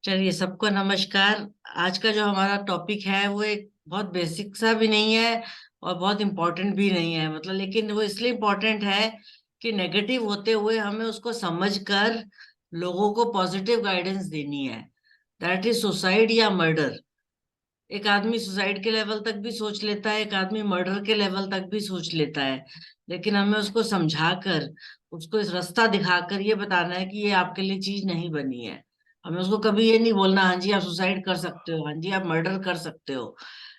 चलिए, सबको नमस्कार। आज का जो हमारा टॉपिक है वो एक बहुत बेसिक सा भी नहीं है और बहुत इम्पोर्टेंट भी नहीं है, मतलब लेकिन वो इसलिए इम्पोर्टेंट है कि नेगेटिव होते हुए हमें उसको समझकर लोगों को पॉजिटिव गाइडेंस देनी है। दैट इज सुसाइड या मर्डर। एक आदमी सुसाइड के लेवल तक भी सोच लेता है, एक आदमी मर्डर के लेवल तक भी सोच लेता है। लेकिन हमें उसको समझाकर, उसको इस रास्ता दिखाकर ये बताना है कि ये आपके लिए चीज नहीं बनी है। हमें उसको कभी ये नहीं बोलना, हाँ जी आप सुसाइड कर सकते हो, हाँ जी आप मर्डर कर सकते हो।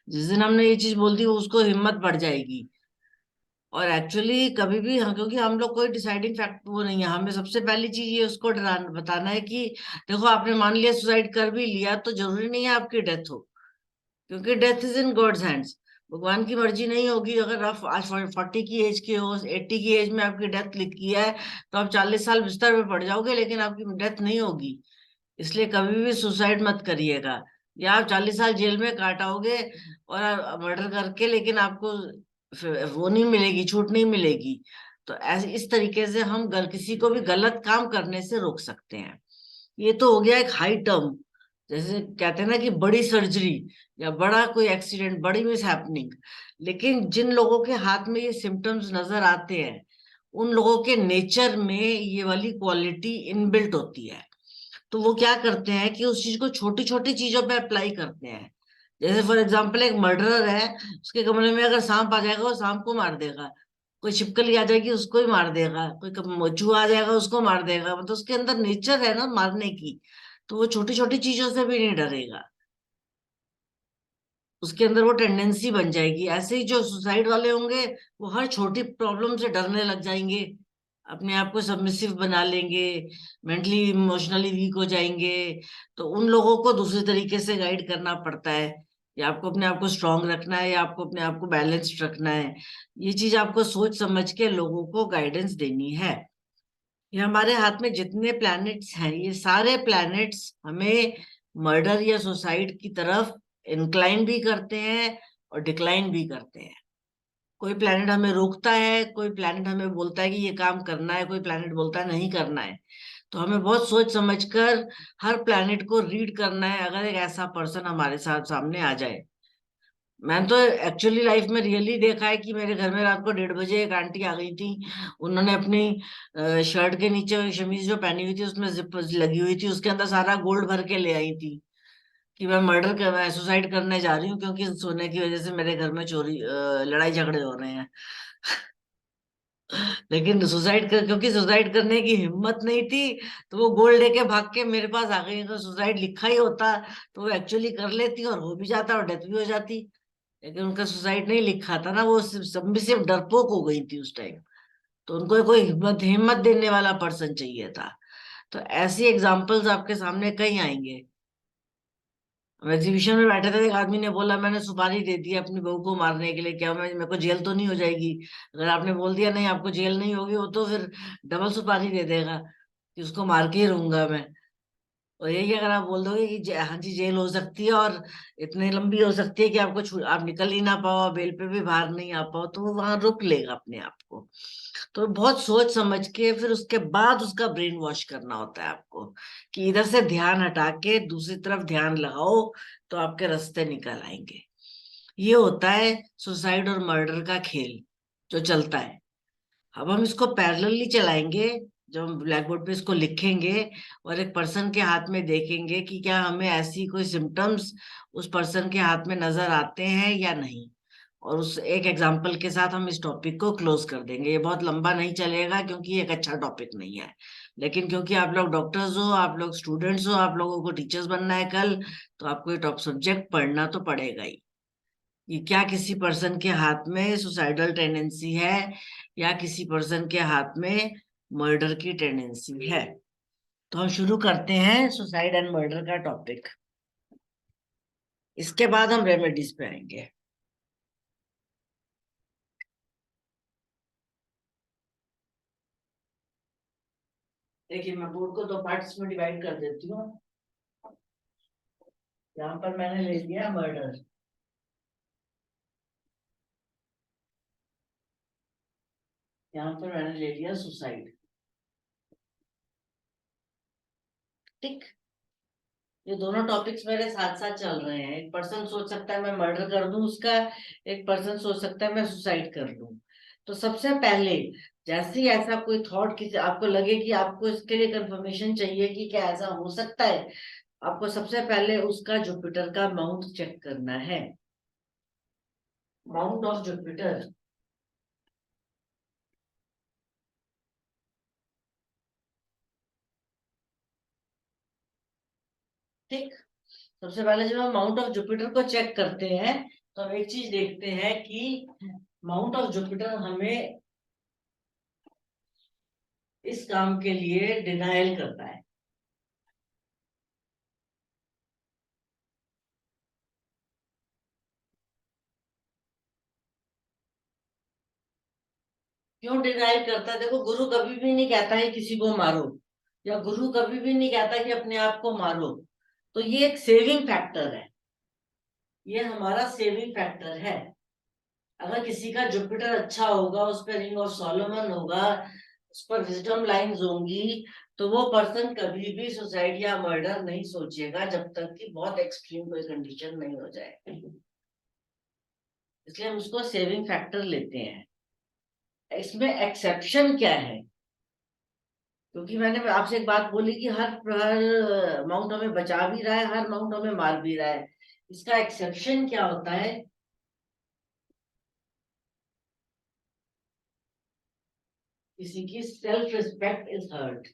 जिस दिन हमने ये चीज बोल दी वो उसको हिम्मत बढ़ जाएगी। और एक्चुअली कभी भी हाँ, क्योंकि हम लोग कोई डिसाइडिंग फैक्ट वो नहीं है, हमें सबसे पहली चीज ये उसको डराना बताना है कि देखो, आपने मान लिया सुसाइड कर भी लिया तो जरूरी नहीं है आपकी डेथ हो, क्योंकि death is in God's hands. भगवान की मर्जी नहीं होगी। अगर आप आज 40 की एज के हो, 80 की एज में आपकी डेथ लिखी है, तो आप 40 साल बिस्तर पे पड़ जाओगे लेकिन आपकी डेथ नहीं होगी। इसलिए कभी भी सुसाइड मत करिएगा। या आप 40 साल जेल में काटाओगे और मर्डर करके, लेकिन आपको वो नहीं मिलेगी, छूट नहीं मिलेगी। तो ऐसे इस तरीके से हम किसी को भी गलत काम करने से रोक सकते हैं। ये तो हो गया एक हाई टर्म। जैसे कहते हैं ना कि बड़ी सर्जरी या बड़ा कोई एक्सीडेंट, बड़ी मिस हैपनिंग। लेकिन जिन लोगों के हाथ में ये सिम्टम्स नजर आते हैं, उन लोगों के नेचर में ये वाली क्वालिटी इनबिल्ट होती है। तो वो क्या करते हैं कि उस चीज को छोटी छोटी चीजों पे अप्लाई करते हैं। जैसे फॉर एग्जाम्पल, एक मर्डरर है, उसके कमरे में अगर सांप आ जाएगा वो सांप को मार देगा। कोई छिपकली आ जाएगी उसको ही मार देगा, कोई चूहा आ जाएगा उसको मार देगा। मतलब उसके अंदर नेचर है ना मारने की। तो वो छोटी छोटी चीजों से भी नहीं डरेगा। उसके अंदर वो टेंडेंसी बन जाएगी। ऐसे ही जो सुसाइड वाले होंगे, वो हर छोटी प्रॉब्लम से डरने लग जाएंगे, अपने आप को सबमिसिव बना लेंगे, मेंटली इमोशनली वीक हो जाएंगे। तो उन लोगों को दूसरे तरीके से गाइड करना पड़ता है। या आपको अपने आप को स्ट्रांग रखना है या आपको अपने आप को बैलेंस्ड रखना है। ये चीज आपको सोच समझ के लोगों को गाइडेंस देनी है। ये हमारे हाथ में जितने प्लैनेट्स हैं, ये सारे प्लैनेट्स हमें मर्डर या सुसाइड की तरफ इंक्लाइन भी करते हैं और डिक्लाइन भी करते हैं। कोई प्लैनेट हमें रोकता है, कोई प्लैनेट हमें बोलता है कि ये काम करना है, कोई प्लैनेट बोलता है नहीं करना है। तो हमें बहुत सोच समझकर हर प्लैनेट को रीड करना है, अगर एक ऐसा पर्सन हमारे साथ सामने आ जाए। मैंने तो एक्चुअली लाइफ में रियली देखा है कि मेरे घर में रात को 1:30 बजे एक आंटी आ गई थी। उन्होंने अपनी शर्ट के नीचे शमीज जो पहनी हुई थी उसमें जिप लगी हुई थी, उसके अंदर सारा गोल्ड भर के ले आई थी कि मैं सुसाइड करने जा रही हूँ क्योंकि सोने की वजह से मेरे घर में लड़ाई झगड़े हो रहे हैं। लेकिन क्योंकि सुसाइड करने की हिम्मत नहीं थी, तो वो गोल्ड लेके भाग के मेरे पास आ गई। अगर सुसाइड लिखा ही होता तो वो एक्चुअली कर लेती और हो भी जाता और डेथ भी हो जाती। लेकिन उनका सुसाइड नहीं लिखा था ना, वो सब में सिर्फ डरपोक हो गई थी उस टाइम। तो उनको कोई हिम्मत हिम्मत देने वाला पर्सन चाहिए था। तो ऐसी एग्जाम्पल्स आपके सामने कई आएंगे। हम एग्जीबिशन में बैठे थे, एक आदमी ने बोला मैंने सुपारी दे दी अपनी बहू को मारने के लिए, क्या मैं मेरे को जेल तो नहीं हो जाएगी? अगर आपने बोल दिया नहीं आपको जेल नहीं होगी, वो तो फिर डबल सुपारी दे देगा कि उसको मार के ही रहूंगा मैं। और यही अगर आप बोल दोगे कि हाँ जी जेल हो सकती है और इतनी लंबी हो सकती है कि आप निकल ही ना पाओ, बेल पे भी बाहर नहीं आ पाओ, तो वो वहां रोक लेगा अपने आप को। तो बहुत सोच समझ के फिर उसके बाद उसका ब्रेन वॉश करना होता है आपको, कि इधर से ध्यान हटा के दूसरी तरफ ध्यान लगाओ, तो आपके रास्ते निकल आएंगे। ये होता है सुसाइड और मर्डर का खेल जो चलता है। अब हम इसको पैरेलली चलाएंगे। जब हम ब्लैक बोर्ड पे इसको लिखेंगे और एक पर्सन के हाथ में देखेंगे कि क्या हमें ऐसी कोई सिम्टम्स उस पर्सन के हाथ में नजर आते हैं या नहीं। और उस एक एग्जाम्पल के साथ हम इस टॉपिक को क्लोज कर देंगे। ये बहुत लंबा नहीं चलेगा क्योंकि ये एक अच्छा टॉपिक नहीं है। लेकिन क्योंकि आप लोग डॉक्टर्स हो, आप लोग स्टूडेंट्स हो, आप लोगों को टीचर्स बनना है कल, तो आपको ये टॉप सब्जेक्ट पढ़ना तो पड़ेगा ही। कि क्या किसी पर्सन के हाथ में सुसाइडल टेंडेंसी है या किसी पर्सन के हाथ में मर्डर की टेंडेंसी है। तो हम शुरू करते हैं सुसाइड एंड मर्डर का टॉपिक। इसके बाद हम रेमेडीज पे आएंगे। देखिए, मैं बोर्ड को दो पार्ट्स में डिवाइड कर देती हूँ। यहाँ पर मैंने ले लिया मर्डर, यहाँ पर मैंने ले लिया सुसाइड। ठीक। ये दोनों टॉपिक्स मेरे साथ साथ चल रहे हैं। एक पर्सन सोच सकता है मैं मर्डर कर दूं उसका, एक पर्सन सोच सकता है मैं सुसाइड कर लूं। तो सबसे पहले जैसे ही ऐसा कोई थॉट किसी आपको लगे कि आपको इसके लिए कंफर्मेशन चाहिए कि क्या ऐसा हो सकता है, आपको सबसे पहले उसका जुपिटर का माउंट चेक करना है। Mount of Jupiter. ठीक। सबसे पहले जब हम माउंट ऑफ जुपिटर को चेक करते हैं तो हम एक चीज देखते हैं कि माउंट ऑफ जुपिटर हमें इस काम के लिए डिनायल करता है। क्यों डिनायल करता है? देखो, गुरु कभी भी नहीं कहता है किसी को मारो, या गुरु कभी भी नहीं कहता कि अपने आप को मारो। तो ये एक सेविंग फैक्टर है, ये हमारा सेविंग फैक्टर है। अगर किसी का जुपिटर अच्छा होगा, उस पर रिंग ऑफ सोलोमन होगा, उस पर विजडम लाइंस होंगी, तो वो पर्सन कभी भी सुसाइड या मर्डर नहीं सोचेगा जब तक कि बहुत एक्सट्रीम कोई कंडीशन नहीं हो जाए। इसलिए हम उसको सेविंग फैक्टर लेते हैं। इसमें एक्सेप्शन क्या है? क्योंकि मैंने आपसे एक बात बोली कि हर हर माउंट हमें बचा भी रहा है, हर माउंट हमें मार भी रहा है। इसका एक्सेप्शन क्या होता है? किसी की सेल्फ रिस्पेक्ट इज हर्ट।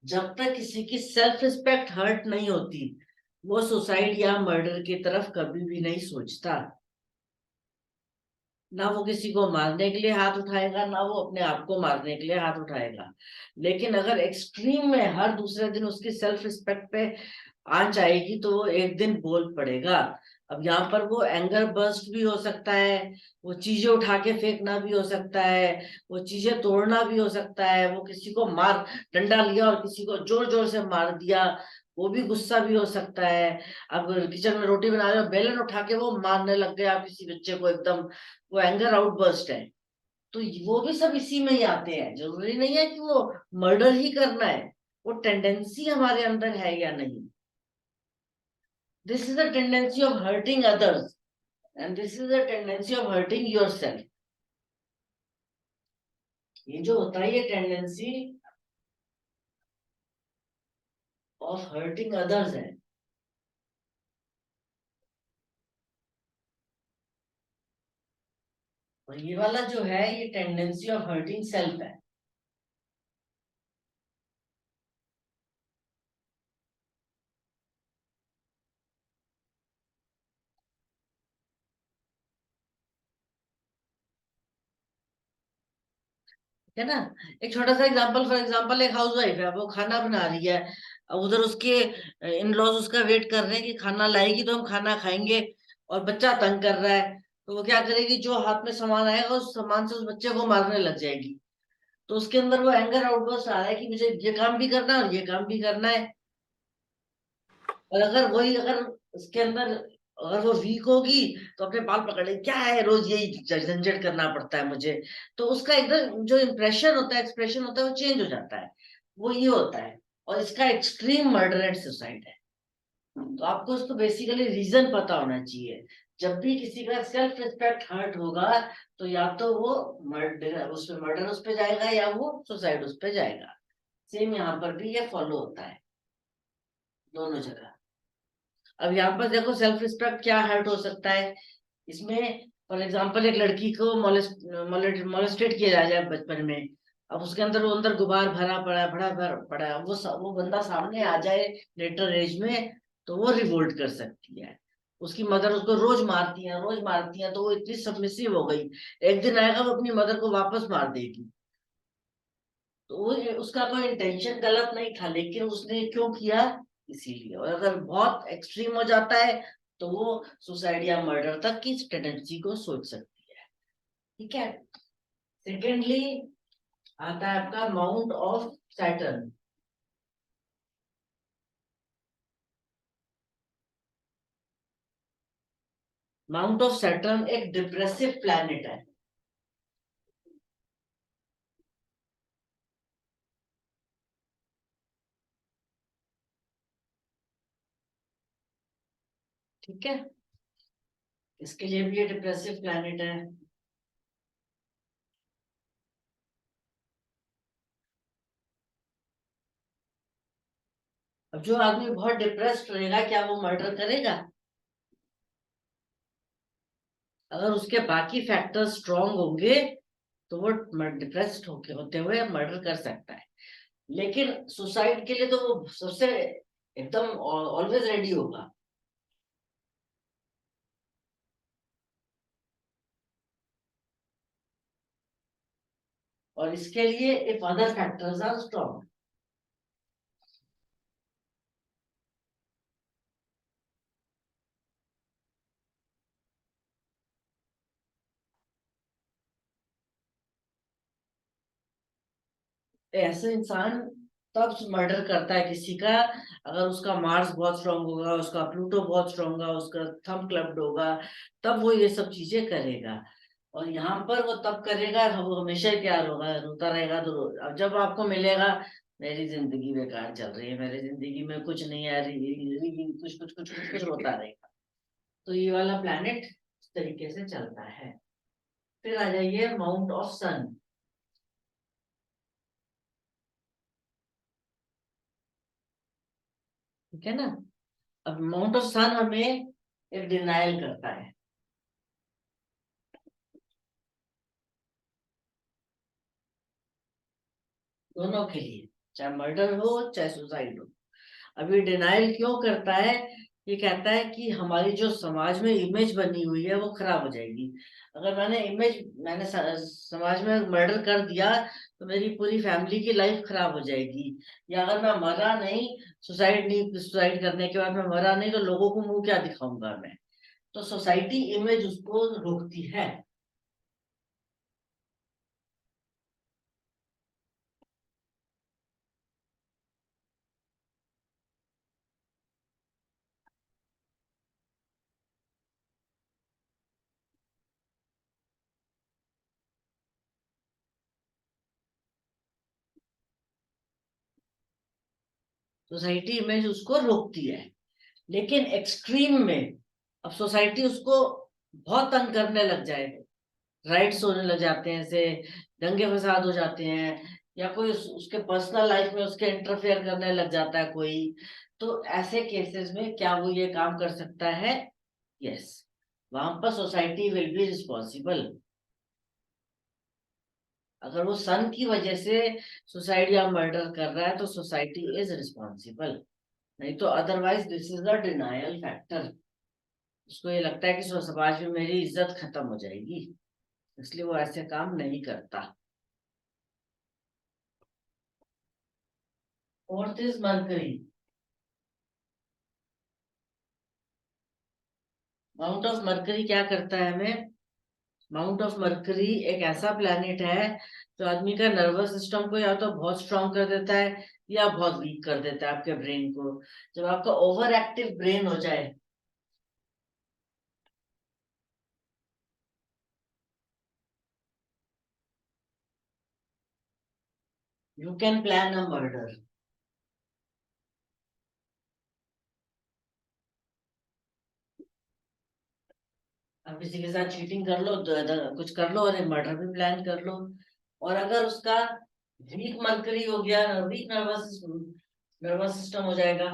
जब तक किसी की सेल्फ रिस्पेक्ट हर्ट नहीं होती, वो सुसाइड या मर्डर की तरफ कभी भी नहीं सोचता। ना वो किसी को मारने के लिए हाथ उठाएगा, ना वो अपने आप को मारने के लिए हाथ उठाएगा। लेकिन अगर एक्सट्रीम में हर दूसरे दिन उसकी सेल्फ रिस्पेक्ट पे आंच आएगी तो वो एक दिन बोल पड़ेगा। अब यहाँ पर वो एंगर बर्स्ट भी हो सकता है, वो चीजें उठा के फेंकना भी हो सकता है, वो चीजें तोड़ना भी हो सकता है, वो किसी को मार डंडा लिया और किसी को जोर जोर से मार दिया, वो भी गुस्सा भी हो सकता है। अब किचन में रोटी बना रहे हो, बेलन उठा के वो मारने लग गया किसी बच्चे को एकदम, वो एंगर आउटबर्स्ट है। तो वो भी सब इसी में ही आते हैं। जरूरी नहीं है कि वो मर्डर ही करना है, वो टेंडेंसी हमारे अंदर है या नहीं। This is a tendency of hurting others, and this is a tendency of hurting yourself. ये जो होता है, ये टेंडेंसी ऑफ हर्टिंग अदर्स है। और ये वाला जो है, ये टेंडेंसी ऑफ हर्टिंग सेल्फ है। है ना? एक छोटा सा एग्जांपल, फॉर एग्जांपल एक हाउस वाइफ है, वो खाना बना रही है। अब उधर उसके इन लॉज उसका वेट कर रहे हैं कि खाना लाएगी तो हम खाना खाएंगे, और बच्चा तंग कर रहा है। तो वो क्या करेगी, जो हाथ में सामान आएगा उस सामान से उस बच्चे को मारने लग जाएगी। तो उसके अंदर वो एंगर आउटबर्स्ट आ रहा है कि मुझे ये काम भी करना है और ये काम भी करना है। और अगर उसके अंदर, अगर वो वीक होगी तो अपने बाल पकड़े, क्या है रोज यही झंझट करना पड़ता है मुझे। तो उसका एकदम जो इंप्रेशन होता है, एक्सप्रेशन होता है, वो चेंज हो जाता है। वो ये होता है। और इसका एक्सट्रीम मर्डर एंड सुसाइड है। तो आपको उसको बेसिकली रीजन पता होना चाहिए। जब भी किसी का सेल्फ रिस्पेक्ट हर्ट होगा, तो या तो वो मर्डर उस पे जाएगा या वो सुसाइड उस पे जाएगा। सेम यहाँ पर भी ये फॉलो होता है, दोनों जगह। अब यहाँ पर देखो, सेल्फ रिस्पेक्ट क्या हर्ट हो सकता है इसमें। फॉर एग्जाम्पल, एक लड़की को मोलेस्टेट किया जाए बचपन में। अब उसके अंदर वो अंदर गुबार भरा पड़ा है, पड़ा है। वो बंदा सामने आ जाए लेटर एज में, तो वो रिवोल्ट कर सकती है। उसकी मदर उसको रोज मारती है, रोज मारती है, तो वो इतनी सबमिसिव हो गई, एक दिन आएगा वो अपनी मदर को वापस मार देगी। तो वो उसका कोई इंटेंशन गलत नहीं था, लेकिन उसने क्यों किया, इसीलिए। और अगर बहुत एक्सट्रीम हो जाता है तो वो सुसाइड या मर्डर तक की टेंडेंसी को सोच सकती है। ठीक है। सेकेंडली आता है आपका mount of Saturn. Mount of Saturn एक डिप्रेसिव प्लैनेट है। ठीक है, इसके लिए भी ये डिप्रेसिव प्लैनेट है। अब जो आदमी बहुत डिप्रेस्ड रहेगा, क्या वो मर्डर करेगा? अगर उसके बाकी फैक्टर्स स्ट्रांग होंगे तो वो डिप्रेस्ड होते हुए मर्डर कर सकता है। लेकिन सुसाइड के लिए तो वो सबसे एकदम ऑलवेज रेडी होगा। और इसके लिए if other factors are strong. ऐसे इंसान तब मर्डर करता है किसी का, अगर उसका मार्स बहुत स्ट्रांग होगा, उसका प्लूटो बहुत स्ट्रांग होगा, उसका थंब क्लब्ड होगा, तब वो ये सब चीजें करेगा। और यहाँ पर वो तब करेगा, वो हमेशा ही प्यार होगा, रोता रहेगा तो अब जब आपको मिलेगा मेरी जिंदगी बेकार चल रही है, मेरी जिंदगी में कुछ नहीं आ रही, कुछ कुछ कुछ कुछ कुछ रोता रहेगा। तो ये वाला प्लैनेट इस तरीके से चलता है। फिर आ जाइए माउंट ऑफ सन। ठीक है ना? अब माउंट ऑफ सन हमें एक डिनायल करता है दोनों के लिए, चाहे मर्डर हो चाहे सुसाइड हो। अभी डिनायल क्यों करता है? ये कहता है कि हमारी जो समाज में इमेज बनी हुई है वो खराब हो जाएगी। अगर मैंने समाज में मर्डर कर दिया तो मेरी पूरी फैमिली की लाइफ खराब हो जाएगी। या अगर मैं मरा नहीं, सुसाइड करने के बाद मैं मरा नहीं, तो लोगों को मुंह क्या दिखाऊंगा मैं? तो सोसाइटी इमेज उसको रोकती है। सोसाइटी इमेज उसको रोकती है। लेकिन एक्सट्रीम में अब सोसाइटी उसको बहुत तंग करने लग जाए, राइट्स होने लग जाते हैं, ऐसे दंगे फसाद हो जाते हैं, या कोई उसके पर्सनल लाइफ में उसके इंटरफेयर करने लग जाता है कोई, तो ऐसे केसेस में क्या वो ये काम कर सकता है? यस, वहां पर सोसाइटी विल बी रिस्पॉन्सिबल। अगर वो सन की वजह से सुसाइड या मर्डर कर रहा है तो सोसाइटी इज रिस्पॉन्सिबल। नहीं तो otherwise this is the denial factor. उसको ये लगता है कि समाज में मेरी इज्जत खत्म हो जाएगी, इसलिए वो ऐसे काम नहीं करता। Fourth is mercury. Mount of mercury क्या करता है हमें? माउंट ऑफ मरकरी एक ऐसा प्लैनेट है जो आदमी का नर्वस सिस्टम को या तो बहुत स्ट्रांग कर देता है या बहुत वीक कर देता है, आपके ब्रेन को। जब आपका ओवर एक्टिव ब्रेन हो जाए, you can plan a murder. आप किसी के साथ चीटिंग कर लो, कुछ कर लो, और मर्डर भी प्लान कर लो। और अगर उसका वीक मरकरी हो गया, वीक नर्वस सिस्टम हो जाएगा।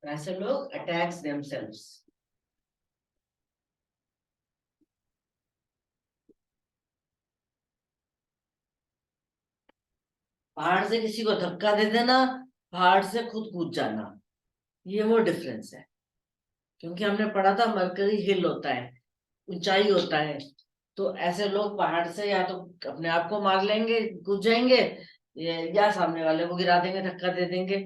ऐसे लोग अटैक्स देमसेल्व्स। पहाड़ से किसी को धक्का दे देना, पहाड़ से खुद कूद जाना, ये वो डिफरेंस है। क्योंकि हमने पढ़ा था मरकरी हिल होता है, ऊंचाई होता है। तो ऐसे लोग पहाड़ से या तो अपने आप को मार लेंगे, कूद जाएंगे, या सामने वाले को गिरा देंगे, धक्का दे देंगे।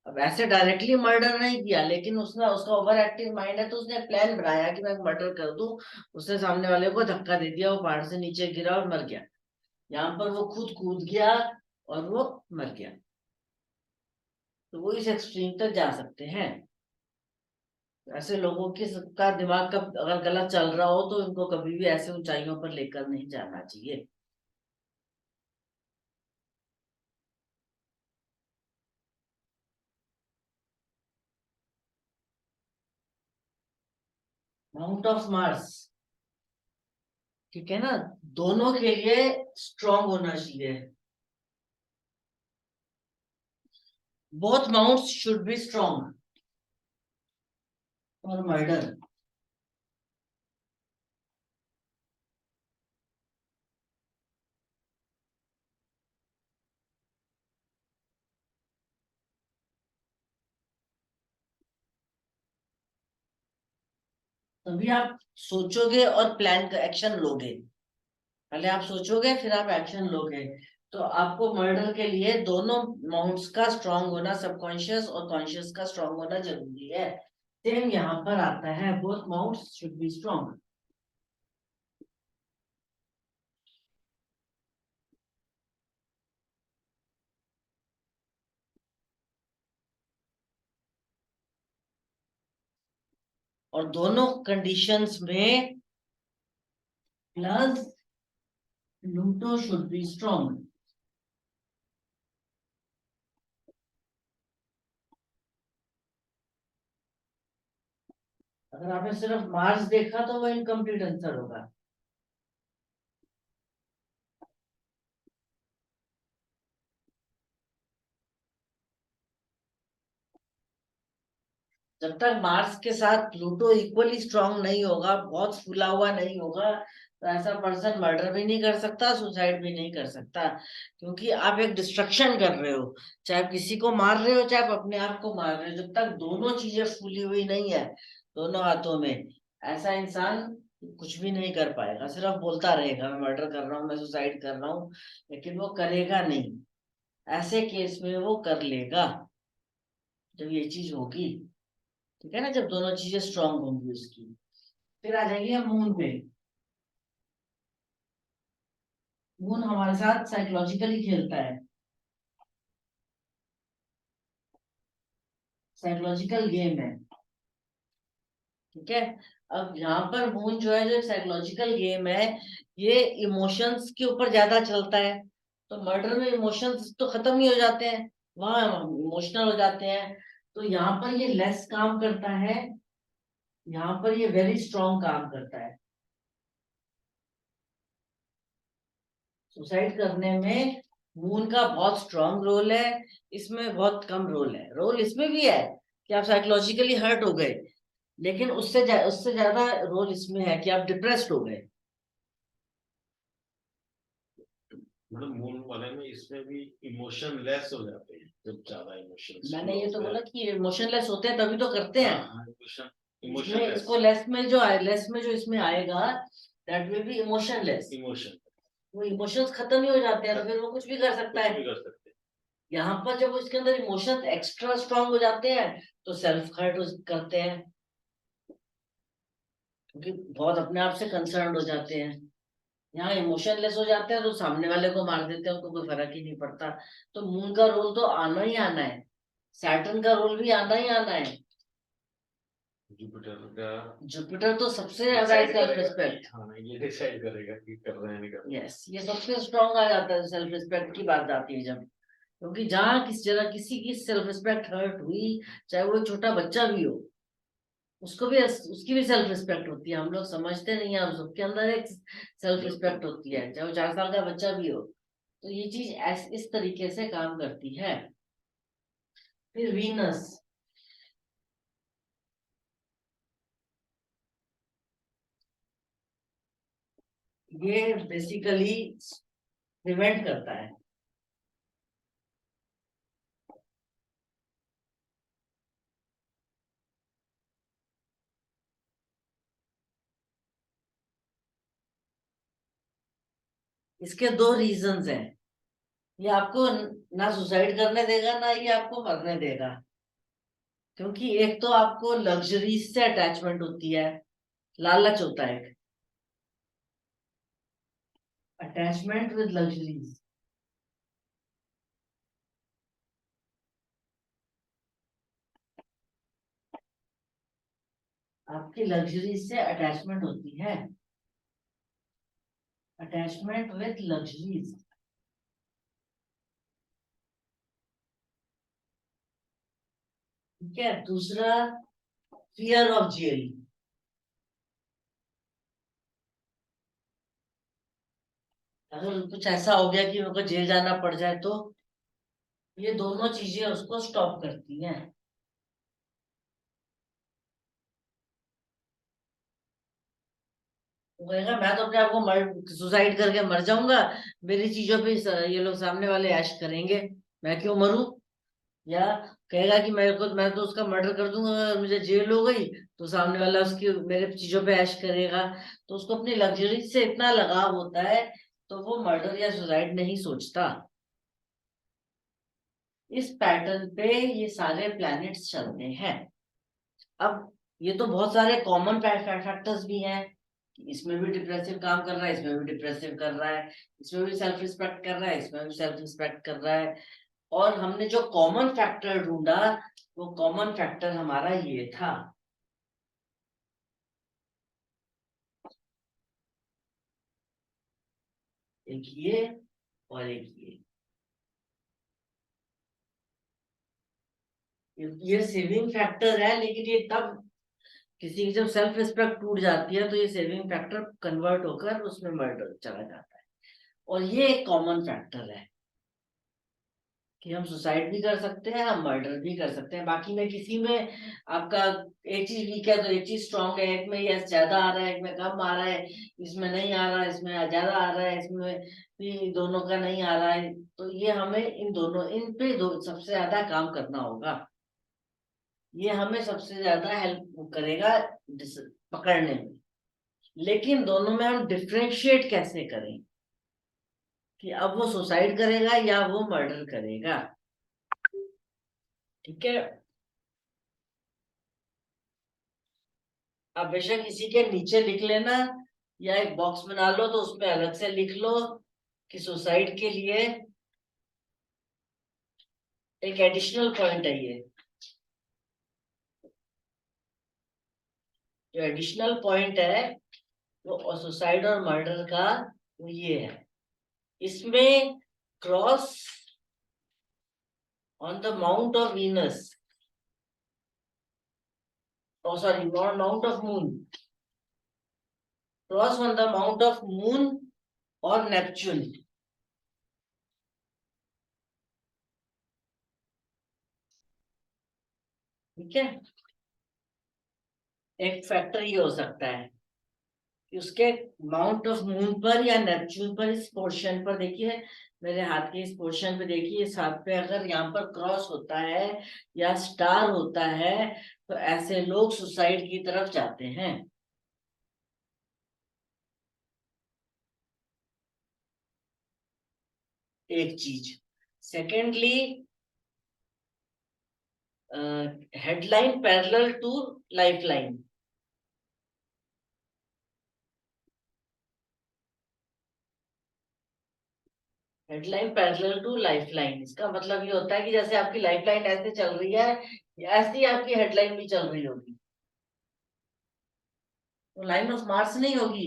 अब ऐसे डायरेक्टली मर्डर नहीं किया, लेकिन उसने, उसका ओवर एक्टिव माइंड है, तो उसने प्लान बनाया कि मैं मर्डर कर दूं। उसने सामने वाले को धक्का दे दिया, वो पहाड़ से नीचे गिरा और मर गया। यहाँ पर वो खुद कूद गया और वो मर गया। तो वो इस एक्सट्रीम तक जा सकते हैं। ऐसे लोगों की सबका दिमाग का अगर गलत चल रहा हो तो इनको कभी भी ऐसे ऊंचाइयों पर लेकर नहीं जाना चाहिए। माउंट ऑफ मार्स, ठीक है ना, दोनों के लिए स्ट्रांग होना चाहिए। Both mounts should be strong और मर्डर। तभी आप सोचोगे और प्लान का एक्शन लोगे। पहले आप सोचोगे फिर आप एक्शन लोगे। तो आपको मर्डर के लिए दोनों माउंट्स का स्ट्रांग होना, सबकॉन्शियस और कॉन्शियस का स्ट्रांग होना जरूरी है। सेम यहाँ पर आता है, both mounts should be strong. और दोनों कंडीशंस में प्लस लूटो शुड बी स्ट्रांग। अगर आपने सिर्फ मार्स देखा तो वो इनकम्प्लीट आंसर होगा। जब तक मार्स के साथ प्लूटो इक्वली स्ट्रांग नहीं होगा, बहुत फूला हुआ नहीं होगा, तो ऐसा पर्सन मर्डर भी नहीं कर सकता, सुसाइड भी नहीं कर सकता। क्योंकि आप एक डिस्ट्रक्शन कर रहे हो, चाहे आप किसी को मार रहे हो चाहे आप अपने आप को मार रहे हो। जब तक दोनों चीजें फूली हुई नहीं है दोनों हाथों में, ऐसा इंसान कुछ भी नहीं कर पाएगा। सिर्फ बोलता रहेगा मैं मर्डर कर रहा हूँ, मैं सुसाइड कर रहा हूँ, लेकिन वो करेगा नहीं। ऐसे केस में वो कर लेगा जब ये चीज होगी, ठीक है ना, जब दोनों चीजें स्ट्रांग होंगी उसकी। फिर आ जाएंगे हम मून पे। मून हमारे साथ साइकोलॉजिकली खेलता है, साइकोलॉजिकल गेम है, ठीक है। अब यहाँ पर मून जो है, जो साइकोलॉजिकल गेम है, ये इमोशंस के ऊपर ज्यादा चलता है। तो मर्डर में इमोशंस तो खत्म ही हो जाते हैं, वहां इमोशनल हो जाते हैं। तो यहाँ पर ये लेस काम करता है, यहाँ पर ये वेरी स्ट्रांग काम करता है। सुसाइड करने में मून का बहुत स्ट्रांग रोल है, इसमें बहुत कम रोल है। रोल इसमें भी है कि आप साइकोलॉजिकली हर्ट हो गए, लेकिन उससे ज्यादा रोल इसमें है कि आप डिप्रेस्ड हो गए। मतलब मून वाले में इसमें भी इमोशन लेस हो जाते हैं जब ज्यादा इमोशंस मैंने फ्लो ये तो होते हैं। बोला कि इमोशनलेस होते हैं तभी तो करते हैं। हाँ हाँ, इमोशन इसमें इमोशनलेस। इसको लेस में जो आए, लेस में जो इसमें आएगा, that will be emotionless. Emotion वो इमोशंस खत्म ही हो जाते हैं तो फिर वो कुछ भी कर सकता कुछ है। भी कर सकते यहाँ पर जब उसके अंदर इमोशंस एक्स्ट्रा स्ट्रांग हो जाते हैं तो सेल्फ हर्ट करते हैं, क्योंकि बहुत अपने आप से कंसर्न हो जाते हैं। यहाँ इमोशनलेस हो जाते हैं तो सामने वाले को मार देते हैं, उनको कोई फर्क ही नहीं पड़ता। तो मून का रोल तो आना ही आना है, सैटर्न का रोल भी आना ही आना है। हैं। जुपिटर का जुपिटर तो सबसे ज्यादा है सेल्फ रिस्पेक्ट। हाँ, ये डिसाइड करेगा कि कर रहे हैं नहीं कर रहे हैं। यस, ये सबसे स्ट्रांग आ जाता है सेल्फ रिस्पेक्ट की बात आती है जब। क्योंकि जहाँ किस जगह किसी की सेल्फ रिस्पेक्ट हर्ट हुई, चाहे वो एक छोटा बच्चा भी हो, उसको भी उसकी भी सेल्फ रिस्पेक्ट होती है। हम लोग समझते नहीं है, हम सबके अंदर एक सेल्फ रिस्पेक्ट होती है, चाहे वो 4 साल का बच्चा भी हो। तो ये चीज इस तरीके से काम करती है। फिर वीनस, ये बेसिकली प्रिवेंट करता है। इसके दो रीजंस हैं। ये आपको ना सुसाइड करने देगा ना ये आपको मरने देगा। क्योंकि एक तो आपको लग्जरीज से अटैचमेंट होती है, लालच होता है, अटैचमेंट विद लग्जरीज। आपकी लग्जरी से अटैचमेंट होती है, अटैचमेंट विथ लग्जरीज। ठीक है, दूसरा फियर ऑफ जेल। अगर कुछ ऐसा हो गया कि मेरे को जेल जाना पड़ जाए तो ये दोनों चीजें उसको स्टॉप करती हैं। वो कहेगा मैं तो अपने आप को मर सुसाइड करके मर जाऊंगा, मेरी चीजों पे ये लोग सामने वाले ऐश करेंगे, मैं क्यों मरूं। या कहेगा कि मैं तो उसका मर्डर कर दूंगा, अगर मुझे जेल हो गई तो सामने वाला उसकी मेरे चीजों पे ऐश करेगा। तो उसको अपनी लग्जरी से इतना लगाव होता है, तो वो मर्डर या सुसाइड नहीं सोचता। इस पैटर्न पे ये सारे प्लैनेट्स चलते हैं। अब ये तो बहुत सारे कॉमन फैक्टर्स भी हैं कि इसमें भी डिप्रेसिव काम कर रहा है, इसमें भी डिप्रेसिव कर रहा है, इसमें भी सेल्फ रिस्पेक्ट कर रहा है, इसमें भी सेल्फ रिस्पेक्ट कर रहा है। और हमने जो कॉमन फैक्टर ढूंढा, वो कॉमन फैक्टर हमारा ये था। एक ये और एक ये सेविंग फैक्टर है, लेकिन ये तब किसी की जब सेल्फ रिस्पेक्ट टूट जाती है तो ये सेविंग फैक्टर कन्वर्ट होकर उसमें मर्डर चला जाता है। और ये एक कॉमन फैक्टर है कि हम सुसाइड भी कर सकते हैं, हम मर्डर भी कर सकते हैं। बाकी में किसी में आपका एक चीज वीक है तो एक चीज स्ट्रांग है, एक में यस ज्यादा आ रहा है, एक में कम आ रहा है, इसमें नहीं आ रहा है, इसमें ज्यादा आ रहा है, इसमें भी दोनों का नहीं आ रहा है। तो ये हमें इन दोनों इन पे सबसे ज्यादा काम करना होगा। ये हमें सबसे ज्यादा हेल्प करेगा पकड़ने में। लेकिन दोनों में हम डिफ्रेंशिएट कैसे करें कि अब वो सुसाइड करेगा या वो मर्डर करेगा। ठीक है, आप बेशक इसी के नीचे लिख लेना या एक बॉक्स बना लो तो उसमें अलग से लिख लो कि सुसाइड के लिए एक एडिशनल पॉइंट है ये। जो एडिशनल पॉइंट है वो सुसाइड और मर्डर का, वो ये है, इसमें cross on the mount of Venus, oh sorry, not mount of moon, cross on the mount of moon और नेपच्यून। ठीक है, एक फैक्टर ये हो सकता है कि उसके माउंट ऑफ मून पर या नेपच्यून पर, इस पोर्शन पर देखिए, मेरे हाथ के इस पोर्शन पे देखिए, इस हाथ पे अगर यहाँ पर क्रॉस होता है या स्टार होता है तो ऐसे लोग सुसाइड की तरफ जाते हैं। एक चीज। Secondly, headline parallel to lifeline. Headline parallel to lifeline, इसका मतलब ये होता है कि जैसे आपकी लाइफलाइन ऐसे चल रही है, ऐसी आपकी हेडलाइन भी चल रही होगी। तो लाइन ऑफ मार्च नहीं होगी,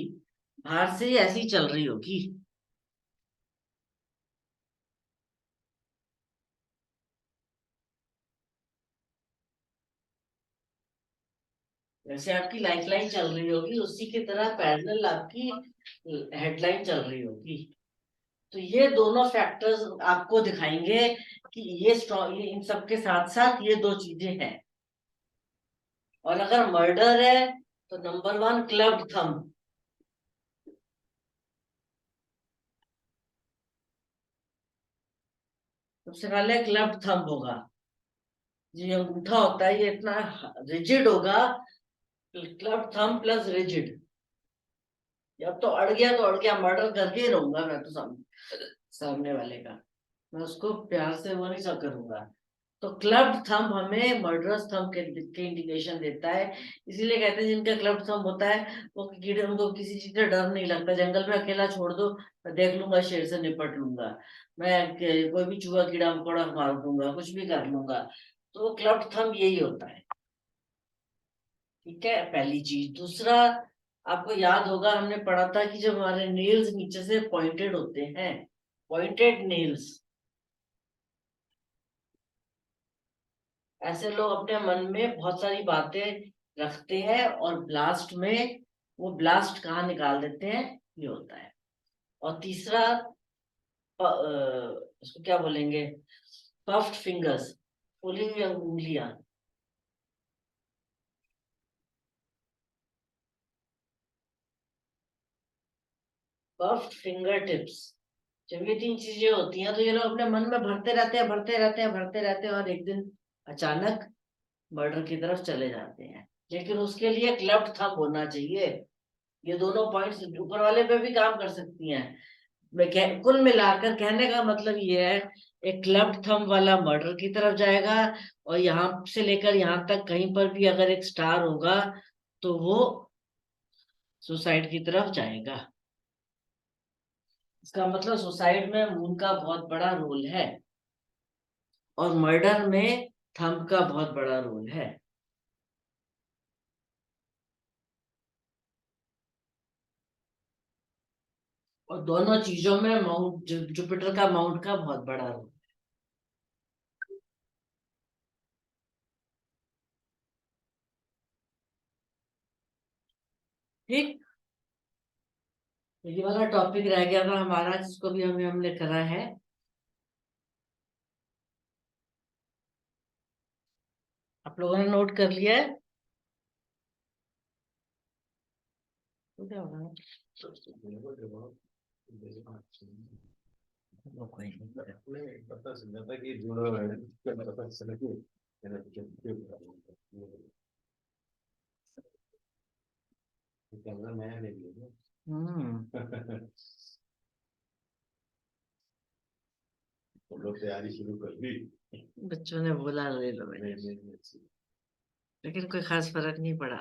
बाहर से ही ऐसी चल रही होगी। जैसे आपकी लाइफलाइन चल रही होगी उसी की तरह पैरेलल आपकी हेडलाइन चल रही होगी। तो ये दोनों फैक्टर्स आपको दिखाएंगे कि ये स्ट्रॉन्ग, ये इन सब के साथ साथ ये दो चीजें हैं। और अगर मर्डर है तो नंबर वन क्लब्ड थंब। सबसे पहले क्लब्ड थंब होगा, ये अंगूठा होता है ये इतना रिजिड होगा, क्लब्ड थंब प्लस रिजिड। जब तो अड़ गया तो अड़ गया, मर्डर करके ही रहूंगा मैं तो सामने वाले का, मैं उसको प्यार से वो नहीं सब करूंगा। तो क्लब्ड थंब हमें मर्डरस थंब के इंडिकेशन देता है। इसीलिए कहते हैं जिनका क्लब्ड थंब होता है वो कीड़े, उनको किसी चीज का डर नहीं लगता, जंगल में अकेला छोड़ दो मैं देख लूंगा, शेर से निपट लूंगा, मैं कोई भी चूहा कीड़ा मकोड़ा मार दूंगा, कुछ भी कर लूंगा। तो क्लब्ड थंब यही होता है। ठीक है, पहली चीज। दूसरा, आपको याद होगा हमने पढ़ा था कि जब हमारे नेल्स नीचे से पॉइंटेड होते हैं, पॉइंटेड नेल्स, ऐसे लोग अपने मन में बहुत सारी बातें रखते हैं और ब्लास्ट में वो ब्लास्ट कहाँ निकाल देते हैं, ये होता है। और तीसरा, इसको क्या बोलेंगे, पफ्ड फिंगर्स, फूली हुई उंगलियां। पफ्ड फिंगर टिप्स, जब ये तीन चीजें होती हैं तो ये लोग अपने मन में भरते रहते हैं, भरते रहते हैं, भरते रहते हैं, और एक दिन अचानक मर्डर की तरफ चले जाते हैं। लेकिन उसके लिए एक लेफ्ट थंब होना चाहिए। ये दोनों पॉइंट्स ऊपर वाले पे भी काम कर सकती हैं। कुल मिलाकर कहने का मतलब ये है, एक लेफ्ट थंब वाला मर्डर की तरफ जाएगा, और यहाँ से लेकर यहाँ तक कहीं पर भी अगर एक स्टार होगा तो वो सुसाइड की तरफ जाएगा। इसका मतलब सुसाइड में मून का बहुत बड़ा रोल है, और मर्डर में थंब का बहुत बड़ा रोल है। और दोनों चीजों में माउंट जुपिटर का माउंट का बहुत बड़ा रोल। ठीक, ये वाला टॉपिक रह गया था हमारा, जिसको भी हमने करा है। आप लोगों ने नोट कर लिया है? तो क्या होगा? वो कोई नहीं। पता चल जाता कि जुड़ा हुआ है, पता चला कि कैमरा नया ले लिया। हम लोग तैयारी शुरू कर दी, बच्चों ने बोला ले लो मैंने, लेकिन कोई खास फर्क नहीं पड़ा।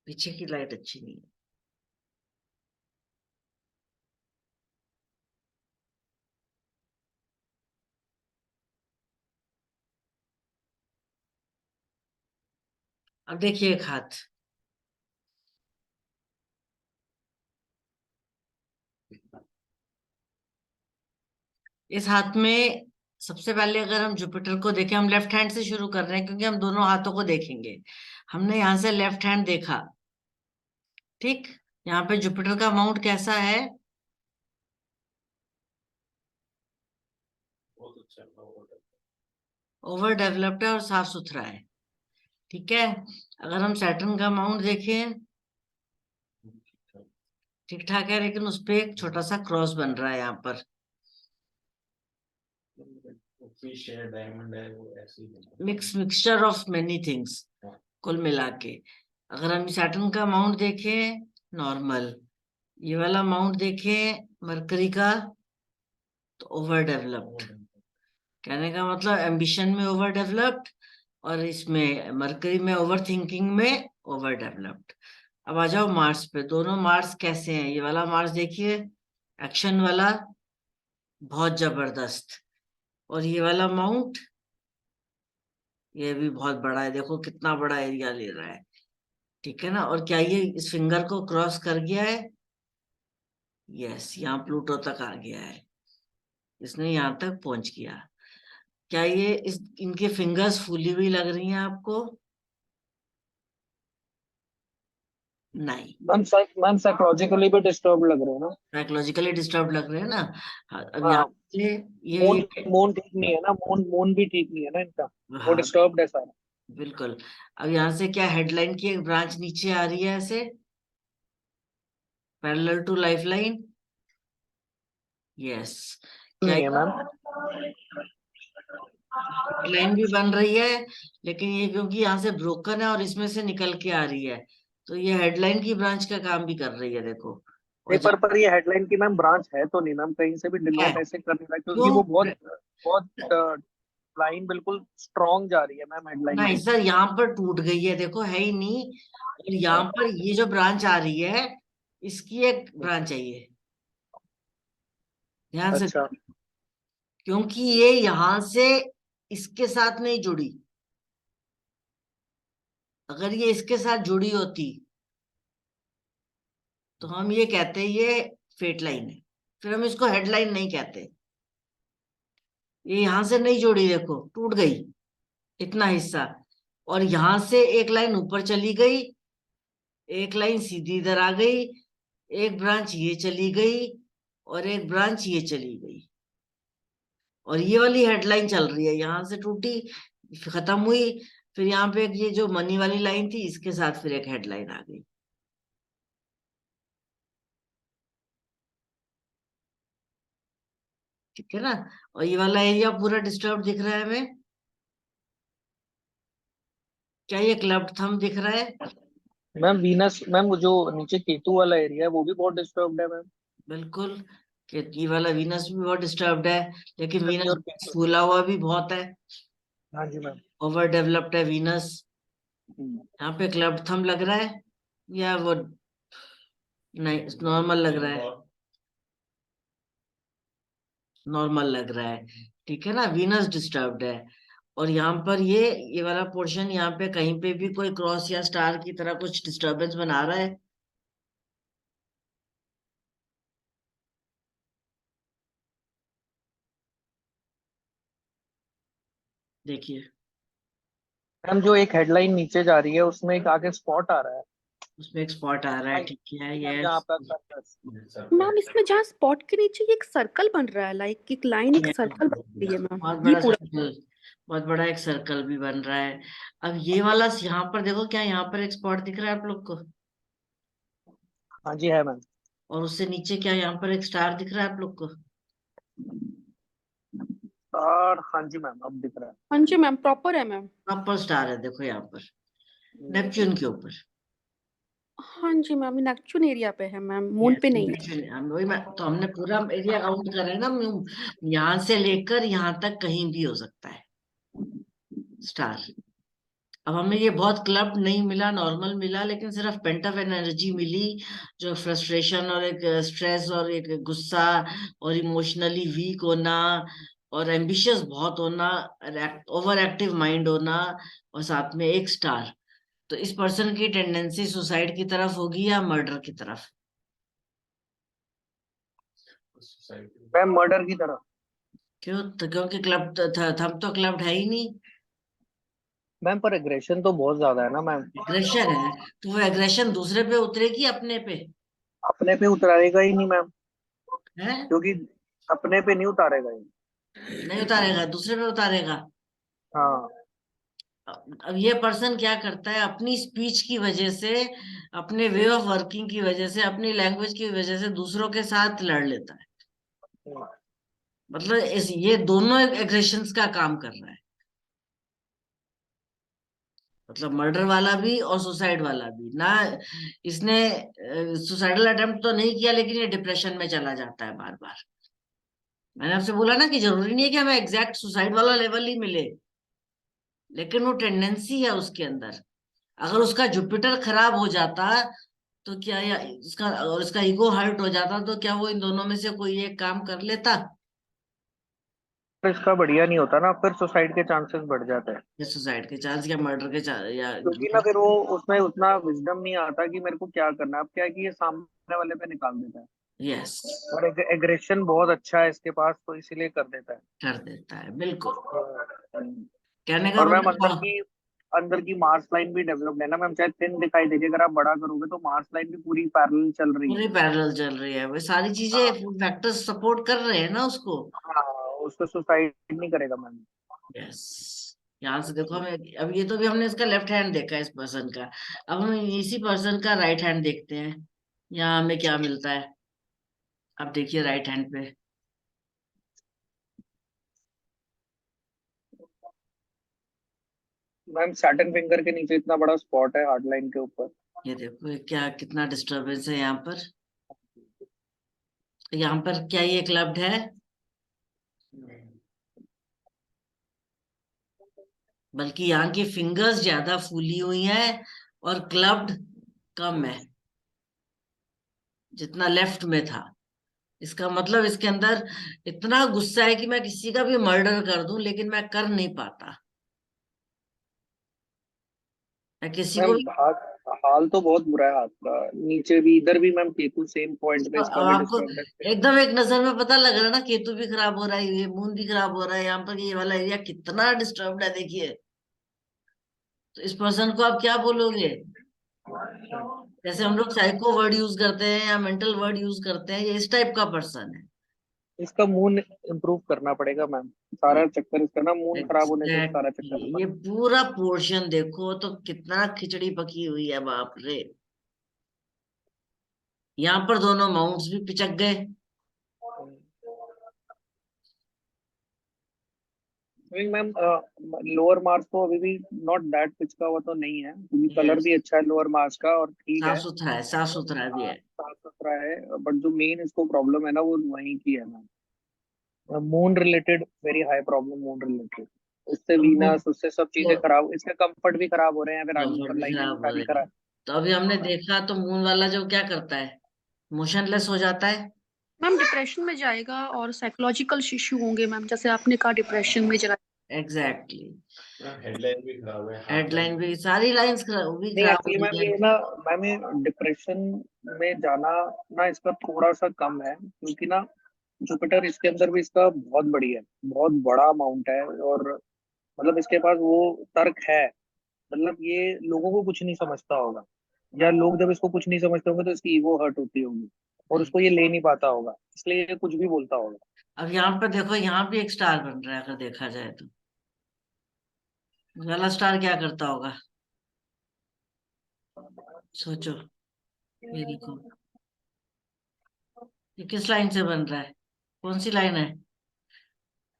पीछे की लाइट अच्छी नहीं है। अब देखिए एक हाथ, इस हाथ में सबसे पहले अगर हम जुपिटर को देखें, हम लेफ्ट हैंड से शुरू कर रहे हैं क्योंकि हम दोनों हाथों को देखेंगे। हमने यहाँ से लेफ्ट हैंड देखा, ठीक। यहाँ पे जुपिटर का माउंट कैसा है? बहुत अच्छा ओवर डेवलप्ड है और साफ सुथरा है, ठीक है। अगर हम सैटर्न का माउंट देखें, ठीक ठाक है, लेकिन उस पे एक छोटा सा क्रॉस बन रहा है यहाँ पर। फिश है, डायमंड है, वो ऐसे ही मिक्सचर ऑफ मेनी थिंग्स कुल मिला के। अगर हम सैटर्न का माउंट देखें, नॉर्मल। ये वाला माउंट देखें मरकरी का, तो ओवर डेवलप्ड। कहने का मतलब एम्बिशन में ओवर डेवलप्ड, और इसमें मरकरी में ओवर थिंकिंग में ओवर डेवलप्ड। अब आ जाओ मार्स पे। दोनों मार्स कैसे हैं? ये वाला मार्स देखिए, एक्शन वाला, बहुत जबरदस्त। और ये वाला माउंट, ये भी बहुत बड़ा है, देखो कितना बड़ा एरिया ले रहा है, ठीक है ना। और क्या ये इस फिंगर को क्रॉस कर गया है? यस, यहाँ प्लूटो तक आ गया है, इसने यहाँ तक पहुंच गया। क्या ये इस इनके फिंगर्स फूली हुई लग रही हैं आपको? नहीं। मैम साइकोलॉजिकली भी डिस्टर्ब लग रहे हैं ना। साइकोलॉजिकली डिस्टर्ब लग रहे हैं ना। हाँ, अब यहाँ हाँ, से मून ये मून ठीक नहीं है ना, मून मून भी ठीक नहीं है ना इनका, वो हाँ, डिस्टर्ब्ड है सारा। बिल्कुल। अब यहाँ से क्या हेडलाइन की एक ब्रांच नीचे आ रही है ऐसे, पैरेलल टू लाइफलाइन। यस। क्या नहीं है मैम। हेडलाइन भी बन रही है, लेकिन ये क्योंकि यहाँ से ब्रोकन है और इसमें से निकल के आ रही है, तो ये हेडलाइन की ब्रांच का काम भी कर रही है, देखो। और पेपर पर ये हेडलाइन की मैम ब्रांच है तो नहीं मैम, कहीं से भी है डिनोट ऐसे कर नहीं रहा, क्योंकि क्यों? वो बहुत बहुत लाइन बिल्कुल स्ट्रॉन्ग जा रही है मैम हेडलाइन नहीं की। सर, यहाँ पर टूट गई है, देखो है ही नहीं। और यहाँ पर ये जो ब्रांच आ रही है, इसकी एक ब्रांच है ये, ध्यान से। अच्छा क्योंकि ये यहाँ से इसके साथ नहीं जुड़ी, अगर ये इसके साथ जुड़ी होती तो हम ये कहते हैं ये फेट लाइन है, फिर हम इसको हेडलाइन नहीं कहते। ये यहां से नहीं जुड़ी, देखो टूट गई इतना हिस्सा, और यहां से एक लाइन ऊपर चली गई, एक लाइन सीधी इधर आ गई, एक ब्रांच ये चली गई, और एक ब्रांच ये चली गई, और ये वाली हेडलाइन चल रही है, यहां से टूटी, खत्म हुई, फिर यहाँ पे ये जो मनी वाली लाइन थी इसके साथ फिर एक हेडलाइन आ गई। ठीक है ना। और ये वाला एरिया पूरा डिस्टर्ब दिख रहा है हमें। क्या ये क्लब्ड थंब दिख रहा है? मैम वीनस, मैम वो जो नीचे केतु वाला एरिया है वो भी बहुत डिस्टर्ब्ड है मैम। बिल्कुल, कि ये वाला वीनस भी बहुत डिस्टर्ब्ड है, लेकिन शनि और वीनस केतु। फूला हुआ भी बहुत है, हाँ जी मैम। ओवर डेवलप्ड है वीनस। हम्म। यहाँ पे क्लब्ड थंब लग रहा है या वो नहीं, नॉर्मल लग रहा है? नॉर्मल लग रहा है। ठीक है ना, वीनस डिस्टर्ब्ड है। और यहाँ पर ये वाला पोर्शन, यहाँ पे कहीं पे भी कोई क्रॉस या स्टार की तरह कुछ डिस्टरबेंस बना रहा है? देखिए, मैम जो एक हेडलाइन नीचे जा रही है उसमें एक आगे स्पॉट आ रहा है। उसमें एक स्पॉट आ रहा है, हाँ, ठीक है, मैम यस। जहाँ आपका कर्सर। सर्कल। मैम इसमें जहाँ स्पॉट के नीचे ये एक सर्कल बन रहा है, लाइक एक लाइन, एक सर्कल बन रही है मैम, बहुत ये बड़ा पूरा। सर्कल, बहुत बड़ा एक सर्कल भी बन रहा है। अब ये वाला यहाँ पर देखो, क्या यहाँ पर एक स्पॉट दिख रहा है आप लोग को? हाँ जी है मैम। और उससे नीचे क्या यहाँ पर एक स्टार दिख रहा है आप लोग को? और हाँ जी मैम अब दिख रहा हाँ जी मैम, प्रॉपर है मैम। प्रॉपर स्टार है, देखो यहाँ पर, है। नेपच्यून के ऊपर। हाँ जी मैम, नेपच्यून एरिया पे है मैम, मून यस, पे नहीं है। नेपच्यून, वही मैं तो, हमने पूरा एरिया काउंट कर रहे हैं ना, यहाँ से लेकर यहाँ तक कहीं भी हो सकता है स्टार। अब हमें ये बहुत क्लब नहीं मिला, नॉर्मल मिला, लेकिन सिर्फ पेंटअप एनर्जी मिली, जो फ्रस्ट्रेशन और एक स्ट्रेस और एक गुस्सा और इमोशनली वीक होना और एम्बिशियस बहुत होना, ओवर एक्टिव माइंड होना, और साथ में एक स्टार। तो इस पर्सन की टेंडेंसी सुसाइड की तरफ होगी या मर्डर की तरफ? सोसाइटी। मैम मर्डर की तरह। क्यों? तो क्योंकि क्लब थंब तो क्लब्ड है ही नहीं। मैम पर एग्रेशन तो बहुत ज्यादा है ना मैम। एग्रेशन है, तो वो एग्रेशन दूसरे पे उतरेगी अपने पे? अपने पे उतारेगा ही नहीं मैम, है? क्योंकि अपने पे नहीं उतारेगा ही। नहीं उतारेगा, दूसरे पे उतारेगा। हाँ। अब ये पर्सन क्या करता है, अपनी स्पीच की वजह से, अपने वे ऑफ वर्किंग की वजह से, अपनी लैंग्वेज की वजह से दूसरों के साथ लड़ लेता है। मतलब ये दोनों एग्रेशंस का काम कर रहा है, मतलब मर्डर वाला भी और सुसाइड वाला भी ना। इसने सुसाइडल अटेम्प्ट तो नहीं किया, लेकिन ये डिप्रेशन में चला जाता है बार बार। मैंने आपसे बोला ना कि जरूरी नहीं है कि हमें एग्जैक्ट सुसाइड वाला लेवल ही मिले, लेकिन वो टेंडेंसी है उसके अंदर। अगर उसका जुपिटर खराब हो जाता तो क्या, या इसका और इसका ईगो हर्ट हो जाता, तो क्या वो इन दोनों में से कोई एक काम कर लेता? फिर इसका बढ़िया नहीं होता ना, फिर सुसाइड के चांसेस बढ़ जाते हैं। या सुसाइड के चांस या मर्डर के चांस या क्योंकि ना फिर वो उसमें उतना विजडम नहीं आता कि मेरे को क्या करना है। अब क्या है कि ये सामने वाले पे निकाल देता है। यस, और एग्रेशन बहुत अच्छा है इसके पास, तो इसीलिए कर देता है। कर देता है, बिल्कुल। हम्म। कहने का और मैम मतलब, अंदर की मार्स लाइन भी डेवलप्ड है ना मैम, चाहे थिन दिखाई देगी, अगर आप बड़ा करोगे तो मार्स लाइन भी पूरी पैरेलल चल रही है। पूरी पैरेलल चल रही है, वो सारी चीजें हाँ। फैक्टर्स सपोर्ट कर रहे हैं ना उसको। हाँ, उसको सुसाइड नहीं करेगा मैम। यस, यहाँ से देखो हमें, अब ये तो भी हमने इसका लेफ्ट हैंड देखा है इस पर्सन का, अब हम इसी पर्सन का राइट हैंड देखते हैं, यहाँ हमें क्या मिलता है। अब देखिए राइट हैंड पे, मैम सैटर्न फिंगर के नीचे इतना बड़ा स्पॉट है हार्ड लाइन के ऊपर। ये देखो ये क्या, कितना डिस्टरबेंस है यहाँ पर। यहाँ पर क्या ये क्लब्ड है? बल्कि यहाँ की फिंगर्स ज्यादा फूली हुई हैं और क्लब्ड कम है, जितना लेफ्ट में था। इसका मतलब इसके अंदर इतना गुस्सा है कि मैं किसी का भी मर्डर कर दूं, लेकिन मैं कर नहीं पाता। या किसी को मैम भी। हाल तो बहुत बुरा है हाथ का, नीचे भी इधर भी मैम केतु सेम पॉइंट पे, इसका अब भी आपको डिस्टर्ब है। एकदम एक नजर में पता लग रहा है ना, केतु भी खराब हो रहा है, ये मून भी खराब हो रहा है, यहाँ पर ये वाला एरिया कितना डिस्टर्ब्ड है देखिए। तो इस पर्सन को आप क्या बोलोगे? जैसे हम लोग साइको वर्ड यूज करते हैं या मेंटल वर्ड यूज करते हैं, ये इस टाइप का पर्सन है। इसका मून इम्प्रूव करना पड़ेगा मैम, सारा चक्कर इसका ना मून खराब होने से सारा चक्कर एग्जैक्टली, बन। ये पूरा पोर्शन देखो तो कितना खिचड़ी पकी हुई है, बाप रे। यहाँ पर दोनों माउंट्स भी पिचक गए। मैम लोअर मार्क्स तो अभी भी नॉट दैट पिच का हुआ तो नहीं है, क्योंकि कलर यस, भी अच्छा है लोअर मार्क्स का और ठीक साफ है, सुथरा है, साफ सुथरा भी है। साफ सुथरा है। बट जो मेन इसको प्रॉब्लम है ना वो वहीं की है ma'am, moon related, very high problem moon related. उससे अब वो वीनस, उससे सब चीजें तो खराब, इसके कंफर्ट भी खराब हो रहे हैं, फिर आगे ऊपर कंफर्ट भी लाइनें भी खराब हो सारी रही है। खराब। तो अभी हमने देखा तो मून वाला जो क्या करता है, मोशनलेस हो जाता है। मैम डिप्रेशन में जाएगा और साइकोलॉजिकल इश्यू होंगे मैम, जैसे आपने कहा डिप्रेशन में जरा। एग्जैक्टली, हेडलाइन भी खराब है, हार्ट लाइन हेडलाइन भी, सारी लाइंस भी नहीं खराब हो एक्चुअली रही मैम है। ये ना, मैम ये डिप्रेशन में जाना ना इसका थोड़ा सा कम है, क्योंकि ना जुपिटर इसके अंदर भी इसका बहुत बड़ी है, बहुत बड़ा अमाउंट है, और मतलब इसके पास वो तर्क है, मतलब ये लोगों को कुछ नहीं समझता होगा, या लोग जब इसको कुछ नहीं समझते होंगे तो इसकी ईगो हर्ट होती होगी, और उसको ये ले नहीं पाता होगा, इसलिए ये कुछ भी बोलता होगा। अब यहाँ पर देखो, यहाँ भी एक स्टार बन रहा है, अगर देखा जाए तो वाला स्टार क्या करता होगा, सोचो। ये देखो, ये किस लाइन से बन रहा है, कौन सी लाइन है?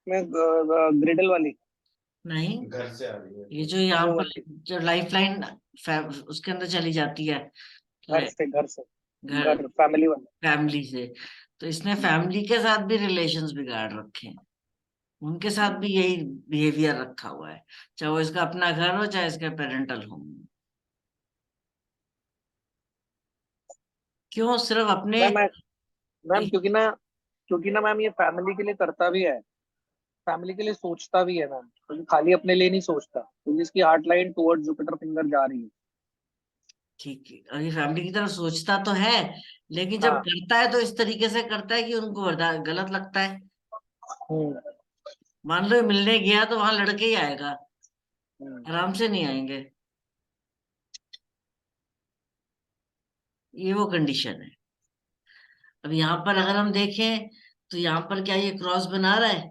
मैं ग्रिडल वाली, नहीं, घर से आ रही है। ये जो यहाँ वो पर वाली, जो लाइफ लाइन उसके अंदर चली जाती है, घर से घर, घर फैमिली वाला। फैमिली से। तो इसने फैमिली के साथ भी रिलेशंस बिगाड़ रखे हैं, उनके साथ भी यही बिहेवियर रखा हुआ है, चाहे वो इसका अपना घर हो चाहे इसका पेरेंटल होम। क्यों सिर्फ अपने? मैम मैम क्योंकि ना मैम ये फैमिली के लिए करता भी है, फैमिली के लिए सोचता भी है मैम, क्योंकि खाली अपने लिए नहीं सोचता, क्योंकि इसकी heart line toward Jupiter finger जा रही है। ठीक है, और ये फैमिली की तरफ सोचता तो है, लेकिन जब हाँ। करता है तो इस तरीके से करता है कि उनको गलत लगता है। हम्म। मान लो ये मिलने गया तो वहां लड़के ही आएगा, हम्म। आराम से नहीं आएंगे। ये वो कंडीशन है। अब यहाँ पर अगर हम देखें तो यहाँ पर क्या ये क्रॉस बना रहा है?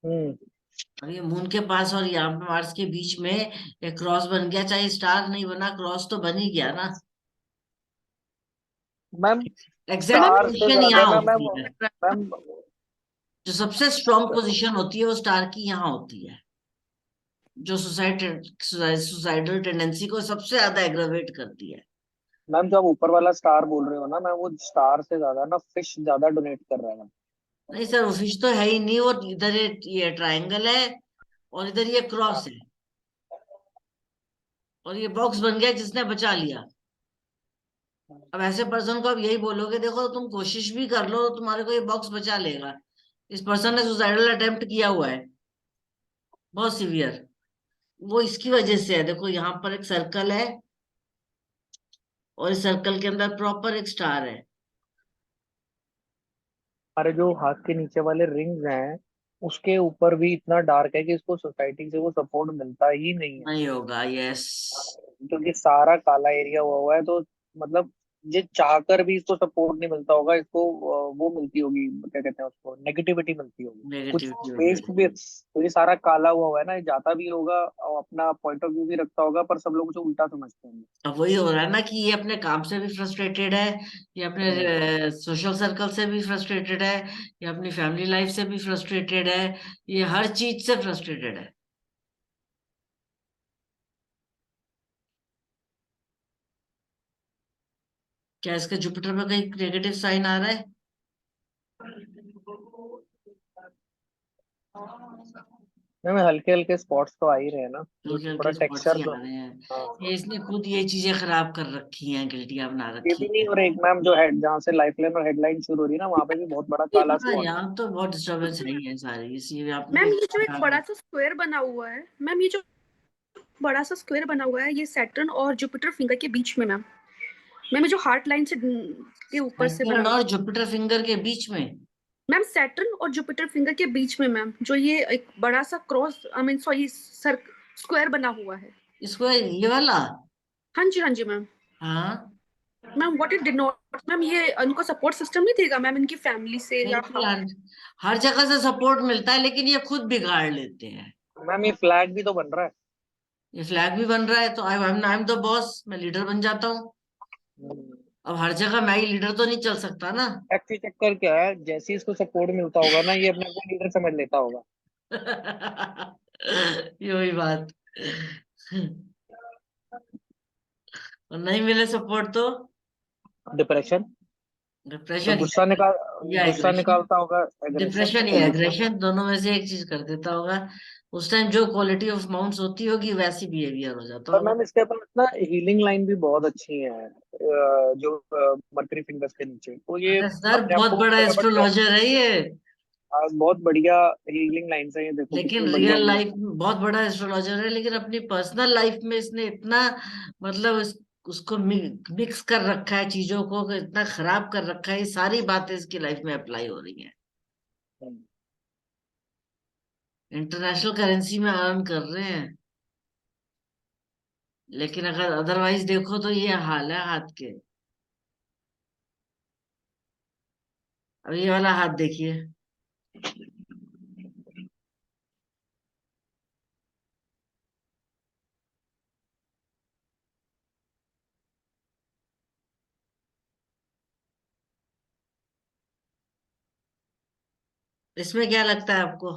हम्म। अब ये मून के पास और यहाँ पे मार्स के बीच में एक क्रॉस बन गया, चाहे स्टार नहीं बना, क्रॉस तो बन ही गया ना। मैम एग्जैक्ट मैम स्टार से पोजीशन ज्यादा यहाँ ना मैम, होती है, मैम जो सबसे स्ट्रांग पोजीशन होती है वो स्टार की यहाँ होती है, जो सुसाइडल टेंडेंसी को सबसे ज्यादा एग्रवेट करती है। मैम जो आप ऊपर वाला स्टार बोल रहे हो ना मैम, वो स्टार से ज्यादा ना फिश ज्यादा डोनेट कर रहा है मैम। नहीं सर, वो फिश तो है ही नहीं, वो इधर ये ट्रायंगल है और इधर ये क्रॉस है, और ये बॉक्स बन गया जिसने बचा लिया। अब ऐसे पर्सन को आप यही बोलोगे, देखो तुम कोशिश भी कर लो तो तुम्हारे को ये बॉक्स बचा लेगा। इस पर्सन ने सुसाइडल अटेम्प्ट किया हुआ है, बहुत सीवियर। वो इसकी वजह से है, देखो यहाँ पर एक सर्कल है और इस सर्कल के अंदर प्रॉपर एक स्टार है। हमारे जो हाथ के नीचे वाले रिंग्स हैं उसके ऊपर भी इतना डार्क है कि इसको सोसाइटी से वो सपोर्ट मिलता ही नहीं है, नहीं होगा, यस। क्योंकि सारा काला एरिया हुआ हुआ है, तो मतलब ये चाहकर भी इसको सपोर्ट नहीं मिलता होगा, इसको वो मिलती होगी, क्या कहते हैं उसको, नेगेटिविटी मिलती होगी कुछ नेगेटिविटी बेस वगैरह। भी, तो ये सारा काला हुआ है ना, ये जाता भी होगा और अपना पॉइंट ऑफ व्यू भी रखता होगा, पर सब लोग उसे उल्टा समझते हैं। अब वही हो रहा है ना कि ये अपने काम से भी फ्रस्ट्रेटेड है, ये हम्म। अपने सोशल सर्कल से भी फ्रस्ट्रेटेड है, ये अपनी फैमिली लाइफ से भी फ्रस्ट्रेटेड है, ये हर चीज से फ्रस्ट्रेटेड है। क्या इसके जुपिटर में कहीं नेगेटिव साइन आ रहा है? नहीं हल्के हल्के स्पॉट्स तो आ ही रहे हैं ना, जो हल्के थोड़ा हल्के स्पॉट्स टेक्सचर ही तो। आ रहे हैं। हाँ। ये इसने खुद ये चीजें खराब कर रखी हैं, गिल्टियां बना ये रखी भी नहीं, हैं। और एक मैम जो हेड जहाँ से लाइफ लाइन और हेडलाइन शुरू हो रही है ना, वहां पे भी बहुत बड़ा काला हाँ, स्पॉट है। यहाँ तो बहुत डिस्टर्बेंस है ही है सारी, इसी आपने मैम भी ये जो एक बड़ा सा स्क्वायर बना हुआ है मैम, ये जो बड़ा सा स्क्वायर बना हुआ है, ये सैटर्न और जुपिटर फिंगर के बीच में मैम। मैम ये जो हार्ट लाइन से के ऊपर से बना सैटर्न हुआ और जुपिटर फिंगर के बीच में? मैम, सैटर्न और जुपिटर फिंगर के बीच में मैम, जो ये एक बड़ा सा cross, I mean sorry, sir square बना हुआ है। इसको ये वाला? हाँ जी मैम। हाँ, ma'am what it did not ma'am, ये इनको सपोर्ट सिस्टम नहीं देगा मैम इनकी फैमिली से या बिल्कुल हर जगह से सपोर्ट मिलता है, लेकिन ये खुद बिगाड़ लेते हैं। मैम ये फ्लैग भी तो बन रहा है। ये फ्लैग भी बन रहा है, तो आई एम द बॉस, मैं लीडर बन जाता हूँ। अब हर जगह मैं ही लीडर तो नहीं चल सकता ना। एक्चुअली चक्कर क्या है, जैसे ही इसको सपोर्ट मिलता होगा ना, ये अपने को लीडर समझ लेता होगा। ये वही बात। और नहीं मिले सपोर्ट तो डिप्रेशन। तो डिप्रेशन या गुस्सा एग्रेशन। निकालता होगा, एग्रेशन डिप्रेशन या या गुस्सा। एग्रेशन, दोनों में से एक चीज कर देता होगा। उस टाइम जो क्वालिटी ऑफ माउंट्स होती होगी वैसी बिहेवियर हो जाता और होगा। मैम इसके पास ना हीलिंग लाइन भी बहुत अच्छी है, जो मर्करी फिंगर्स के नीचे, तो ये अरे सर, अपने आप बहुत को बड़ा फटाफट एस्ट्रोलॉजर है ये। बहुत बढ़िया हीलिंग लाइन्स है, ये देखो लेकिन कितनी बढ़िया रियल हीलिंग। लाइफ में बहुत बड़ा एस्ट्रोलॉजर है, लेकिन अपनी पर्सनल लाइफ में इसने इतना, मतलब उसको मिक्स कर रखा है चीजों को, इतना खराब कर रखा है, ये सारी बातें इसकी लाइफ में अप्लाई हो रही हैं। इंटरनेशनल करेंसी में अर्न कर रहे हैं, लेकिन अगर अदरवाइज देखो तो ये हाल है हाथ के। अब ये वाला हाथ देखिए। इसमें क्या लगता है आपको?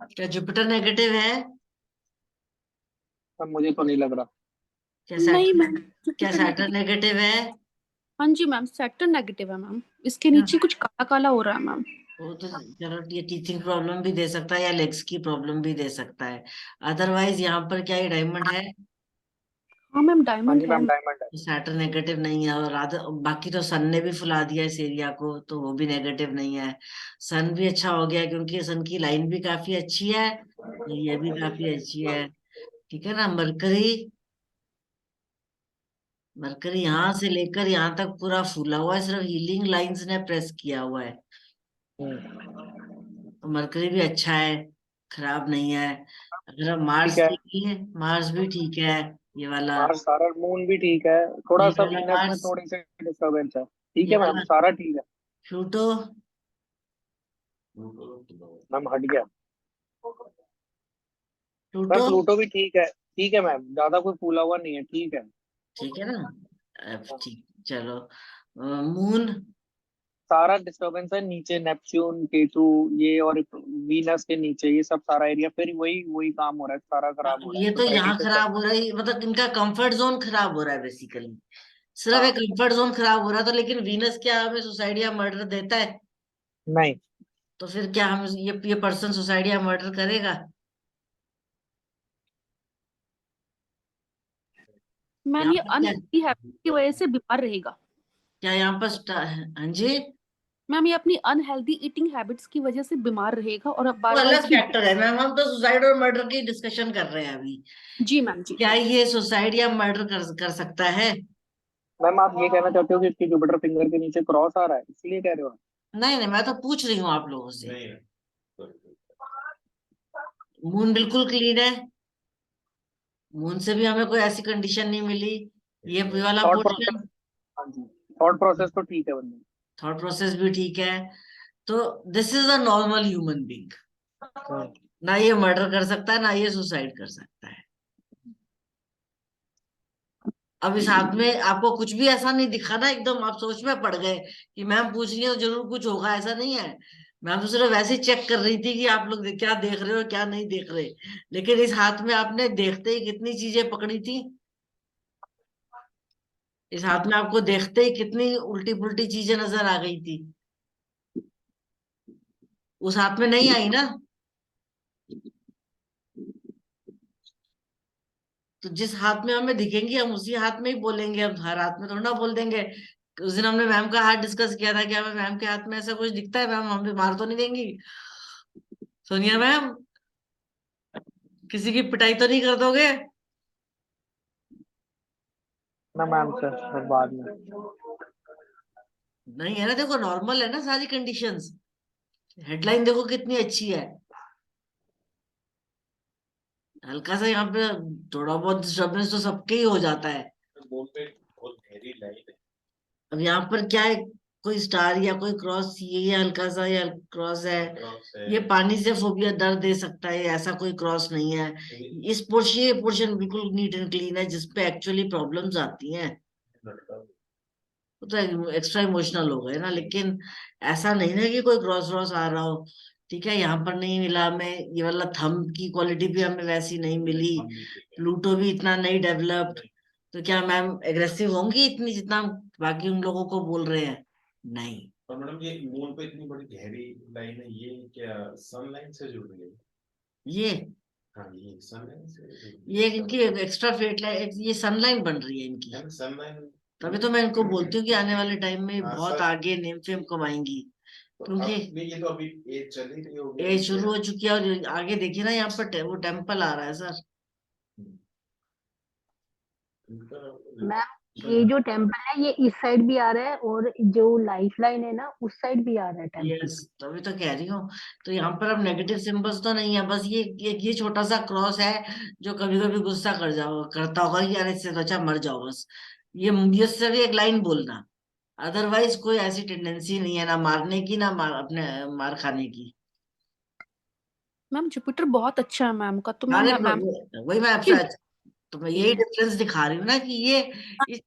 क्या जुपिटर नेगेटिव है? अब मुझे तो नहीं लग रहा। क्या नहीं सैटर्न मैम, क्या जुपिटर सैटर्न नेगेटिव। नेगेटिव है? हाँ जी मैम, सैटर्न नेगेटिव है मैम, इसके क्या? नीचे कुछ काला काला हो रहा है मैम। वो तो चलो, ये टीचिंग प्रॉब्लम भी दे सकता है या लेग्स की प्रॉब्लम भी दे सकता है। अदरवाइज यहाँ पर क्या ये डायमंड है? हाँ मैम, हाँ डायमंड जी है। मैम, डायमंड है। सैटर्न नेगेटिव नहीं है, और बाकी तो सन ने भी फुला दिया इस एरिया को, तो वो भी नेगेटिव नहीं है। सन भी अच्छा हो गया, क्योंकि सन की लाइन भी काफी अच्छी है, ये भी काफी अच्छी है। ठीक है ना? मरकरी यहाँ से लेकर यहाँ तक पूरा फूला हुआ है, सिर्फ हीलिंग लाइंस ने प्रेस किया हुआ है। तो मरकरी भी अच्छा है, खराब नहीं है। अगर हम ठीक मार्स है। देखें, मार्स भी ठीक है। ये वाला मार्स सारा, मून भी ठीक है। थोड़ा ये सा वाला वीनस में मार्स, थोड़ी सी डिस्टर्बेंस है। ठीक ये है मैम, वाला सारा ठीक है। प्लूटो। मैम हट गया। मैम प्लूटो प्लूटो भी ठीक है। ठीक है मैम, ज्यादा कोई फूला हुआ नहीं है, ठीक है। ठीक है ना? अब ठीक, चलो। मून। सारा डिस्टरबेंस है नीचे, नेपच्यून, केतु, ये और वीनस के नीचे, ये सब सारा एरिया फिर वही वही काम हो रहा है, सारा खराब हो रहा है ये तो सोसाइटी यहाँ पे सब। खराब हो रहा है, मतलब इनका कंफर्ट जोन खराब हो रहा है बेसिकली। सिर्फ एक हाँ। कंफर्ट जोन खराब हो रहा है, तो लेकिन वीनस क्या हमें सुसाइड या मर्डर देता है? नहीं। तो फिर क्या हम ये पर्सन सुसाइड या मर्डर करेगा? मैम यहाँ ये पर क्या, अनहेल्दी हैबिट की वजह से बीमार रहेगा। क्या यहाँ पर हाँ जी। मैम ये अपनी अनहेल्दी ईटिंग हैबिट्स की वजह से बीमार रहेगा और अब वो बार बार अलग इसकी। फैक्टर है मैम, हम तो सुसाइड और मर्डर की डिस्कशन कर रहे हैं अभी। जी मैम जी। क्या ये सुसाइड या मर्डर कर सकता है? मैम आप ये कहना चाहते हो कि इसकी जुपिटर फिंगर के नीचे क्रॉस आ रहा है, इसलिए कह रहे हो आप? नहीं नहीं, मैं तो पूछ रही हूँ आप लोगों से। नहीं। मून बिल्कुल क्लीन है, मून से भी हमें कोई ऐसी कंडीशन नहीं मिली। ये वाला थॉट प्रोसेस। पोर्शन, हाँ जी। थॉट प्रोसेस तो ठीक है बंदे। थॉट प्रोसेस भी ठीक है। तो this is a normal human being. ना ये मर्डर कर सकता है, ना ये सुसाइड कर सकता है। अब इस हाथ में आपको कुछ भी ऐसा नहीं दिखा ना, एकदम आप सोच में पड़ गए कि मैम पूछ रही है तो जरूर कुछ होगा, ऐसा नहीं है। मैम तो सिर्फ वैसे ही चेक कर रही थी कि आप लोग क्या देख रहे हो क्या नहीं देख रहे। लेकिन इस हाथ में आपने देखते ही कितनी चीजें पकड़ी थी। इस हाथ में आपको देखते ही कितनी उल्टी पुल्टी चीजें नजर आ गई थी। उस हाथ में नहीं आई ना। तो जिस हाथ में हमें दिखेंगी हम उसी हाथ में ही बोलेंगे, हम हर हाथ में थोड़ा ना बोल देंगे। उस दिन हमने मैम का हाथ डिस्कस किया था कि हमें मैम के हाथ में ऐसा कुछ दिखता है, मैम हमें मार तो नहीं देंगी। सोनिया मैम, किसी की पिटाई तो नहीं कर दोगे? ना मैम, सर बाद में। नहीं है ना, देखो नॉर्मल है ना सारी कंडीशंस। हेडलाइन देखो कितनी अच्छी है। हल्का सा यहाँ पे थोड़ा बहुत डिस्टर्बेंस तो सबके ही हो जाता है। मून पे बहुत गहरी लाइन है। अब यहाँ पर क्या है, कोई स्टार या कोई क्रॉस, ये हल्का सा या क्रॉस है। क्रॉस है। ये पानी से फोबिया दर्द दे सकता है, ऐसा कोई क्रॉस नहीं है। इस पोर्शन, ये पोर्शन बिल्कुल नीट एंड क्लीन है, जिसपे एक्चुअली प्रॉब्लम्स आती हैं। लटका वो तो एक्स्ट्रा इमोशनल हो गए ना, लेकिन ऐसा नहीं ना कि कोई क्रॉस व्रॉस आ रहा हो। ठीक है, यहाँ पर नहीं मिला हमें, ये वाला थंब की क्वालिटी भी हमें वैसी नहीं मिली। हम भी ठीक है। प्लूटो भी इतना नहीं डेवलप्ड। तो क्या मैम एग्रेसिव होंगी इतनी जितना बाकी उन लोगों को बोल रहे हैं? नहीं। और मैडम ये मून पे इतनी बड़ी गहरी लाइन है, ये क्या सन लाइन से जुड़ रही है? ये हाँ, ये सन लाइन से जुड़ ये रही इनकी एक्स्ट्रा फेट लाइन, ये सनलाइन बन रही है इनकी। है। सन लाइन। तभी तो मैं इनको बोलती हूँ कि आने वाले टाइम में हाँ बहुत सर। आगे नेम फेम कमाएंगी। तो क्योंकि अब नहीं, ये तो अभी एज चल ही रही होगी एज अभी शुरू क्या? हो चुकी है, और आगे देखिए ना यहाँ पर वो टेम्पल आ रहा है सर। हम्म, इनका मैम ये जो टेम्पल है ये इस साइड भी आ रहा है और जो लाइफ लाइन है ना उस साइड भी आ रहा है टेम्पल। यस, तभी तो कह रही हूँ। तो यहाँ पर अब नेगेटिव सिंबल्स तो नहीं है, बस ये छोटा सा क्रॉस है जो कभी कभी गुस्सा करता होगा कि यार इससे तो अच्छा मर जाओ बस। ये सिर्फ एक लाइन बोलना, अदरवाइज कोई ऐसी टेंडेंसी नहीं है, ना मारने की ना अपने मार खाने की। मैम जुपिटर बहुत अच्छा है मैम का, तो मैम अरे मैम वही मैं आपसे तो मैं यही डिफरेंस दिखा रही हूँ ना कि ये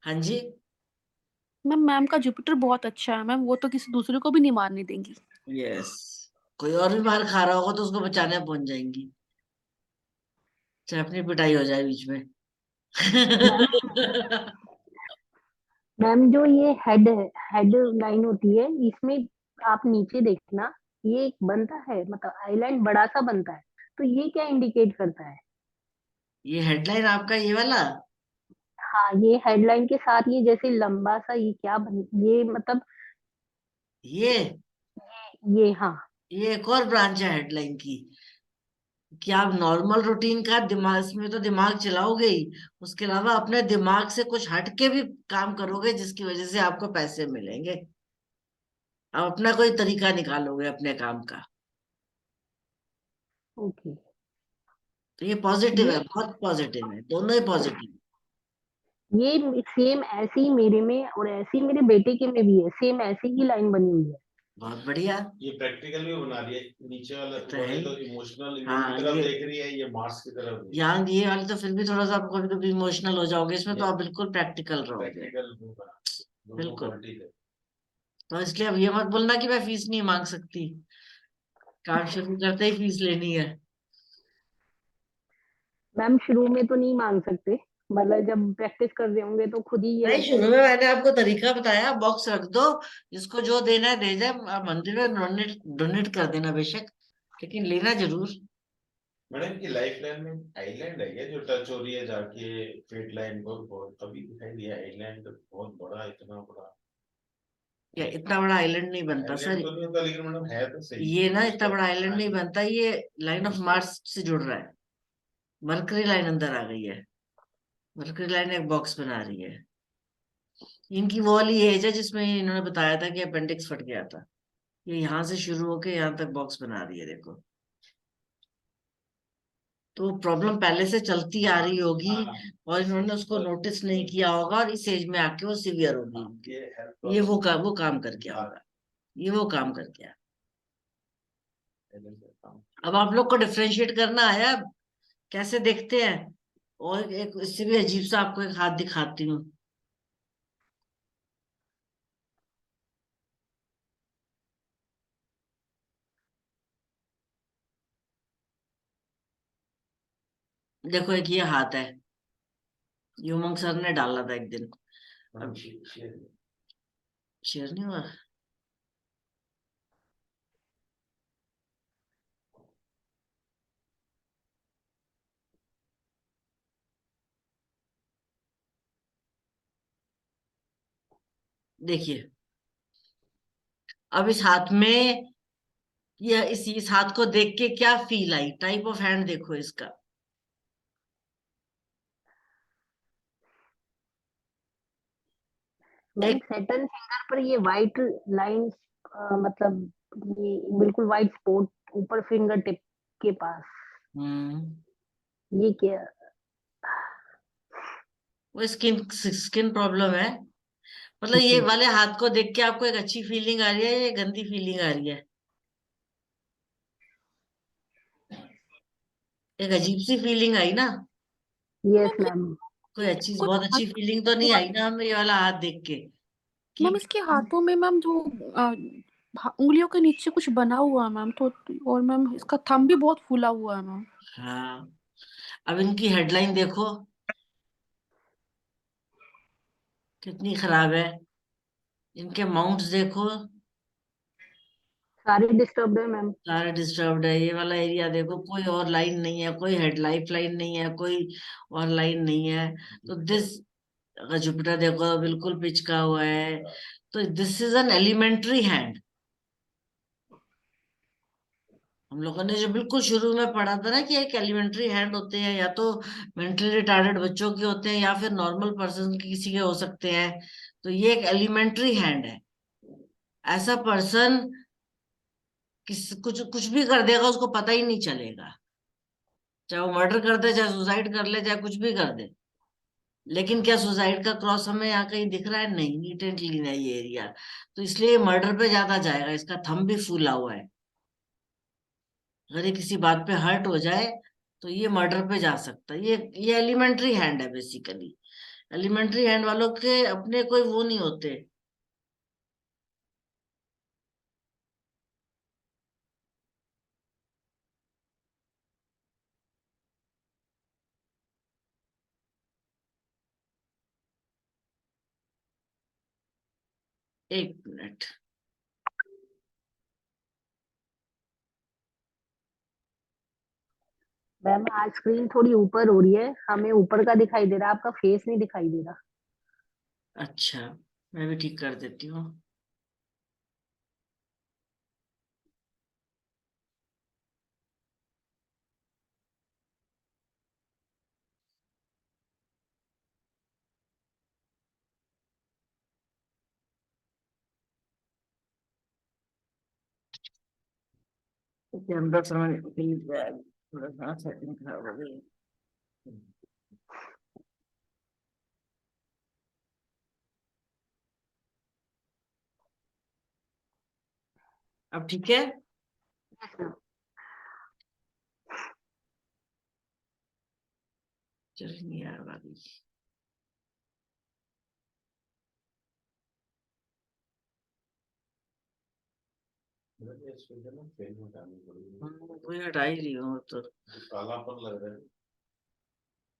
हाँ जी। मैम का जुपिटर बहुत अच्छा है मैम, वो तो किसी दूसरे को भी नहीं मारने देंगी। यस, कोई और भी मार खा रहा होगा तो उसको बचाने पहुंच जाएंगी, चाहे अपनी पिटाई हो जाए बीच में। मैम जो ये हेड लाइन होती है इसमें आप नीचे देखना, ये एक बनता है मतलब आइलैंड बड़ा सा बनता है, तो ये क्या इंडिकेट करता है? ये हेडलाइन आपका ये वाला, हाँ ये हेडलाइन के साथ ये जैसे लंबा सा ये क्या बन, ये मतलब ये ये हाँ। ये एक और ब्रांच है हेडलाइन की। क्या आप नॉर्मल रूटीन का दिमाग, इसमें तो दिमाग चलाओगे ही, उसके अलावा अपने दिमाग से कुछ हट के भी काम करोगे जिसकी वजह से आपको पैसे मिलेंगे। आप अपना कोई तरीका निकालोगे अपने काम का। ओके। तो ये पॉजिटिव ये है, बहुत पॉजिटिव है, दोनों ही पॉजिटिव। ये सेम ऐसे ही मेरे में और ऐसे ही मेरे बेटे के में भी है, सेम ऐसी ही लाइन बनी हुई है। बहुत बढ़िया। ये प्रैक्टिकल भी बना रही है। नीचे वाला ये तो है वाले ही। तो इमोशनल मून हाँ की तरफ ये देख रही है, ये मार्स की तरफ देख यहाँ ये वाले तो फिर भी थोड़ा सा आप कभी कभी इमोशनल हो जाओगे, इसमें तो रही आप बिल्कुल प्रैक्टिकल है। रहोगे। प्रैक्टिकल मून बना, दोनों बिल्कुल। क्वालिटी है। तो इसलिए अब ये मत बोलना कि मैं फीस नहीं मांग सकती, काम शुरू करते ही फीस लेनी है। मैम शुरू में तो नहीं मांग सकते, मतलब जब प्रैक्टिस कर रहे होंगे तो खुद ही ये नहीं, लगता है शुरू कि में मैंने आपको तरीका बताया, बॉक्स रख दो, जिसको जो देना है दे जाए, आप मंदिर में डोनेट डोनेट कर देना बेशक, लेकिन लेना जरूर। मैडम की लाइफ लाइन में आइलैंड है क्या जो टच हो रही है जाके फेट लाइन को? बहुत अभी दिखाई दिया आइलैंड बहुत बड़ा, इतना बड़ा। या इतना बड़ा आइलैंड नहीं बनता आइलैंड सर। तो नहीं होता, लेकिन मैडम है तो सही ये ना इतना उसका। बड़ा आइलैंड नहीं आगे बनता, ये लाइन ऑफ मार्स से जुड़ रहा है। मरकरी लाइन अंदर आ गई है, मरकरी लाइन एक बॉक्स बना रही है। इनकी वो वाली एज है जिसमें इन्होंने बताया था कि अपेंडिक्स फट गया था। ये यहाँ से शुरू होके यहाँ तक बॉक्स बना रही है, देखो। तो प्रॉब्लम पहले से चलती आ रही होगी, हाँ, और इन्होंने उसको नोटिस नहीं किया होगा, और इस एज में आके वो सिवियर होगी। ये हेल्थ ये प्रॉब्लम। वो काम कर गया होगा, ये वो काम कर गया। अब आप लोग को डिफरेंशिएट करना आया, कैसे देखते हैं? और एक इससे भी अजीब सा आपको एक हाथ दिखाती हूँ। देखो एक ये हाथ है, ये उमंग सर ने डाला था एक दिन। अब शेयर नहीं हुआ। देखिए, अब इस हाथ में या इस हाथ को देख के क्या feel I, type of hand देखो इसका। मैम एक सेटन फिंगर पर ये वाइट लाइंस, मतलब ये बिल्कुल वाइट स्पॉट ऊपर फिंगर टिप के पास, हम्म ये क्या? वो स्किन स्किन प्रॉब्लम है। मतलब ये जी। वाले हाथ को देख के आपको एक अच्छी फीलिंग आ रही है या गंदी फीलिंग आ रही है? एक अजीब सी फीलिंग आई ना? यस मैम ये मैम। कोई अच्छी कुछ बहुत अच्छी फीलिंग तो नहीं आई ना हमें ये वाला हाथ देख के कि। मैम इसके हाथों में मैम जो उंगलियों के नीचे कुछ बना हुआ है मैम, तो और मैम इसका थंब भी बहुत फूला हुआ है मैम। हाँ, अब इनकी हेडलाइन देखो कितनी खराब है। इनके माउंट्स देखो सारे डिस्टर्ब है मैम। सारे डिस्टर्ब्ड है। ये वाला एरिया देखो, कोई और लाइन नहीं है, कोई हेड लाइफ लाइन नहीं है, कोई और लाइन नहीं है। तो दिस, अगर जुपिटर देखो बिल्कुल पिचका हुआ है, तो this is an elementary hand. हम लोगों ने जो बिल्कुल शुरू में पढ़ा था ना कि एक एलिमेंट्री हैंड होते हैं, या तो मेंटली रिटार्डेड बच्चों के होते हैं या फिर नॉर्मल पर्सन के किसी के हो सकते हैं। तो ये एक एलिमेंट्री हैंड है। ऐसा पर्सन कुछ कुछ भी कर देगा, उसको पता ही नहीं चलेगा। चाहे वो मर्डर कर दे, चाहे सुसाइड कर ले, चाहे कुछ भी कर दे। लेकिन क्या सुसाइड का क्रॉस हमें यहाँ कहीं दिख रहा है? नहीं, नीट एंड क्लीन है ये एरिया। तो इसलिए मर्डर पे ज्यादा जाएगा। इसका थंब भी फूला हुआ है। अगर ये किसी बात पे हर्ट हो जाए तो ये मर्डर पे जा सकता है। ये एलिमेंट्री हैंड है बेसिकली। एलिमेंट्री हैंड वालों के अपने कोई वो नहीं होते। एक मिनट। मैम आज स्क्रीन थोड़ी ऊपर हो रही है, हमें ऊपर का दिखाई दे रहा है, आपका फेस नहीं दिखाई दे रहा। अच्छा, मैं भी ठीक कर देती हूँ। इसके अंदर समझ थोड़ा सा सेटिंग खराब हो गई। अब ठीक है? Yes ma'am. चल नहीं यार अभी। मुझे इस पे ना फिल्म हटानी पड़ेगी। कोई हटा ही रही हूँ तो। जो कालापन लग रहा है,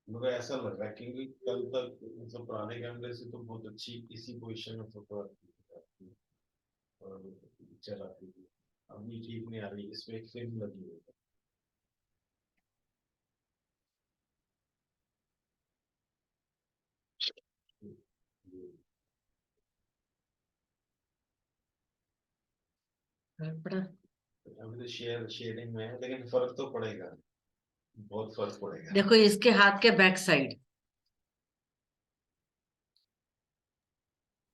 मुझे ऐसा लग रहा है क्योंकि कल तक मतलब पुराने कैमरे से तो बहुत अच्छी इसी पोजीशन में फोटो आती थी और पिक्चर आती थी। अब ये ठीक नहीं आ रही, इसमें एक फिल्म लगी हुई है। बड़ा अभी तो शेडिंग में है लेकिन फर्क तो पड़ेगा, बहुत फर्क पड़ेगा। देखो इसके हाथ के बैक साइड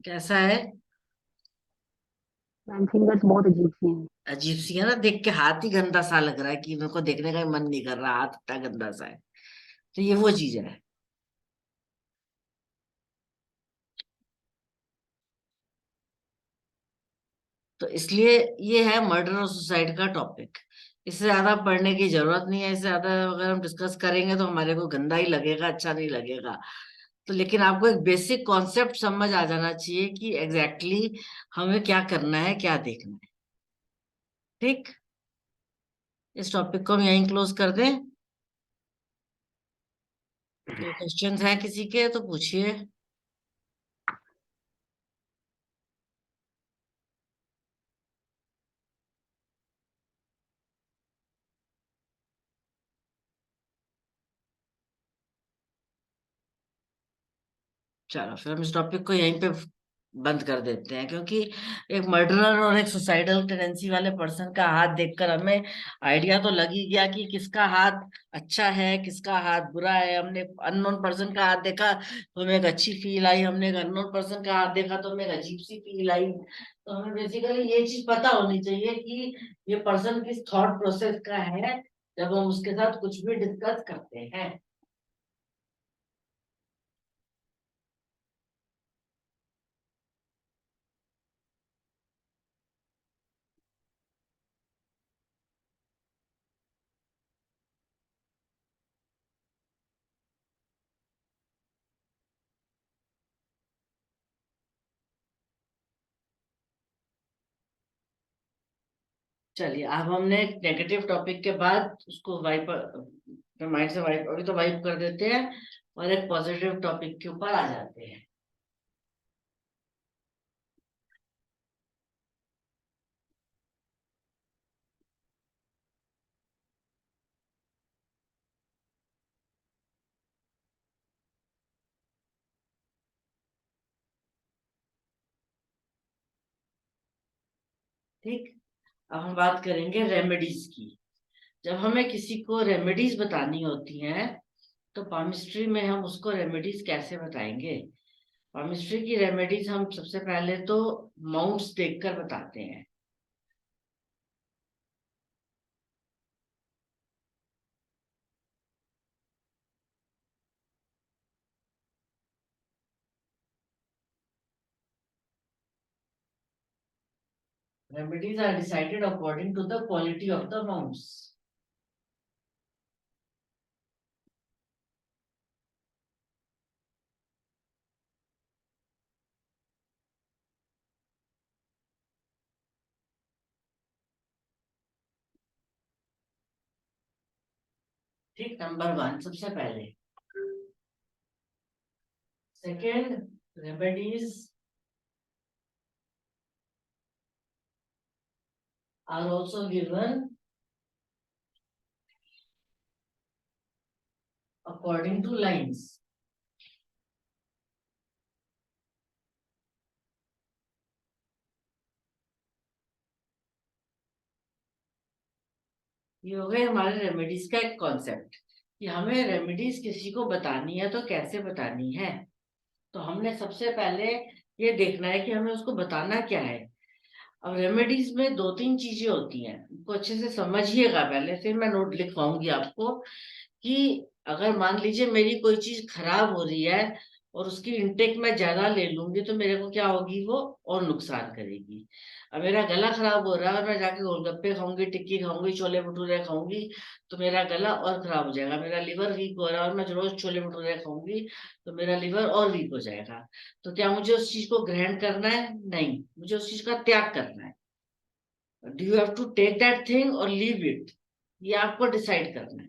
कैसा है? मैम फिंगर्स बहुत अजीब सी हैं। अजीब सी है ना, देख के हाथ ही गंदा सा लग रहा है कि मेरे को देखने का ही मन नहीं कर रहा, हाथ इतना गंदा सा है। तो ये वो चीज है। तो इसलिए ये है मर्डर और सुसाइड का टॉपिक। इससे ज्यादा पढ़ने की जरूरत नहीं है। इससे ज्यादा अगर हम डिस्कस करेंगे तो हमारे को गंदा ही लगेगा, अच्छा नहीं लगेगा। तो लेकिन आपको एक बेसिक कॉन्सेप्ट समझ आ जाना चाहिए कि एग्जैक्टली exactly हमें क्या करना है, क्या देखना है। ठीक, इस टॉपिक को हम यहीं क्लोज कर दें। कोई क्वेश्चंस हैं किसी के तो पूछिए। चलो फिर हम इस टॉपिक को यहीं पे बंद कर देते हैं, क्योंकि एक मर्डरर और एक सुसाइडल टेंडेंसी वाले पर्सन का हाथ देखकर हमें आइडिया तो लग ही गया कि किसका हाथ अच्छा है किसका हाथ बुरा है। हमने अननोन पर्सन का हाथ देखा तो हमें एक अच्छी फील आई, हमने एक अननोन पर्सन का हाथ देखा तो हमें एक अजीब सी फील आई। तो हमें बेसिकली ये चीज पता होनी चाहिए कि ये पर्सन किस थॉट प्रोसेस का है जब हम उसके साथ कुछ भी डिस्कस करते हैं। चलिए, अब हमने नेगेटिव टॉपिक के बाद उसको वाइप माइंड से वाइप अभी तो वाइप कर देते हैं और एक पॉजिटिव टॉपिक के ऊपर आ जाते हैं। ठीक, अब हम बात करेंगे रेमेडीज की। जब हमें किसी को रेमेडीज बतानी होती हैं तो पामिस्ट्री में हम उसको रेमेडीज कैसे बताएंगे? पामिस्ट्री की रेमेडीज हम सबसे पहले तो माउंट्स देखकर बताते हैं। Remedies are decided according to the quality of the mounts. ठीक, नंबर वन सबसे पहले। Second, remedies are also given according to lines. ये हो गए हमारे रेमेडीज का एक कॉन्सेप्ट कि हमें रेमेडीज किसी को बतानी है तो कैसे बतानी है। तो हमने सबसे पहले ये देखना है कि हमें उसको बताना क्या है। अब रेमेडीज में दो तीन चीजें होती हैं, उनको अच्छे से समझिएगा पहले, फिर मैं नोट लिखवाऊंगी आपको कि अगर मान लीजिए मेरी कोई चीज खराब हो रही है और उसकी इनटेक मैं ज्यादा ले लूंगी तो मेरे को क्या होगी, वो और नुकसान करेगी। अब मेरा गला खराब हो रहा है और मैं जाके गोलगप्पे खाऊंगी, टिक्की खाऊंगी, छोले भटूरे खाऊंगी तो मेरा गला और खराब हो जाएगा। मेरा लिवर वीक हो रहा है और मैं रोज छोले भटूरे खाऊंगी तो मेरा लिवर और वीक हो जाएगा। तो क्या मुझे उस चीज को ग्रहण करना है? नहीं, मुझे उस चीज का त्याग करना है। Do you have to take that thing और लीव इट, ये आपको डिसाइड करना है।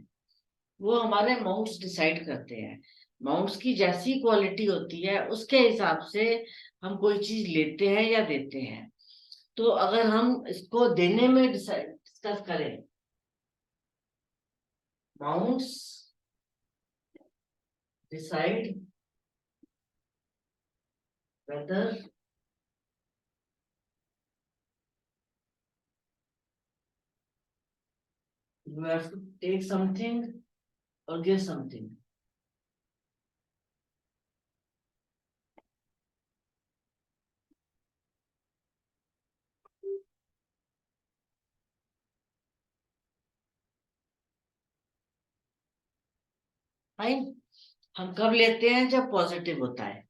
वो हमारे माउंट्स डिसाइड करते हैं। माउंट्स की जैसी क्वालिटी होती है उसके हिसाब से हम कोई चीज लेते हैं या देते हैं। तो अगर हम इसको देने में डिस्कस करें, mounts decide whether you have to take something or give something. Fine, हम कब लेते हैं? जब पॉजिटिव होता है।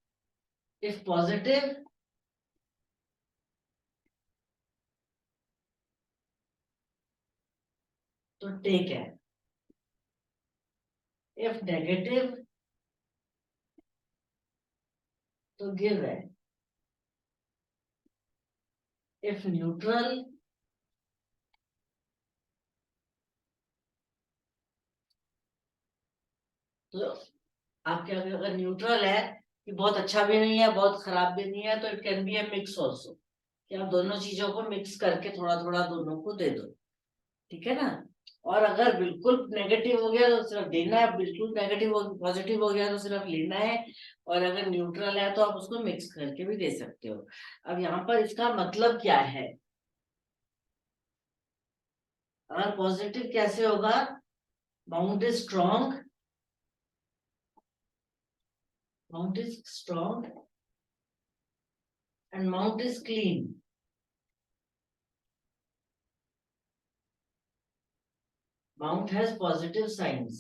इफ पॉजिटिव तो टेक है, इफ नेगेटिव तो गिव है, इफ न्यूट्रल तो आपके अगर न्यूट्रल है कि बहुत अच्छा भी नहीं है बहुत खराब भी नहीं है, तो it can be A mix also, कि आप दोनों चीजों को मिक्स करके थोड़ा थोड़ा दोनों को दे दो। ठीक है ना। और अगर बिल्कुल नेगेटिव हो गया तो सिर्फ देना है, बिल्कुल नेगेटिव हो पॉजिटिव हो गया तो सिर्फ लेना है, और अगर न्यूट्रल है तो आप उसको मिक्स करके भी दे सकते हो। अब यहाँ पर इसका मतलब क्या है, अगर पॉजिटिव कैसे होगा, mount is strong, mount is strong and mount is clean. Mount has positive signs.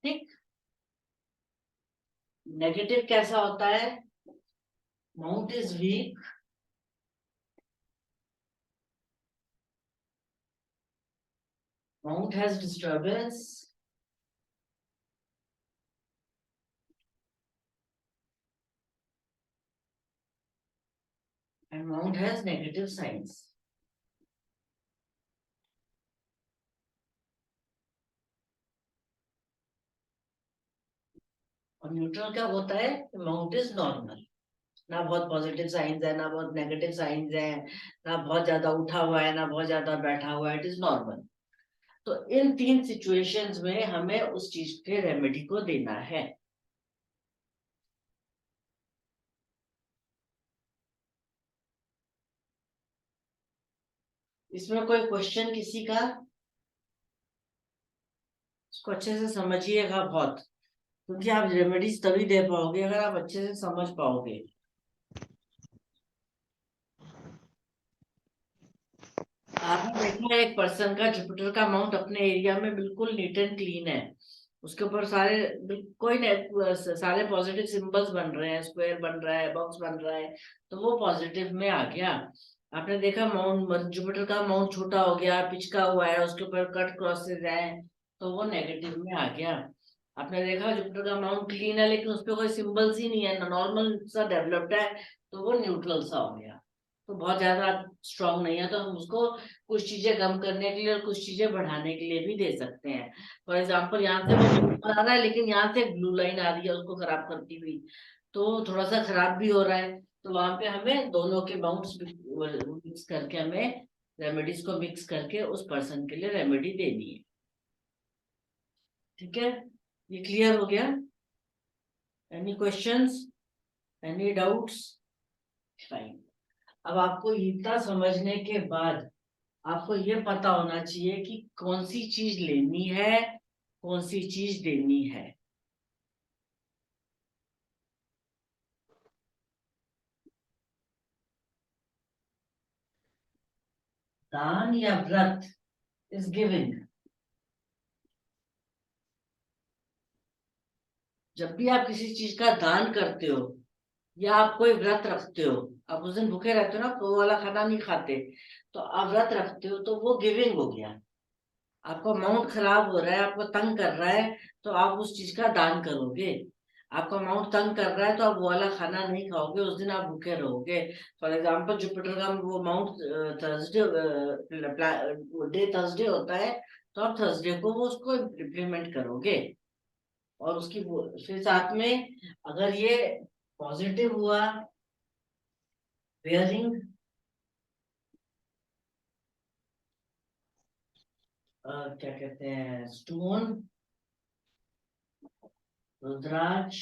ठीक। नेगेटिव कैसा होता है, mount is weak, mount has disturbance, and mount has negative science. और न्यूट्रल क्या होता है, माउंट इज नॉर्मल, ना बहुत पॉजिटिव साइंस है ना बहुत नेगेटिव साइंस है, ना बहुत ज्यादा उठा हुआ है ना बहुत ज्यादा बैठा हुआ है, इट इज नॉर्मल। तो इन तीन सिचुएशंस में हमें उस चीज के रेमेडी को देना है। इसमें कोई क्वेश्चन किसी का, इसको अच्छे से समझिएगा बहुत, क्योंकि आप रेमेडीज तभी दे पाओगे अगर आप अच्छे से समझ पाओगे। आपने देखा है एक पर्सन का जुपिटर का माउंट अपने एरिया में बिल्कुल नीट एंड क्लीन है, उसके ऊपर सारे कोई सारे पॉजिटिव सिंबल्स बन रहे हैं, स्क्वायर बन रहा है, बॉक्स बन रहा है, तो वो पॉजिटिव में आ गया। आपने देखा माउंट जुपिटर का माउंट छोटा हो गया, पिचका हुआ है, उसके ऊपर कट क्रॉसेस है, तो वो नेगेटिव में आ गया। आपने देखा जुपिटर का माउंट क्लीन है लेकिन उस पर कोई सिंबल्स ही नहीं है, नॉर्मल सा डेवलप्ड है, तो वो न्यूट्रल सा हो गया। तो बहुत ज्यादा स्ट्रांग नहीं है, तो हम उसको कुछ चीजें कम करने के लिए और कुछ चीजें बढ़ाने के लिए भी दे सकते हैं। फॉर एग्जाम्पल यहाँ से वो आ रहा है लेकिन यहाँ से ब्लू लाइन आ रही है उसको खराब करती हुई, तो थोड़ा सा खराब भी हो रहा है, तो वहां पे हमें दोनों के माउंट्स मिक्स करके हमें रेमेडीज को मिक्स करके उस पर्सन के लिए रेमेडी देनी है। ठीक है, ये क्लियर हो गया? Any questions, any doubts? Fine. अब आपको इतना समझने के बाद आपको ये पता होना चाहिए कि कौन सी चीज लेनी है, कौन सी चीज देनी है। दान या व्रत इज गिविंग। जब भी आप किसी चीज का दान करते हो या आप कोई व्रत रखते हो, आप उस दिन भूखे रहते हो ना, तो वो वाला खाना नहीं खाते, तो आप व्रत रखते हो, तो वो गिविंग हो गया। आपका माउंट खराब हो रहा है, आपको तंग कर रहा है, तो आप उस चीज का दान करोगे। आपका माउंट तंग कर रहा है तो आप वो वाला खाना नहीं खाओगे, उस दिन आप भूखे रहोगे। फॉर एग्जाम्पल जुपिटर का वो माउंट थर्सडे डे थर्सडे होता है, तो आप थर्सडे को वो उसको इम्प्लीमेंट करोगे। और उसकी फिर साथ में अगर ये पॉजिटिव हुआ, वेयरिंग क्या कहते हैं, स्टोन, रुद्राक्ष,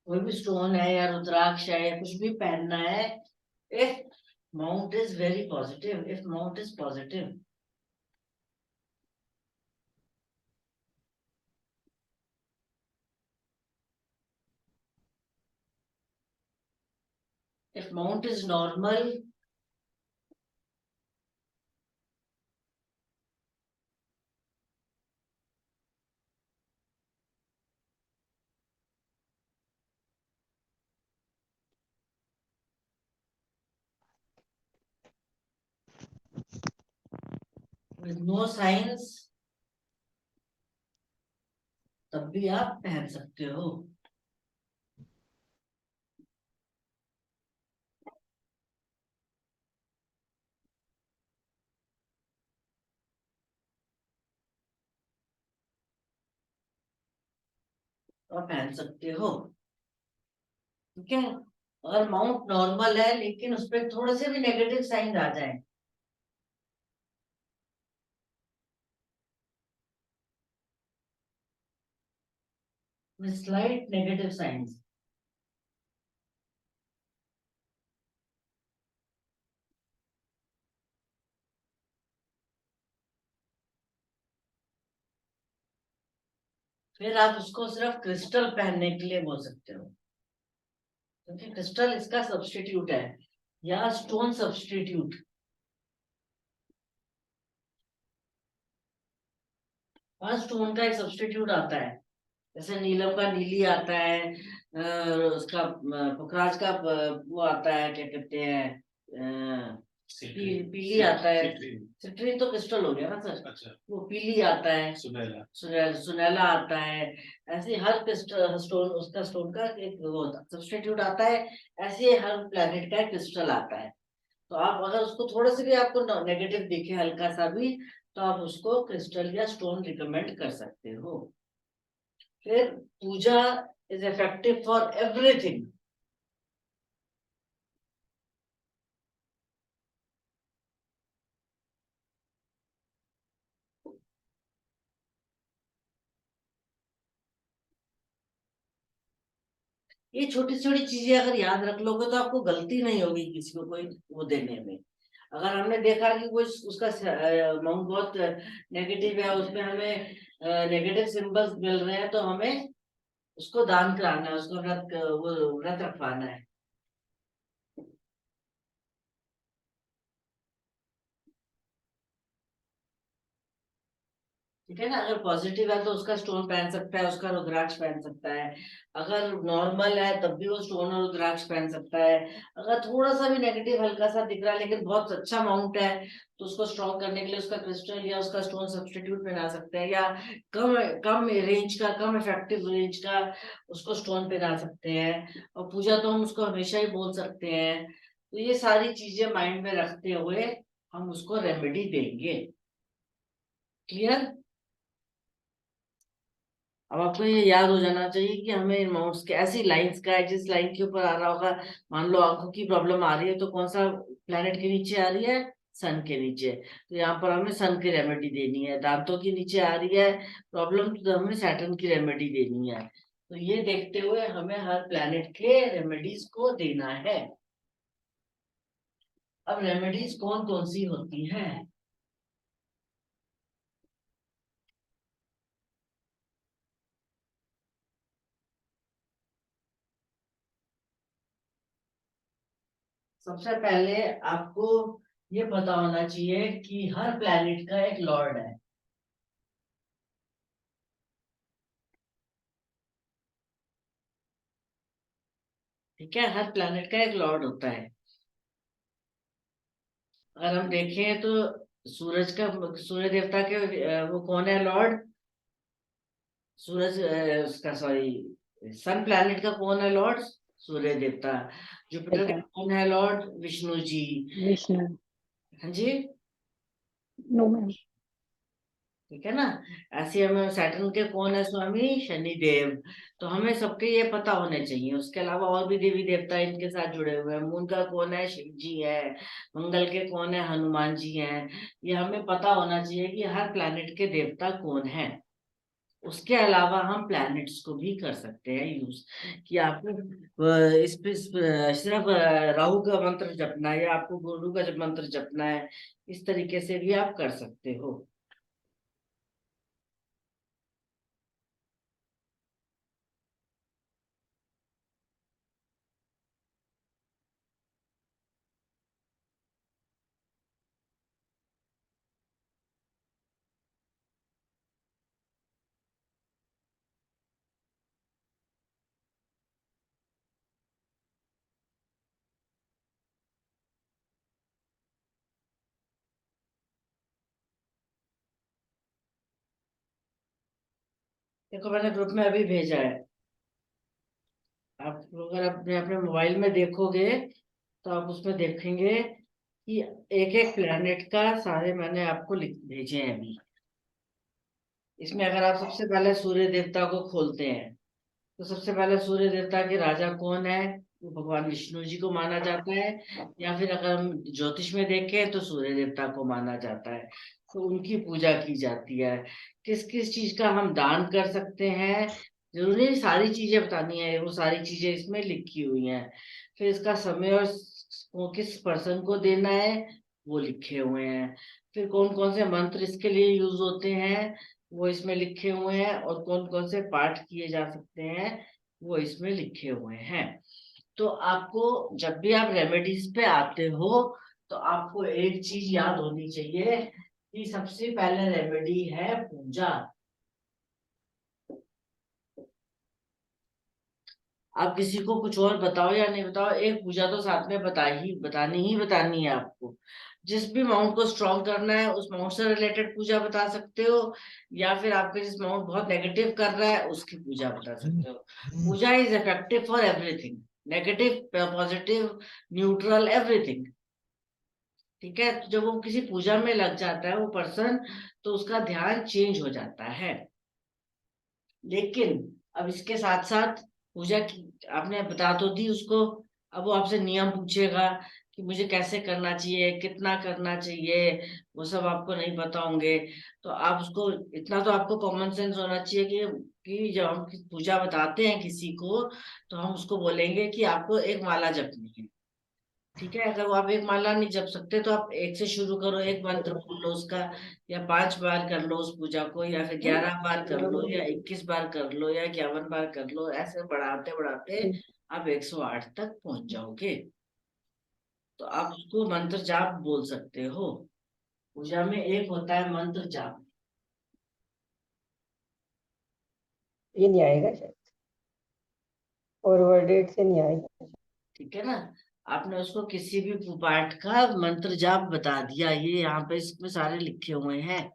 कोई भी स्टोन है या रुद्राक्ष है या कुछ भी पहनना है, if mount is very positive, if mount is positive, if mount is normal, with no signs, तब भी आप पहन सकते हो। तो आप पहन सकते हो। ठीक है, अगर माउंट नॉर्मल है लेकिन उस पर थोड़े से भी नेगेटिव साइन आ जाए, स्लाइट नेगेटिव साइंस, फिर आप उसको सिर्फ क्रिस्टल पहनने के लिए बोल सकते हो, क्योंकि क्रिस्टल इसका सब्स्टिट्यूट है या स्टोन सब्स्टिट्यूट। हाँ, स्टोन का एक सब्स्टिट्यूट आता है, जैसे नीलम का नीली आता है, उसका पुखराज का वो आता है, क्या कहते हैं, पीली आता है। सिट्रीन तो क्रिस्टल हो गया ना सर। अच्छा, वो पीली आता है, सुनहला सुनहला आता है। ऐसे हर क्रिस्टल स्टोन, उसका स्टोन का एक वो सब्स्टिट्यूट आता है। ऐसे हर प्लेनेट का क्रिस्टल आता है। तो आप अगर उसको थोड़ा सा भी आपको नेगेटिव दिखे, हल्का सा भी, तो आप उसको क्रिस्टल या स्टोन रिकमेंड कर सकते हो। फिर पूजा इज इफेक्टिव फॉर एवरीथिंग। ये छोटी छोटी चीजें अगर याद रख लोगे तो आपको गलती नहीं होगी किसी को कोई वो देने में। अगर हमने देखा कि कोई उसका अमाउंट बहुत नेगेटिव है, उसमें हमें नेगेटिव सिंबल्स मिल रहे हैं, तो हमें उसको दान कराना है, उसको वो व्रत रखवाना है। ठीक है ना, अगर पॉजिटिव है तो उसका स्टोन पहन सकता है, उसका रुद्राक्ष पहन सकता है। अगर नॉर्मल है तब भी वो स्टोन और रुद्राक्ष पहन सकता है। अगर थोड़ा सा भी नेगेटिव हल्का सा दिख रहा है लेकिन बहुत अच्छा अमाउंट है, तो उसको स्ट्रॉन्ग करने के लिए उसका क्रिस्टल या उसका स्टोन सब्स्टिट्यूट पहना सकते हैं, या कम कम रेंज का, कम इफेक्टिव रेंज का उसको स्टोन पहना सकते हैं। और पूजा तो हम उसको हमेशा ही बोल सकते हैं। तो ये सारी चीजें माइंड में रखते हुए हम उसको रेमेडी देंगे। क्लियर? अब आपको ये याद हो जाना चाहिए कि हमें इन माउंट्स के ऐसी लाइंस का है, जिस लाइन के ऊपर आ रहा होगा, मान लो आंखों की प्रॉब्लम आ रही है तो कौन सा प्लेनेट के नीचे आ रही है, सन के नीचे, तो यहाँ पर हमें सन की रेमेडी देनी है। दांतों के नीचे आ रही है प्रॉब्लम, तो हमें सैटर्न की रेमेडी देनी है। तो ये देखते हुए हमें हर प्लेनेट के रेमेडीज को देना है। अब रेमेडीज कौन कौन सी होती हैं? सबसे पहले आपको ये पता होना चाहिए कि हर प्लेनेट का एक लॉर्ड है। ठीक है, हर प्लेनेट का एक लॉर्ड होता है। अगर हम देखें तो सूरज का, सूर्य देवता के वो कौन है लॉर्ड? सूरज उसका, सॉरी, सन प्लैनेट का कौन है लॉर्ड? सूर्य देवता। जुपिटर का कौन है लॉर्ड? विष्णु जी। विष्णु। हाँ जी, नो मैम। ठीक है ना। ऐसे हमें सैटर्न के कौन है स्वामी? शनि देव। तो हमें सबके ये पता होने चाहिए। उसके अलावा और भी देवी देवता इनके साथ जुड़े हुए हैं। मून का कौन है? शिव जी है। मंगल के कौन है? हनुमान जी हैं। ये हमें पता होना चाहिए कि हर प्लैनेट के देवता कौन है। उसके अलावा हम प्लैनेट्स को भी कर सकते हैं यूज, कि आपको इस पे सिर्फ राहु का मंत्र जपना है या आपको गुरु का जब मंत्र जपना है, इस तरीके से भी आप कर सकते हो। देखो, मैंने ग्रुप में अभी भेजा है। आप अगर अपने अपने मोबाइल में देखोगे तो आप उसमें देखेंगे कि एक एक प्लेनेट का सारे मैंने आपको लिख भेजे हैं अभी। इसमें अगर आप सबसे पहले सूर्य देवता को खोलते हैं, तो सबसे पहले सूर्य देवता के राजा कौन है? वो भगवान विष्णु जी को माना जाता है, या फिर अगर हम ज्योतिष में देखें तो सूर्य देवता को माना जाता है। तो उनकी पूजा की जाती है। किस किस चीज का हम दान कर सकते हैं, जरूरी नहीं सारी चीजें बतानी है, वो सारी चीजें इसमें लिखी हुई हैं। फिर इसका समय और वो किस पर्सन को देना है वो लिखे हुए हैं। फिर कौन कौन से मंत्र इसके लिए यूज होते हैं वो इसमें लिखे हुए हैं, और कौन कौन से पाठ किए जा सकते हैं वो इसमें लिखे हुए हैं। तो आपको जब भी आप रेमेडीज पे आते हो तो आपको एक चीज याद होनी चाहिए कि सबसे पहले रेमेडी है पूजा। आप किसी को कुछ और बताओ या नहीं बताओ, एक पूजा तो साथ में बतानी है आपको। जिस भी माउंट को स्ट्रॉन्ग करना है उस माउंट से रिलेटेड पूजा बता सकते हो, या फिर आपके जिस माउंट बहुत नेगेटिव कर रहा है उसकी पूजा बता सकते हो। Puja is effective for everything, negative, positive, neutral, everything. ठीक है, तो जब वो किसी पूजा में लग जाता है वो पर्सन, तो उसका ध्यान चेंज हो जाता है। लेकिन अब इसके साथ साथ पूजा की आपने बता तो दी उसको, अब वो आपसे नियम पूछेगा कि मुझे कैसे करना चाहिए, कितना करना चाहिए, वो सब आपको नहीं पता होंगे। तो आप उसको इतना तो आपको कॉमन सेंस होना चाहिए कि जब हम पूजा बताते हैं किसी को तो हम उसको बोलेंगे कि आपको एक माला जपनी है। ठीक है, अगर वो आप एक माला नहीं जप सकते तो आप एक से शुरू करो, एक मंत्र बोल लो उसका, या 5 बार कर लो उस पूजा को, या फिर 11 बार कर लो, या 21 बार कर लो, या 51 बार कर लो। ऐसे बढ़ाते बढ़ाते आप 108 तक पहुंच जाओगे। तो आप उसको मंत्र जाप बोल सकते हो। पूजा में एक होता है मंत्र जाप। ये नहीं आएगा शायद, फॉरवर्डेड से नहीं आएगा। ठीक है ना, आपने उसको किसी भी पाठ का मंत्र जाप बता दिया, ये यहाँ पे इसमें सारे लिखे हुए हैं।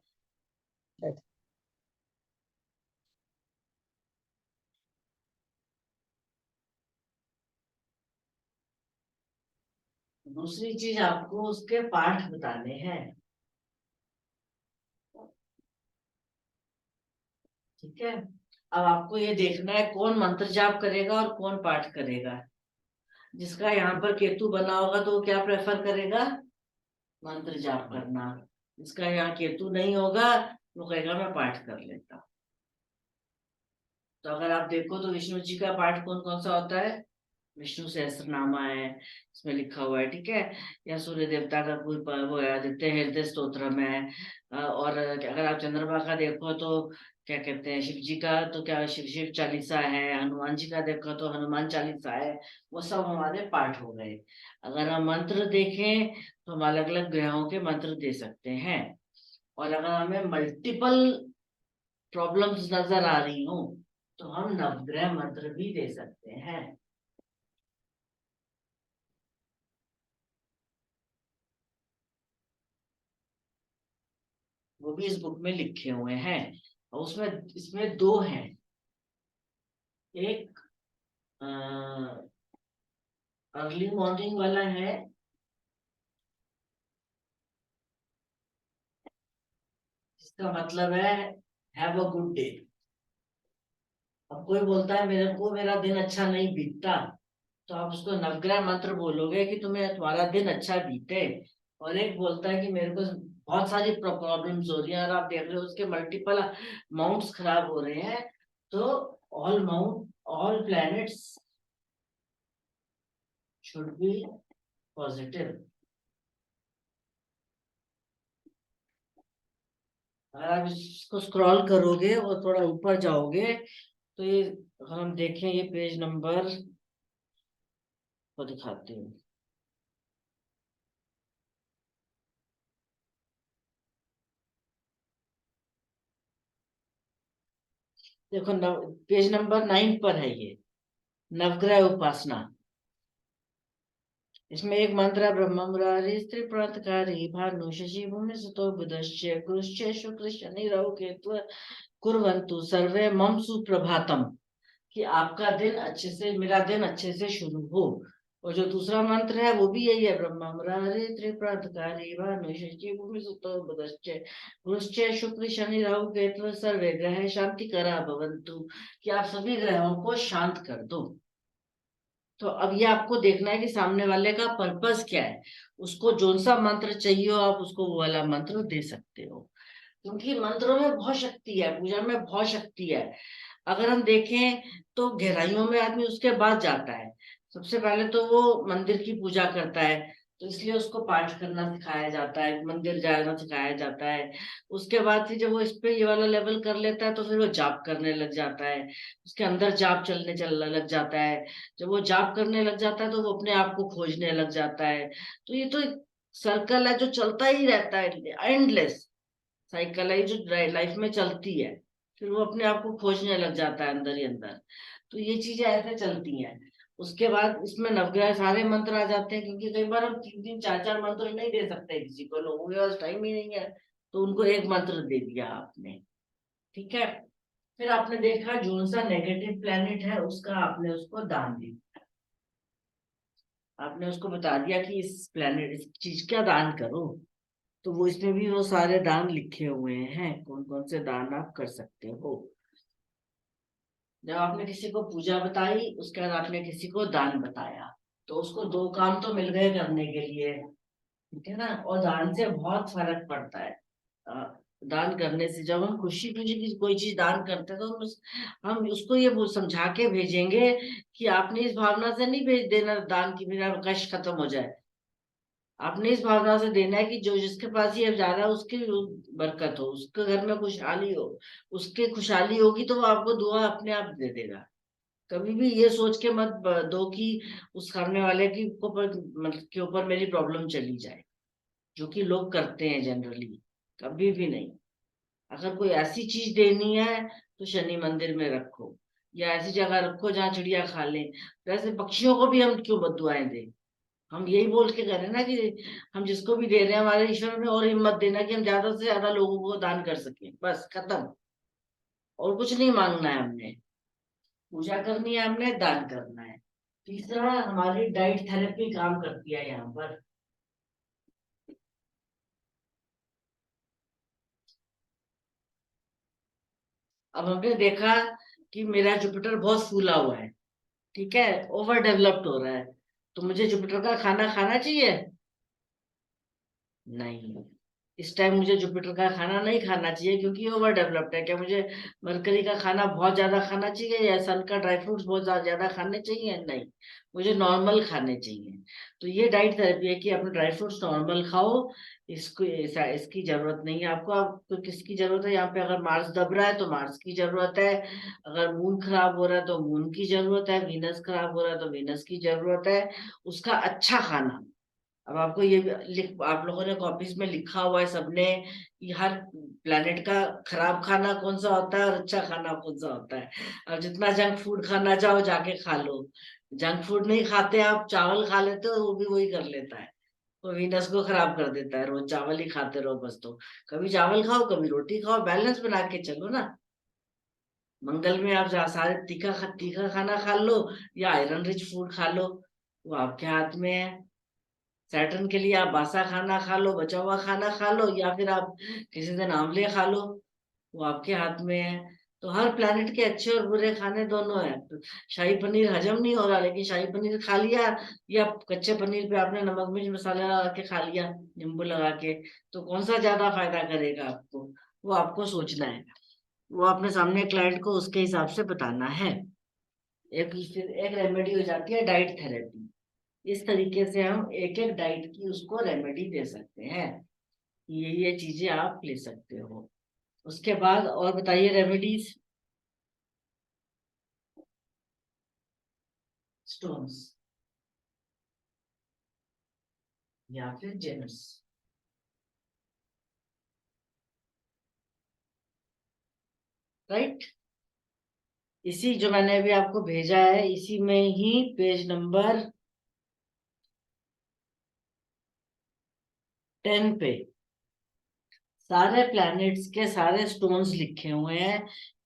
दूसरी चीज आपको उसके पाठ बताने हैं। ठीक है, अब आपको ये देखना है कौन मंत्र जाप करेगा और कौन पाठ करेगा। जिसका यहाँ पर केतु बना होगा तो वो क्या प्रेफर करेगा? मंत्र जाप करना। जिसका यहाँ केतु नहीं होगा वो कहेगा मैं पाठ कर लेता हूँ। तो अगर आप देखो तो विष्णु जी का पाठ कौन कौन सा होता है? विष्णु सहस्त्रनामा है, इसमें लिखा हुआ है। ठीक है, या सूर्य देवता का कोई वो है, आदित्य हृदय स्तोत्रम है। और अगर आप चंद्रमा का देखो तो क्या कहते हैं, शिव जी का तो क्या शिव शिव चालीसा है, हनुमान जी का देखो तो हनुमान चालीसा है। वो सब हमारे पाठ हो गए। अगर हम मंत्र देखें तो हम अलग अलग ग्रहों के मंत्र दे सकते हैं। और अगर हमें मल्टीपल प्रॉब्लम्स नजर आ रही हो तो हम नवग्रह मंत्र भी दे सकते हैं। वो भी इस बुक में लिखे हुए हैं, और उसमें इसमें 2 हैं। एक अर्ली मॉर्निंग वाला है, इसका मतलब है हैव अ गुड डे। अब कोई बोलता है मेरे को मेरा दिन अच्छा नहीं बीतता, तो आप उसको नवग्रह मंत्र बोलोगे कि तुम्हारा दिन अच्छा बीते। और एक बोलता है कि मेरे को बहुत सारी प्रॉब्लम्स हो रही हैं और आप देख रहे हो उसके मल्टीपल माउंट्स खराब हो रहे हैं, तो all planets should be positive. अगर आप इसको स्क्रॉल करोगे और थोड़ा ऊपर जाओगे तो ये, अगर हम देखें ये पेज नंबर को दिखाते हैं। देखो पेज नंबर 9 पर है ये नवग्रह उपासना। इसमें एक मंत्र है, ब्रह्म मुरारी त्रिप्रातकारी भानु शशि भूमि सुतो बुधश्च गुरुश्च शुक्रश्च शनिरव केतु कुर्वन्तु सर्वे मम सुप्रभातम। कि आपका दिन अच्छे से, मेरा दिन अच्छे से शुरू हो। और जो दूसरा मंत्र है वो भी यही है, ब्रह्मा मुरारे त्रिप्रातकारी भानुषि भूमि सुतो बुधश्च गुरुश्च शुक्र शनि राहु केतु सर्वे ग्रह शांति करा भवन्तु, कि आप सभी ग्रहों को शांत कर दो। तो अब ये आपको देखना है कि सामने वाले का पर्पस क्या है, उसको जो सा मंत्र चाहिए हो आप उसको वो वाला मंत्र दे सकते हो, क्योंकि मंत्रों में बहुत शक्ति है, पूजा में बहुत शक्ति है। अगर हम देखें तो गहराइयों में आदमी उसके बाद जाता है। सबसे पहले तो वो मंदिर की पूजा करता है, तो इसलिए उसको पाठ करना सिखाया जाता है, मंदिर जाना सिखाया जाता है। उसके बाद फिर जब वो इस पे ये वाला लेवल कर लेता है तो फिर वो जाप करने लग जाता है, उसके अंदर जाप चलने लग जाता है। जब वो जाप करने लग जाता है तो वो अपने आप को खोजने लग जाता है। तो ये तो सर्कल है जो चलता ही रहता है, एंडलेस साइकिल है जो लाइफ में चलती है। फिर वो अपने आप को खोजने लग जाता है अंदर ही अंदर। तो ये चीजें ऐसे चलती हैं। उसके बाद इसमें नवग्रह सारे मंत्र आ जाते हैं, क्योंकि कई बार हम 3 3 4 4 मंत्र नहीं दे सकते किसी को, लोगों के पास टाइम ही नहीं है, तो उनको एक मंत्र दे दिया आपने। ठीक है, फिर आपने देखा जो सा नेगेटिव प्लेनेट है उसका आपने उसको दान दिया, आपने उसको बता दिया कि इस प्लेनेट इस चीज का दान करो। तो वो इसमें भी वो सारे दान लिखे हुए हैं, कौन कौन से दान आप कर सकते हो। जब आपने किसी को पूजा बताई उसके बाद आपने किसी को दान बताया, तो उसको 2 काम तो मिल गए करने के लिए, ठीक है ना। और दान से बहुत फर्क पड़ता है। दान करने से जब हम खुशी खुशी की कोई चीज दान करते हैं तो हम उसको ये समझा के भेजेंगे कि आपने इस भावना से नहीं भेज देना दान की मेरा कष्ट खत्म हो जाए। आपने इस भावना से देना है कि जो जिसके पास ये अब जा रहा है उसकी बरकत हो, उसके घर में खुशहाली हो, उसके खुशहाली होगी तो वो आपको दुआ अपने आप दे देगा। कभी भी ये सोच के मत दो कि उस सामने वाले की मतलब के ऊपर मेरी प्रॉब्लम चली जाए, जो कि लोग करते हैं जनरली। कभी भी नहीं। अगर कोई ऐसी चीज देनी है तो शनि मंदिर में रखो, या ऐसी जगह रखो जहाँ चिड़िया खा लें। वैसे पक्षियों को भी हम क्यों बददुआएं दें। हम यही बोल के करें ना कि हम जिसको भी दे रहे हैं हमारे ईश्वर में और हिम्मत देना कि हम ज्यादा से ज्यादा लोगों को दान कर सकें, बस खत्म। और कुछ नहीं मांगना है हमने, पूजा करनी है हमने, दान करना है। तीसरा हमारी डाइट थेरेपी काम करती है यहाँ पर। अब हमने देखा कि मेरा जुपिटर बहुत फूला हुआ है, ठीक है, ओवर डेवलप्ड हो रहा है, तो मुझे जुपिटर का खाना खाना चाहिए? नहीं, इस टाइम मुझे जुपिटर का खाना नहीं खाना चाहिए क्योंकि ओवर डेवलप्ड है। क्या मुझे मरकरी का खाना बहुत ज्यादा खाना चाहिए, या सन का ड्राई फ्रूट्स बहुत ज्यादा खाने चाहिए? नहीं, मुझे नॉर्मल खाने चाहिए। तो ये डाइट थेरेपी है कि अपने ड्राई फ्रूट्स नॉर्मल खाओ। इसको इसकी जरूरत नहीं है आपको। आपको किसकी जरूरत है यहाँ पे? अगर मार्स दब रहा है तो मार्स की जरूरत है, अगर मून खराब हो रहा है तो मून की जरूरत है, वीनस खराब हो रहा है तो वीनस की जरूरत है। उसका अच्छा खाना। अब आपको ये आप लोगों ने कॉपीज में लिखा हुआ है सबने कि हर प्लेनेट का खराब खाना कौन सा होता है और अच्छा खाना कौन सा होता है। अब जितना जंक फूड खाना चाहो जाके खा लो। जंक फूड नहीं खाते आप, चावल खा लेते हो, वो भी वही कर लेता है, वो वीनस को खराब कर देता है। रोज चावल ही खाते रहो बस। तो कभी चावल खाओ कभी रोटी खाओ, बैलेंस बना के चलो ना। मंगल में आप सारे तीखा खाना खा लो या आयरन रिच फूड खा लो, वो आपके हाथ में है। सैटर्न के लिए आप बासा खाना खा लो, बचा हुआ खाना खा लो, या फिर आप किसी दिन आंवले खा लो, वो आपके हाथ में है। तो हर प्लेनेट के अच्छे और बुरे खाने दोनों हैं। तो शाही पनीर हजम नहीं हो रहा, लेकिन शाही पनीर खा लिया, या कच्चे पनीर पे आपने नमक मिर्च मसाला लगा के खा लिया, नींबू लगा के, तो कौन सा ज्यादा फायदा करेगा आपको? वो आपको सोचना है। वो अपने सामने क्लाइंट को उसके हिसाब से बताना है। एक रेमेडी हो जाती है डाइट थेरेपी। इस तरीके से हम एक एक डाइट की उसको रेमेडी दे सकते हैं। ये चीजें आप ले सकते हो। उसके बाद और बताइए रेमेडीज। स्टोन्स या फिर जेम्स, राइट। इसी जो मैंने अभी आपको भेजा है इसी में ही पेज नंबर 10 पे सारे प्लैनेट्स के सारे स्टोन्स लिखे हुए हैं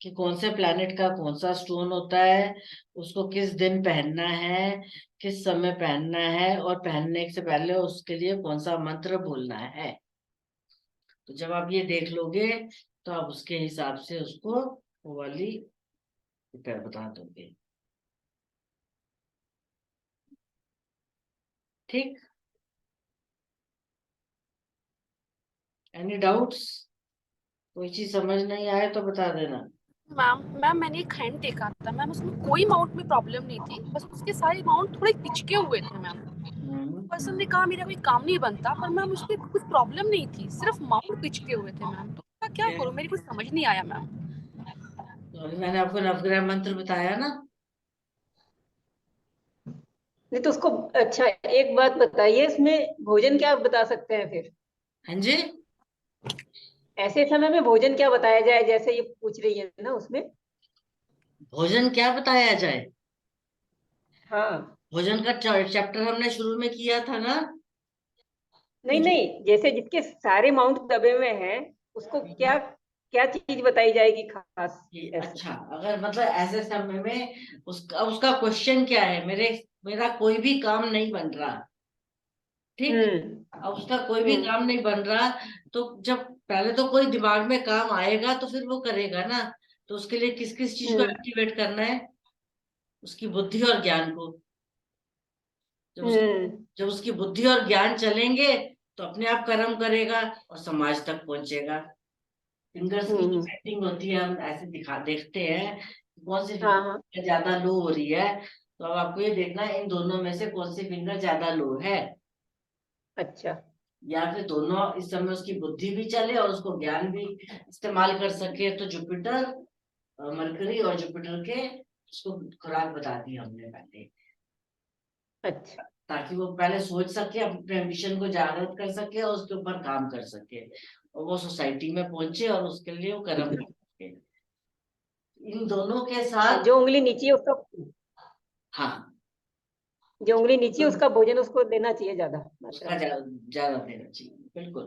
कि कौन से प्लैनेट का कौन सा स्टोन होता है, उसको किस दिन पहनना है, किस समय पहनना है, और पहनने से पहले उसके लिए कौन सा मंत्र बोलना है। तो जब आप ये देख लोगे तो आप उसके हिसाब से उसको वो वाली बता दोगे। ठीक, एनी डाउट्स? कोई चीज समझ नहीं आए तो बता देना। मैम मैम मैंने एक हैंड देखा था मैम, उसमें कोई माउंट में प्रॉब्लम नहीं थी, बस उसके सारे माउंट थोड़े पिचके हुए थे मैम। पर्सन ने कहा मेरा कोई काम नहीं बनता, पर मैम उसमें कुछ प्रॉब्लम नहीं थी, सिर्फ माउंट पिचके हुए थे मैम। तो उसका क्या करूं, मेरी कुछ समझ नहीं आया मैम। तो अभी मैंने आपको नवग्रह मंत्र बताया ना। नहीं तो उसको, अच्छा एक बात बताइए, इसमें भोजन क्या बता सकते हैं फिर? हाँ जी, ऐसे समय में भोजन क्या बताया जाए, जैसे ये पूछ रही है ना उसमें। भोजन क्या बताया जाए? हाँ। भोजन का चैप्टर हमने शुरू में किया था ना। नहीं नहीं, जैसे जिसके सारे माउंट दबे हुए हैं, उसको क्या क्या चीज बताई जाएगी खास ऐसे? अच्छा, अगर मतलब ऐसे समय में उसका उसका क्वेश्चन क्या है, मेरा कोई भी काम नहीं बन रहा। ठीक, हम्म। अब उसका कोई भी हम्म। काम नहीं बन रहा, तो जब पहले तो कोई दिमाग में काम आएगा तो फिर वो करेगा ना। तो उसके लिए किस किस चीज को हम्म। एक्टिवेट करना है? उसकी बुद्धि और ज्ञान को। जब उस हम्म। जब उसकी बुद्धि और ज्ञान चलेंगे तो अपने आप कर्म करेगा और समाज तक पहुंचेगा। फिंगर्स की जो हम्म। सेटिंग होती है हम ऐसे देखते हैं कि कौन सी हाँ हाँ। फिंगर ज्यादा लो हो रही है। तो अब आपको ये देखना है इन दोनों में से कौन सी फिंगर ज्यादा लो है। अच्छा। या फिर दोनों इस समय उसकी बुद्धि भी चले और उसको ज्ञान भी इस्तेमाल कर सके। तो जुपिटर, मरकरी और जुपिटर के उसको खुराक बता दी हमने पहले, अच्छा। ताकि वो पहले सोच सके, अपने एम्बिशन को जागृत कर सके और उसके ऊपर काम कर सके, और वो सोसाइटी में पहुंचे और उसके लिए वो कर्म कर सके। इन दोनों के अच्छा, साथ। जो उंगली नीचे है उसका, हाँ, जो उंगली नीचे है तो उसका भोजन उसको देना चाहिए ज्यादा मात्रा उसका में। ज्यादा देना चाहिए, बिल्कुल।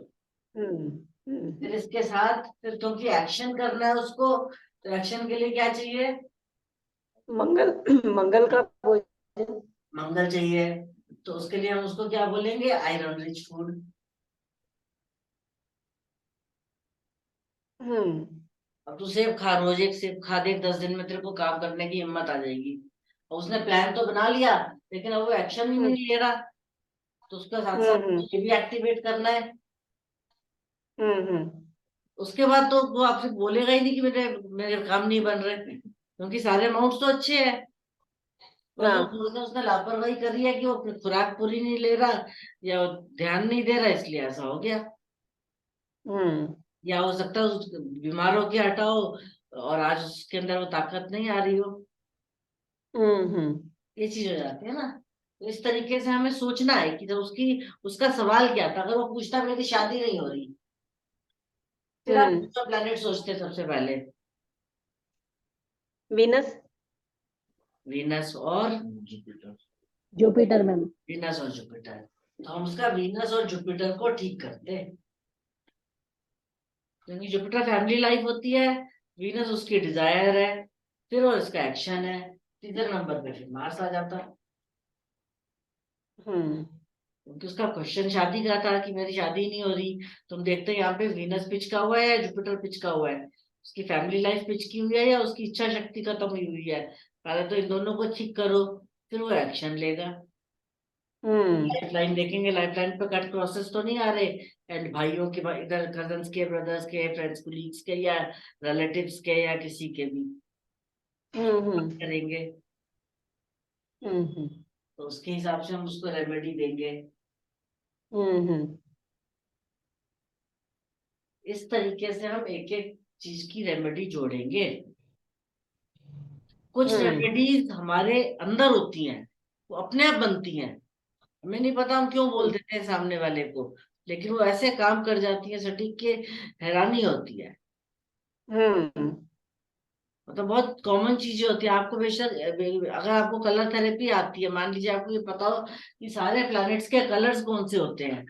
हम्म। फिर हम्म। इसके साथ फिर क्योंकि एक्शन करना है उसको, तो एक्शन के लिए क्या चाहिए? मंगल मंगल का भोजन। मंगल चाहिए। तो उसके लिए हम उसको क्या बोलेंगे? Iron rich food. हम्म। अब तू सेब खा, रोज एक सेब खा दे, 10 दिन में तेरे को काम करने की हिम्मत आ जाएगी। और उसने प्लान तो बना लिया लेकिन अब वो एक्शन ही हम्म। नहीं ले रहा। तो उसका साथ साथ हम्म। ये भी एक्टिवेट करना है। हम्म। उसके बाद तो वो आपसे बोलेगा ही नहीं कि मेरे मेरे काम नहीं बन रहे, क्योंकि सारे अमाउंट्स तो अच्छे हैं। बस वो हाँ। थोड़ा सा उसने लापरवाही करी है कि वो अपनी खुराक पूरी नहीं ले रहा या वो ध्यान नहीं दे रहा, इसलिए ऐसा हो गया। हम्म। या हो सकता है उस बीमार होके हटा हो और आज उसके अंदर वो ताकत नहीं आ रही हो। हम्म। ये चीज हो जाती है ना। तो इस तरीके से हमें सोचना है कि जब उसका सवाल क्या था। अगर वो पूछता मेरी शादी नहीं हो रही, फिर आप हम्म। दूसरा प्लेनेट सोचते सबसे पहले। विनस। वीनस और जुपिटर। Jupiter ma'am. वीनस और जुपिटर। तो हम उसका वीनस और जुपिटर को ठीक करते हैं, क्योंकि जुपिटर फैमिली लाइफ होती है, वीनस उसकी डिजायर है, फिर और इसका एक्शन है। तीसरे नंबर पे फिर मार्स आ जाता है, हम्म। क्योंकि उसका क्वेश्चन शादी का था कि मेरी शादी नहीं हो रही। तुम देखते हैं यहाँ पे वीनस पिचका हुआ है या जुपिटर पिचका हुआ है, उसकी फैमिली लाइफ पिचकी हुई है या उसकी इच्छा शक्ति खत्म हुई हुई है। पहले तो इन दोनों को ठीक करो, फिर वो एक्शन लेगा। हम्म। लाइफ लाइन देखेंगे, लाइफ लाइन पे कट क्रॉसेस तो नहीं आ रहे, एंड भाइयों के इधर कजन्स के, ब्रदर्स के, फ्रेंड्स कुलीग्स के या रिलेटिव्स के या किसी के भी हम्म। करेंगे। हम्म। तो उसके हिसाब से हम उसको रेमेडी देंगे। हम्म। इस तरीके से हम एक एक चीज की रेमेडी जोड़ेंगे। कुछ हम्म। रेमेडीज हमारे अंदर होती हैं, वो अपने आप बनती हैं। हमें नहीं पता हम क्यों बोल देते हैं सामने वाले को, लेकिन वो ऐसे काम कर जाती है सटीक के, हैरानी होती है। हम्म। मतलब बहुत कॉमन चीजें होती है। आपको बेशक अगर आपको कलर थेरेपी आती है, मान लीजिए आपको ये पता हो कि सारे प्लैनेट्स के कलर्स कौन से होते हैं,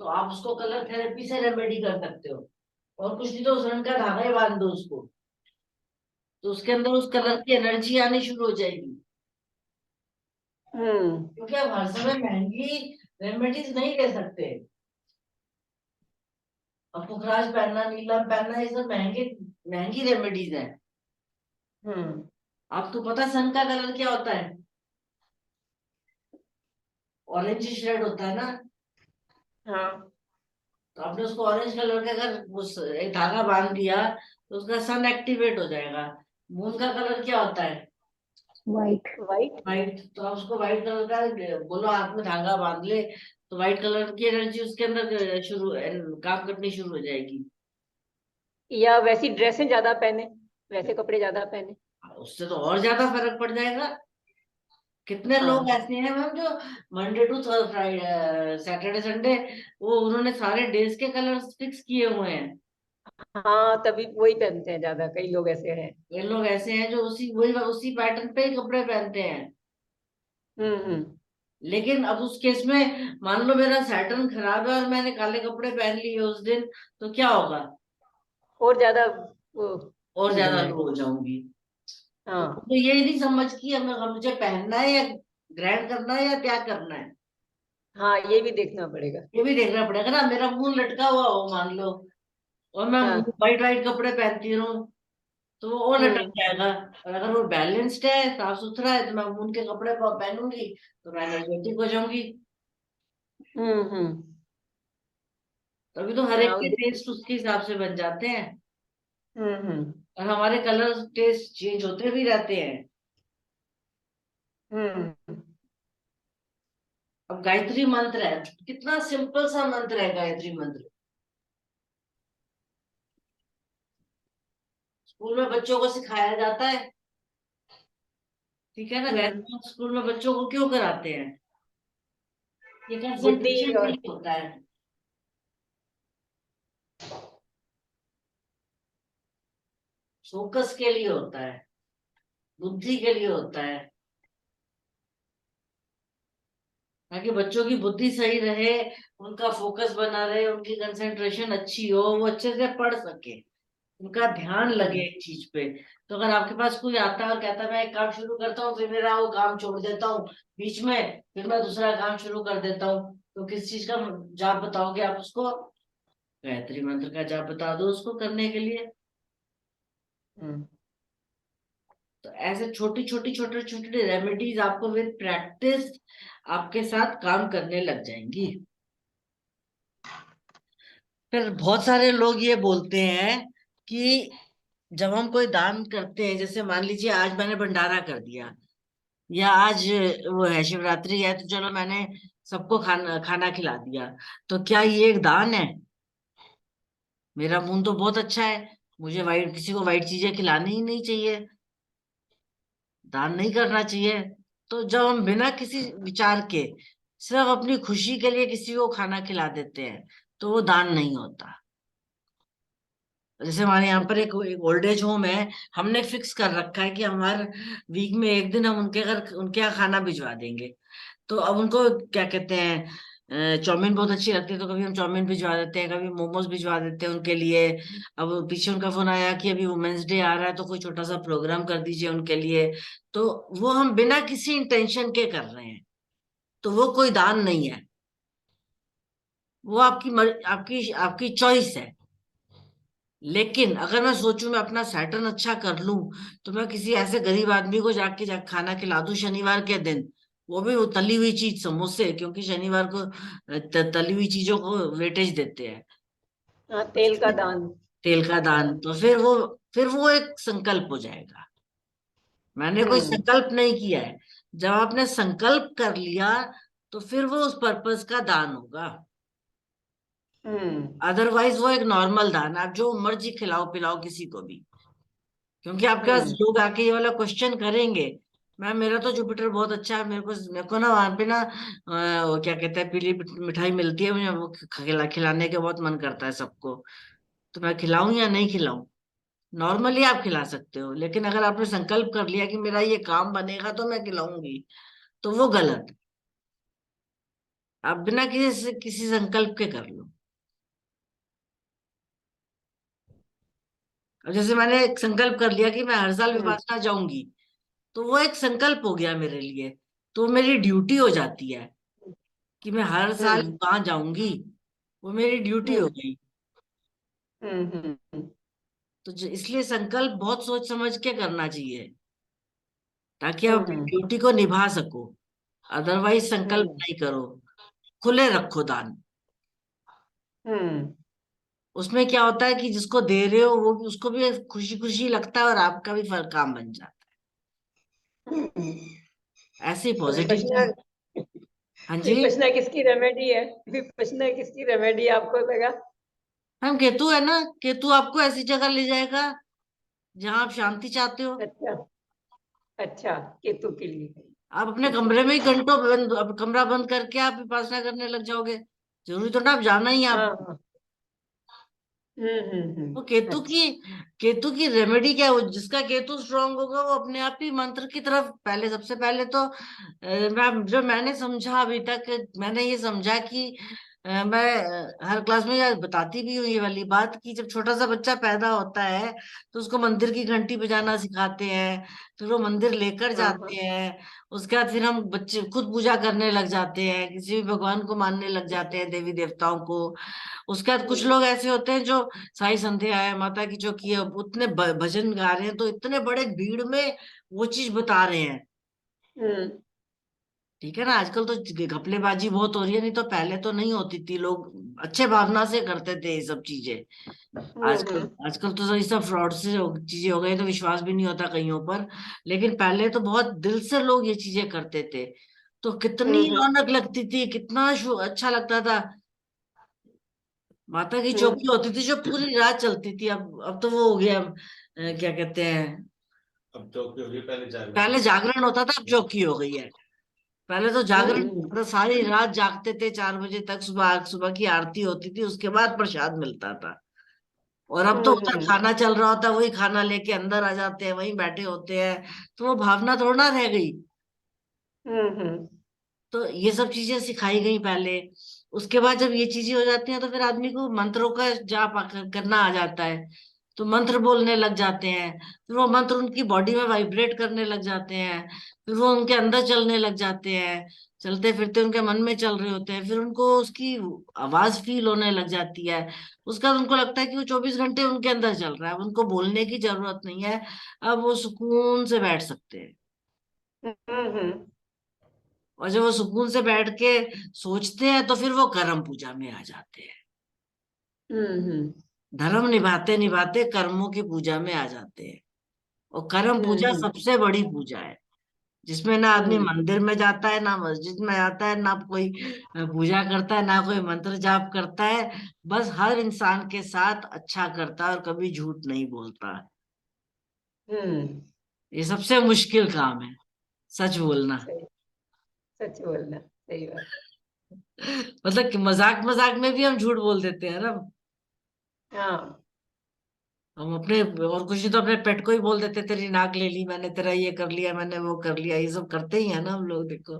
तो आप उसको कलर थेरेपी से रेमेडी कर सकते हो। और कुछ नहीं तो उस रंग का धागा ही बांध दो उसको, तो उसके अंदर उस कलर की एनर्जी आनी शुरू हो जाएगी। क्योंकि आप हर समय महंगी रेमेडीज नहीं ले सकते। अब पुखराज पहनना, नीलम पहनना, ये सब महंगी रेमेडीज है। आपको पता सन का कलर क्या होता है? ऑरेंज रेड होता है ना। हाँ तो आपने उसको ऑरेंज कलर का अगर उस एक धागा बांध दिया तो उसका सन एक्टिवेट हो जाएगा। मून का कलर क्या होता है? वाइट। वाइट। व्हाइट। तो आप उसको व्हाइट कलर का बोलो, हाथ में धागा बांध ले, तो व्हाइट कलर की एनर्जी उसके अंदर शुरू काम करनी शुरू हो जाएगी। या वैसी ड्रेसें ज्यादा पहने, वैसे कपड़े ज्यादा पहने। उससे तो और ज्यादा फर्क पड़ जाएगा। कितने लोग हाँ ऐसे हैं मैम जो Monday to Friday, Saturday Sunday, वो उन्होंने सारे डेज के कलर्स फिक्स किए हुए हैं। हाँ, तभी वही पहनते हैं ज्यादा, कई लोग ऐसे हैं। ये लोग ऐसे हैं जो उसी पैटर्न पे ही कपड़े पहनते हैं। हम्म। लेकिन अब उस केस में मान लो मेरा सैटर्न खराब है और मैंने काले कपड़े पहन लिए उस दिन, तो क्या होगा? और ज्यादा वो और हो ज्यादा जाएगा। लो हो जाऊंगी। हाँ तो ये नहीं समझ कि हमें मुझे पहनना है या ग्रैंड करना है या क्या करना है। हाँ, ये भी देखना पड़ेगा। ये भी देखना पड़ेगा ना। मेरा मुंह लटका हुआ हो मान लो, और मैं हाँ। वाइट वाइट कपड़े पहनती रहूं, तो वो और लटक हम्म जाएगा। और अगर वो बैलेंस्ड है, साफ सुथरा है, तो मैं ऊन के कपड़े पहनूंगी तो मैं एनर्जेटिक हो जाऊंगी। हम्म। तभी तो हर एक हाँ के टेस्ट उसके हिसाब से बन जाते हैं। हम्म। और हमारे कलर टेस्ट चेंज होते भी रहते हैं। हम्म। अब गायत्री मंत्र है, कितना सिंपल सा मंत्र है गायत्री मंत्र। स्कूल में बच्चों को सिखाया जाता है, ठीक है ना। हम्म। गायत्री मंत्र स्कूल में बच्चों को क्यों कराते हैं? ये बुद्धि कंसंट्रेशन के और लिए होता है, फोकस के लिए होता है, बुद्धि के लिए होता है, ताकि बच्चों की बुद्धि सही रहे, उनका फोकस बना रहे, उनकी कंसंट्रेशन अच्छी हो, वो अच्छे से पढ़ सके, उनका ध्यान लगे हम्म एक चीज पे। तो अगर आपके पास कोई आता है और कहता है मैं एक काम शुरू करता हूँ, फिर मेरा वो काम छोड़ देता हूँ बीच में, फिर मैं दूसरा काम शुरू कर देता हूँ, तो किस चीज का जाप बताओगे आप उसको? गायत्री मंत्र का जाप बता दो उसको करने के लिए। हम्म। तो ऐसे छोटी छोटी रेमेडीज आपको विद प्रैक्टिस आपके साथ काम करने लग जाएंगी। फिर बहुत सारे लोग ये बोलते हैं कि जब हम कोई दान करते हैं, जैसे मान लीजिए आज मैंने भंडारा कर दिया, या आज वो है शिवरात्रि है, तो चलो मैंने सबको खाना खाना खिला दिया, तो क्या ये एक दान है? मेरा मुंह तो बहुत अच्छा है, मुझे वाइट किसी को वाइट चीजें खिलानी ही नहीं चाहिए, दान नहीं करना चाहिए। तो जब हम बिना किसी विचार के सिर्फ अपनी खुशी के लिए किसी को खाना खिला देते हैं, तो वो दान नहीं होता। जैसे हमारे यहाँ पर एक ओल्ड एज होम है, हमने फिक्स कर रखा है कि हमारे वीक में एक दिन हम उनके घर उनके यहाँ खाना भिजवा देंगे। तो अब उनको क्या कहते हैं, चाउमीन बहुत अच्छी लगती है, तो कभी हम चाउमीन भिजवा देते हैं, कभी मोमोज भिजवा देते हैं उनके लिए। अब पीछे उनका फोन आया कि अभी वुमेन्स डे आ रहा है, तो कोई छोटा सा प्रोग्राम कर दीजिए उनके लिए। तो वो हम बिना किसी इंटेंशन के कर रहे हैं, तो वो कोई दान नहीं है, वो आपकी आपकी चॉइस है। लेकिन अगर मैं सोचूं मैं अपना सैटर्न अच्छा कर लूं, तो मैं किसी ऐसे गरीब आदमी को जाके खाना खिला दूं शनिवार के दिन, वो भी वो तली हुई चीज, समोसे, क्योंकि शनिवार को तली हुई चीजों को वेटेज देते हैं। हाँ, तेल का दान। तेल का दान, तो फिर वो एक संकल्प हो जाएगा। मैंने कोई हम्म संकल्प नहीं किया है। जब आपने संकल्प कर लिया, तो फिर वो उस पर्पस का दान होगा। हम्म अदरवाइज वो एक नॉर्मल दान, आप जो मर्जी खिलाओ पिलाओ किसी को भी। क्योंकि आपके पास हम्म लोग आके ये वाला क्वेश्चन करेंगे, मैम मेरा तो जुपिटर बहुत अच्छा है, मेरे को ना वहां पे ना वो क्या कहते हैं, पीली मिठाई मिलती है, मुझे वो खिलाने के बहुत मन करता है सबको, तो मैं खिलाऊं या नहीं खिलाऊं? नॉर्मली आप खिला सकते हो, लेकिन अगर आपने संकल्प कर लिया कि मेरा ये काम बनेगा तो मैं खिलाऊंगी, तो वो गलत है। आप बिना किसी संकल्प के कर लो। अब जैसे मैंने एक संकल्प कर लिया कि मैं हर साल हम्म विपासना जाऊंगी, तो वो एक संकल्प हो गया मेरे लिए, तो मेरी ड्यूटी हो जाती है कि मैं हर साल हम्म वहां जाऊंगी, वो मेरी ड्यूटी हो हम्म गई। हम्म तो इसलिए संकल्प बहुत सोच समझ के करना चाहिए, ताकि आप अपनी हम्म ड्यूटी को निभा सको। अदरवाइज संकल्प हम्म नहीं करो, खुले रखो दान। हम्म उसमें क्या होता है कि जिसको दे रहे हो वो भी, उसको भी खुशी खुशी लगता है और आपका भी फल काम बन जाता हम्म। है। ऐसी तो पॉजिटिव। विपश्यना हाँ जी। विपश्यना किसकी रेमेडी है? विपश्यना किसकी रेमेडी आपको लगा? हम केतु है ना, केतु आपको ऐसी जगह ले जाएगा जहां आप शांति चाहते हो। अच्छा अच्छा, केतु के लिए। आप अपने कमरे में ही घंटों बंद, अब कमरा बंद करके आप विपासना करने लग जाओगे, जरूरी तो ना आप जाना ही है हाँ आपको। हाँ। तो केतु की, अच्छा। केतु की रेमेडी क्या है? वो जिसका केतु स्ट्रांग होगा वो अपने आप ही मंत्र की तरफ, पहले सबसे पहले तो जो मैंने समझा अभी तक, मैंने ये समझा कि मैं हर क्लास में यार बताती भी हूँ ये वाली बात, कि जब छोटा सा बच्चा पैदा होता है तो उसको मंदिर की घंटी बजाना सिखाते हैं, फिर वो मंदिर लेकर हाँ जाते हाँ। हैं। उसके बाद फिर हम बच्चे खुद पूजा करने लग जाते हैं, किसी भी भगवान को मानने लग जाते हैं, देवी देवताओं को। उसके बाद कुछ लोग ऐसे होते हैं जो साई संध्या है, माता की चौकी है, उतने भजन गा रहे हैं, तो इतने बड़े भीड़ में वो चीज बता रहे हैं। हम्म ठीक है ना, आजकल तो घपलेबाजी बहुत हो रही है, नहीं तो पहले तो नहीं होती थी, लोग अच्छे भावना से करते थे ये सब चीजें। आजकल, हम्म आजकल तो ये सब फ्रॉड से चीजें हो गई, तो विश्वास भी नहीं होता कईयों पर। लेकिन पहले तो बहुत दिल से लोग ये चीजें करते थे, तो कितनी हम्म रौनक लगती थी, कितना अच्छा लगता था। माता की चौकी हम्म होती थी जो पूरी रात चलती थी। अब तो वो हो गया, क्या कहते हैं, अब चौकी हो गई, पहले जागरण पहले होता था। जागरण होता था, अब चौकी हो गई है। पहले तो जागरण हम्म मतलब सारी रात जागते थे, 4 बजे तक, सुबह सुबह की आरती होती थी, उसके बाद प्रसाद मिलता था। और अब तो उधर हम्म खाना चल रहा होता है, वही खाना लेके अंदर आ जाते हैं, वहीं बैठे होते हैं, तो वो भावना थोड़ा ना रह गई। हम्म तो ये सब चीजें सिखाई गई पहले। उसके बाद जब ये चीजें हो जाती हैं तो फिर आदमी को मंत्रों का जाप करना आ जाता है, तो मंत्र बोलने लग जाते हैं। फिर वो मंत्र उनकी बॉडी में वाइब्रेट करने लग जाते हैं, फिर वो उनके अंदर चलने लग जाते हैं, चलते फिरते उनके मन में चल रहे होते हैं, फिर उनको उसकी आवाज फील होने लग जाती है। उसके बाद उनको लगता है कि वो 24 घंटे उनके अंदर चल रहा है, अब उनको बोलने की जरूरत नहीं है, अब वो सुकून से बैठ सकते हैं। हम्म और जब वो सुकून से बैठ के सोचते हैं तो फिर वो कर्म पूजा में आ जाते हैं। हम्म धर्म निभाते निभाते कर्मों की पूजा में आ जाते हैं। और कर्म पूजा हम्म सबसे बड़ी पूजा है, जिसमें ना आदमी हम्म मंदिर में जाता है, ना मस्जिद में आता है, ना कोई पूजा करता है, ना कोई मंत्र जाप करता है। बस हर इंसान के साथ अच्छा करता है और कभी झूठ नहीं बोलता। हम्म ये सबसे मुश्किल काम है, सच बोलना। सही, सच बोलना, सही बात। मतलब कि मजाक मजाक में भी हम झूठ बोल देते हैं ना। हाँ। हम अपने, और कुछ नहीं तो अपने पेट को ही बोल देते, तेरी नाक ले ली मैंने, तेरा ये कर लिया मैंने, वो कर लिया, ये सब करते ही है ना हम लोग, देखो।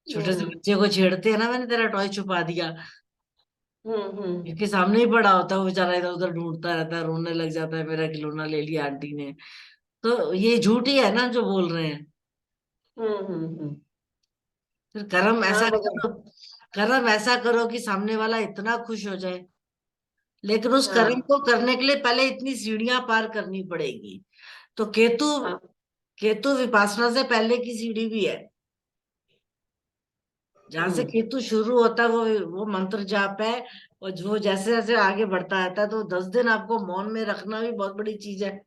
छोटे से हम्म बच्चे को छेड़ते हैं ना, मैंने तेरा टॉय छुपा दिया, हम्म इसके सामने ही पड़ा होता है, वो बेचारा इधर उधर ढूंढता रहता है, रोने लग जाता है, मेरा खिलौना ले लिया आंटी ने। तो ये झूठ ही है ना जो बोल रहे हैं। हम्म। फिर कर्म हाँ ऐसा करो, भगवान। कर्म ऐसा करो कि सामने वाला इतना खुश हो जाए। लेकिन उस कर्म हाँ को करने के लिए पहले इतनी सीढ़ियां पार करनी पड़ेगी। तो केतु, हाँ। केतु विपासना से पहले की सीढ़ी भी है। जहां से हम्म केतु शुरू होता है वो मंत्र जाप है। और जो जैसे जैसे आगे बढ़ता रहता है, तो 10 दिन आपको मौन में रखना भी बहुत बड़ी चीज है।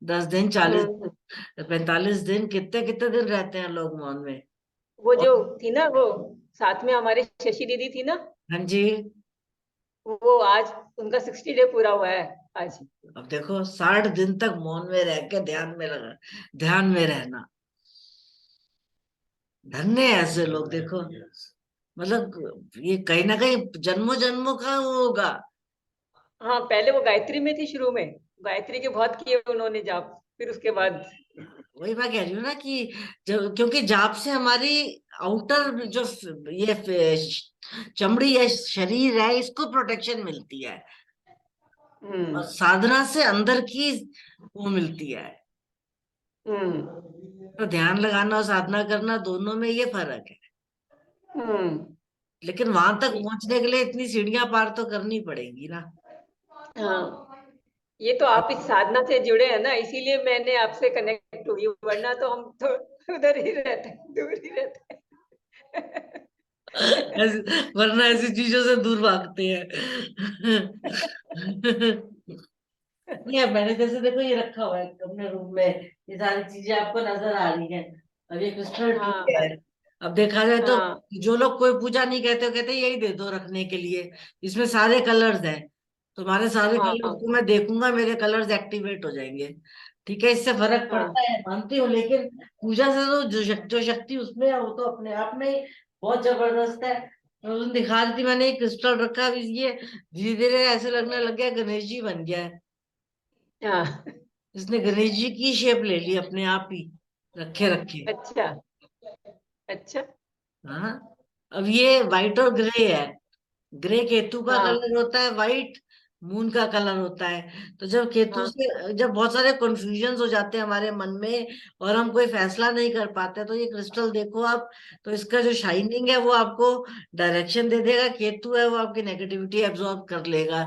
10 दिन, 40, हम्म। 45 दिन, कितने कितने दिन रहते हैं लोग मौन में। वो और जो थी ना, वो साथ में हमारे शशि दीदी थी ना, हाँ जी, वो आज उनका 60 डे पूरा हुआ है आज। अब देखो 60 दिन तक मौन में रह के ध्यान में लगा, ध्यान में रहना, धन्य है ऐसे लोग, देखो। मतलब ये कहीं ना कहीं जन्मों जन्मों का वो होगा। हाँ, पहले वो गायत्री में थी, शुरू में गायत्री के बहुत किए उन्होंने जाप, फिर उसके बाद। वही मैं कह रही हूँ ना कि जब, क्योंकि जाप से हमारी आउटर जो ये चमड़ी या शरीर है, इसको प्रोटेक्शन मिलती है। हम्म और साधना से अंदर की वो मिलती है। हम्म तो ध्यान लगाना और साधना करना दोनों में ये फर्क है। हम्म लेकिन वहां तक पहुंचने के लिए इतनी सीढ़ियां पार तो करनी पड़ेगी ना। हाँ, ये तो आप इस साधना से जुड़े हैं ना, इसीलिए मैंने आपसे कनेक्ट हुई, वरना तो हम तो उधर ही रहते हैं, दूर ही रहते हैं। वरना ऐसी चीजों से दूर भागते हैं। नहीं, अब मैंने जैसे देखो ये रखा हुआ है अपने रूम में, ये सारी चीजें आपको नजर आ रही हैं। अब ये क्रिस्टल ट्री हाँ है। अब देखा जाए तो हाँ जो लोग कोई पूजा नहीं कहते, वो कहते हैं यही दे दो रखने के लिए, इसमें सारे कलर्स हैं। तुम्हारे सारे कलर्स हाँ को मैं देखूंगा, मेरे कलर्स एक्टिवेट हो जाएंगे। ठीक है, इससे फर्क हाँ पड़ता है मानती हूँ, लेकिन पूजा से तो जो शक्ति उसमें है वो तो अपने आप में ही बहुत जबरदस्त है। मैं उस दिन दिखा रही थी, मैंने एक क्रिस्टल रखा, अभी ये धीरे धीरे ऐसे लगने लग गया गणेश जी बन गया है। हाँ। इसने गणेश जी की शेप ले ली अपने आप ही, रखे रखे। अच्छा अच्छा। हाँ, अब ये व्हाइट और ग्रे है। ग्रे केतु का हाँ कलर होता है, व्हाइट मून का कलर होता है। तो जब केतु हाँ से जब बहुत सारे कंफ्यूजन हो जाते हैं हमारे मन में और हम कोई फैसला नहीं कर पाते, तो ये क्रिस्टल देखो आप, तो इसका जो शाइनिंग है वो आपको डायरेक्शन दे देगा। केतु है वो आपकी नेगेटिविटी एब्जॉर्ब कर लेगा,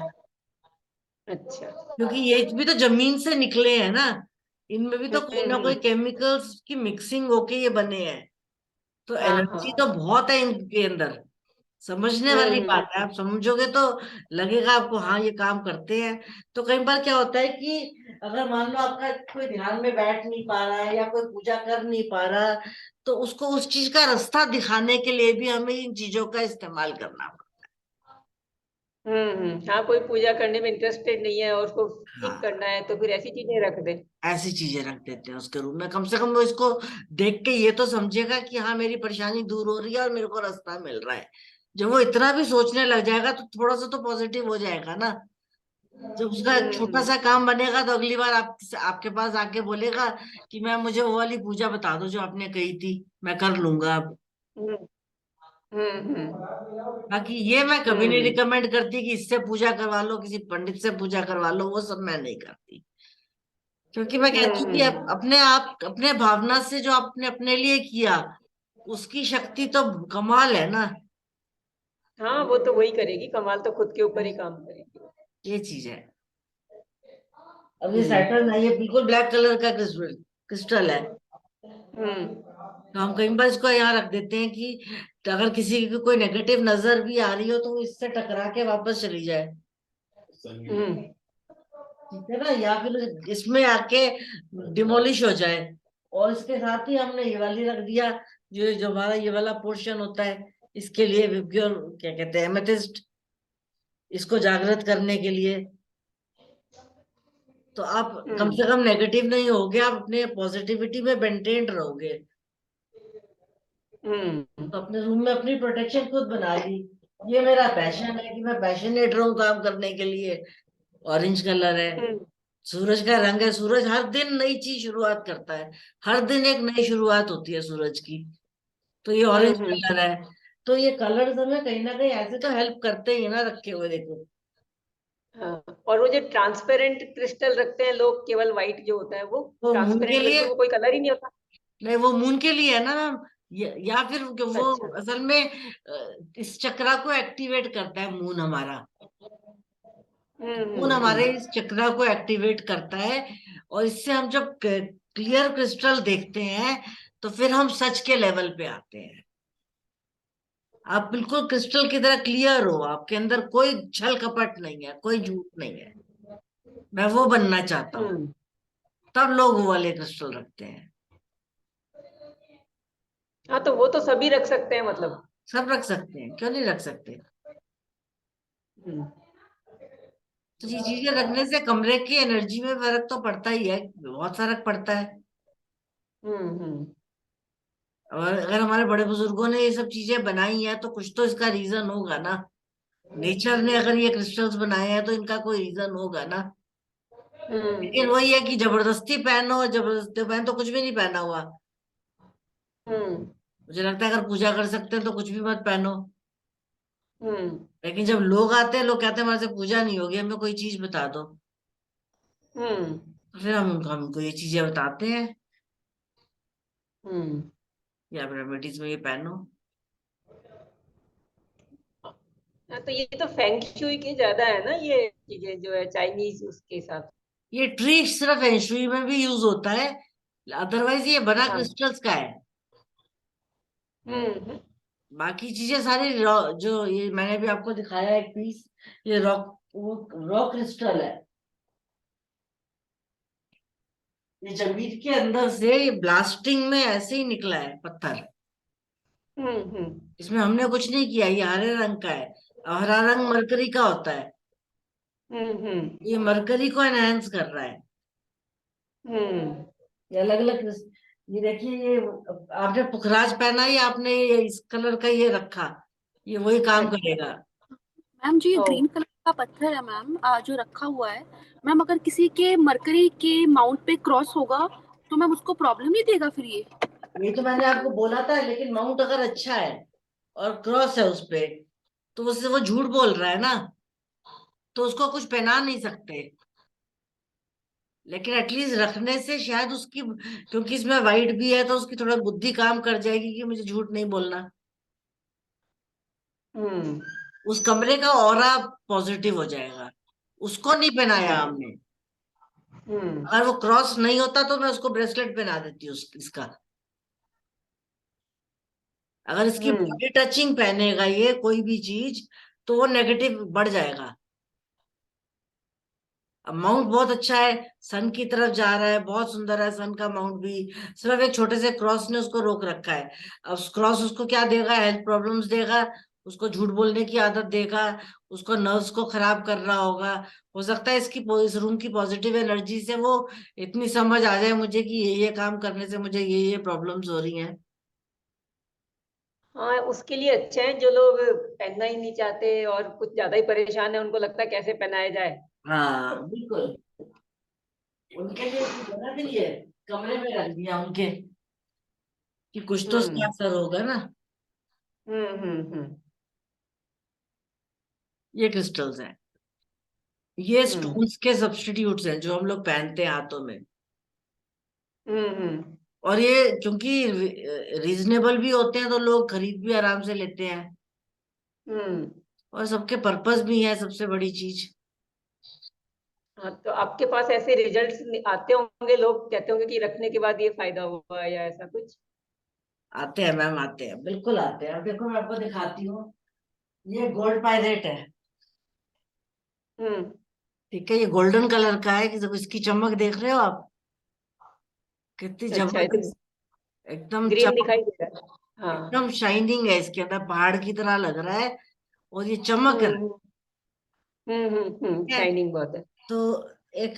अच्छा। क्योंकि ये भी तो जमीन से निकले हैं ना। इनमें भी तो कोई ना कोई हम्म। केमिकल्स की मिक्सिंग होके ये बने हैं। तो हाँ एनर्जी तो हाँ। बहुत है इनके अंदर। समझने वाली हम्म। बात है, आप समझोगे तो लगेगा आपको हाँ ये काम करते हैं। तो कई बार क्या होता है कि अगर मान लो आपका कोई ध्यान में बैठ नहीं पा रहा है या कोई पूजा कर नहीं पा रहा, तो उसको उस चीज का रास्ता दिखाने के लिए भी हमें इन चीजों का इस्तेमाल करना हाँ, कोई पूजा करने में इंटरेस्टेड नहीं है और उसको पड़ता ठीक है। करना है तो फिर ऐसी चीजें रख दे। ऐसी चीजें रख देते हैं उसके रूम में, कम से कम वो इसको देख के ये तो समझेगा कि हाँ मेरी परेशानी दूर हो रही है और मेरे को रास्ता मिल रहा है। जब वो इतना भी सोचने लग जाएगा तो थोड़ा सा तो पॉजिटिव हो जाएगा ना। जब उसका एक छोटा हम्म सा काम बनेगा तो अगली बार आपके पास आके बोलेगा कि मैम मुझे वो वाली पूजा बता दो जो आपने कही थी, मैं कर लूंगा अब। हम्म हम्म बाकी ये मैं कभी नहीं हम्म रिकमेंड करती कि इससे पूजा करवा लो, किसी पंडित से पूजा करवा लो, वो सब मैं नहीं करती। क्योंकि मैं कहती हूँ कि हम्म। अपने आप अपने भावना से जो आपने अपने लिए किया, उसकी शक्ति तो कमाल है ना। हाँ, वो तो वही करेगी, कमाल तो खुद के ऊपर ही काम करेगी। ये चीज है। अब ये हम्म सैटर्न है, ये बिल्कुल ब्लैक कलर का क्रिस्टल क्रिस्टल है। हम्म तो हम कई बार इसको यहाँ रख देते हैं कि अगर किसी की कोई नेगेटिव नजर भी आ रही हो तो वो इससे टकरा के वापस चली जाए। संगीत। हम्म ठीक है ना, या फिर इसमें आके डिमोलिश हो जाए। और इसके साथ ही हमने ये वाली रख दिया, जो जो हमारा ये वाला पोर्शन होता है, इसके लिए प्योर क्या कहते हैं, एमेथिस्ट, इसको जागृत करने के लिए। तो आप कम हम्म से कम नेगेटिव नहीं होगे, आप अपने पॉजिटिविटी में मेंटेन रहोगे। हम्म तो अपने रूम में अपनी प्रोटेक्शन खुद बना ली। ये मेरा पैशन है कि मैं पैशनेट रहूं काम करने के लिए। ऑरेंज कलर है, हम्म सूरज का रंग है। सूरज हर दिन नई चीज शुरुआत करता है, हर दिन एक नई शुरुआत होती है सूरज की। तो ये ऑरेंज हम्म। कलर है। तो ये कलर्स हमें कहीं ना कहीं ऐसे तो हेल्प करते ही हैं ना, रखे हुए देखो। हाँ, और वो जो ट्रांसपेरेंट क्रिस्टल रखते हैं लोग, केवल व्हाइट जो होता है वो वो मून के ट्रांसपेरेंट, लिए, बिल्कुल वो कोई कलर ही नहीं होता। नहीं वो मून के लिए है ना मैम। या फिर कि वो अच्छा। असल में इस चक्रा को एक्टिवेट करता है मून हमारा। मून हमारे हम्म। इस चक्रा को एक्टिवेट करता है। और इससे हम जब क्लियर क्रिस्टल देखते हैं तो फिर हम सच के लेवल पे आते हैं। आप बिल्कुल क्रिस्टल की तरह क्लियर हो, आपके अंदर कोई छल कपट नहीं है, कोई झूठ नहीं है। मैं वो बनना चाहता हूँ। हम्म। तब लोग वो वाले क्रिस्टल रखते हैं। हाँ, तो वो तो सभी रख सकते हैं मतलब। सब रख सकते हैं, क्यों नहीं रख सकते। हम्म तो ये चीजें रखने से कमरे की एनर्जी में फर्क तो पड़ता ही है, बहुत फर्क पड़ता है। हम्म। और अगर हमारे बड़े बुजुर्गों ने ये सब चीजें बनाई हैं तो कुछ तो इसका रीजन होगा ना। नेचर ने अगर ये क्रिस्टल्स बनाए हैं तो इनका कोई रीजन होगा ना। लेकिन हम्म वही है कि जबरदस्ती पहनो, जबरदस्ती पहन तो कुछ भी नहीं पहना हुआ। हम्म मुझे लगता है अगर पूजा कर सकते हैं तो कुछ भी मत पहनो। हम्म लेकिन जब लोग आते हैं, लोग कहते हैं हमारे से पूजा नहीं होगी, हमें कोई चीज बता दो, हम्म तो फिर हम हमको ये चीजें बताते हैं, हम्म या फिर रेमेडीज में ये पहनो। हाँ, तो ये तो फेंग शुई की ज्यादा है ना, ये चीजें जो है चाइनीज उसके हिसाब ये ट्री सिर्फ फेंगशुई में भी यूज होता है, अदरवाइज ये बना से। हाँ। क्रिस्टल्स का है। हम्म बाकी चीजें सारी जो ये मैंने भी आपको दिखाया एक पीस, ये रॉक, वो रॉक क्रिस्टल है। ये जमीन के अंदर से ये ब्लास्टिंग में ऐसे ही निकला है पत्थर। हम्म इसमें हमने कुछ नहीं किया, ये हरे रंग का है, और हरा रंग मरकरी का होता है। हम्म ये मरकरी को एनहेंस कर रहा है। हम्म ये अलग अलग, ये देखिए, ये आपने पुखराज पहना, ये आपने ये इस कलर का ये रखा, ये वही काम अच्छा। करेगा। मैम जो ये ओ। ग्रीन कलर का पत्थर है मैम, जो रखा हुआ है मैम, अगर किसी के मरकरी के माउंट पे क्रॉस होगा तो मैम उसको प्रॉब्लम नहीं देगा फिर ये? ये तो मैंने आपको बोला था, लेकिन माउंट अगर अच्छा है और क्रॉस है उस पे, तो उससे वो झूठ बोल रहा है ना, तो उसको कुछ पहना नहीं सकते। लेकिन एटलीस्ट रखने से शायद उसकी, क्योंकि इसमें वाइट भी है, तो उसकी थोड़ा बुद्धि काम कर जाएगी कि मुझे झूठ नहीं बोलना। हम्म उस कमरे का ऑरा पॉजिटिव हो जाएगा। उसको नहीं पहनाया हमने। हम्म अगर वो क्रॉस नहीं होता तो मैं उसको ब्रेसलेट पहना देती इसका। अगर इसकी हम्म बॉडी टचिंग पहनेगा ये कोई भी चीज, तो वो नेगेटिव बढ़ जाएगा। अब माउंट बहुत अच्छा है, सन की तरफ जा रहा है, बहुत सुंदर है सन का माउंट भी। सिर्फ एक छोटे से क्रॉस ने उसको रोक रखा है। अब क्रॉस उसको क्या देगा? हेल्थ प्रॉब्लम्स देगा, उसको झूठ बोलने की आदत देगा, उसको नर्व्स को खराब कर रहा होगा। हो सकता है इस रूम की पॉजिटिव एनर्जी से वो इतनी समझ आ जाए मुझे कि ये काम करने से मुझे ये प्रॉब्लम्स हो रही हैं। हाँ, उसके लिए अच्छा है जो लोग पहनना ही नहीं चाहते और कुछ ज्यादा ही परेशान है, उनको लगता है कैसे पहनाया जाए। हाँ बिल्कुल, उनके लिए भी बना दिए, कमरे में रख दिया उनके, कि कुछ तो उसका हम्म असर होगा ना। हम्म ये क्रिस्टल्स हैं, ये हम्म स्टोन्स के सब्स्टिट्यूट्स हैं जो हम लोग पहनते हैं हाथों में। हम्म और ये क्योंकि रीजनेबल भी होते हैं, तो लोग खरीद भी आराम से लेते हैं, हम्म और सबके पर्पस भी है, सबसे बड़ी चीज। हाँ, तो आपके पास ऐसे रिजल्ट्स आते होंगे, लोग कहते होंगे कि रखने के बाद ये फायदा हुआ या ऐसा कुछ? आते हैं मैम, आते हैं, बिल्कुल आते हैं। अब देखो मैं आपको दिखाती हूँ, ये गोल्ड पायरेट है, हम्म ठीक है? ये गोल्डन कलर का है, कि जब इसकी चमक देख रहे हो आप, कितनी अच्छा, ये तो जबरदस्त, एकदम ग्रीन चमक, दिखाई दे रहा है। हाँ। एकदम शाइनिंग है इसके अंदर, पहाड़ की तरह लग रहा है, और ये चमक रहा हम्म है। शाइनिंग बहुत है। तो एक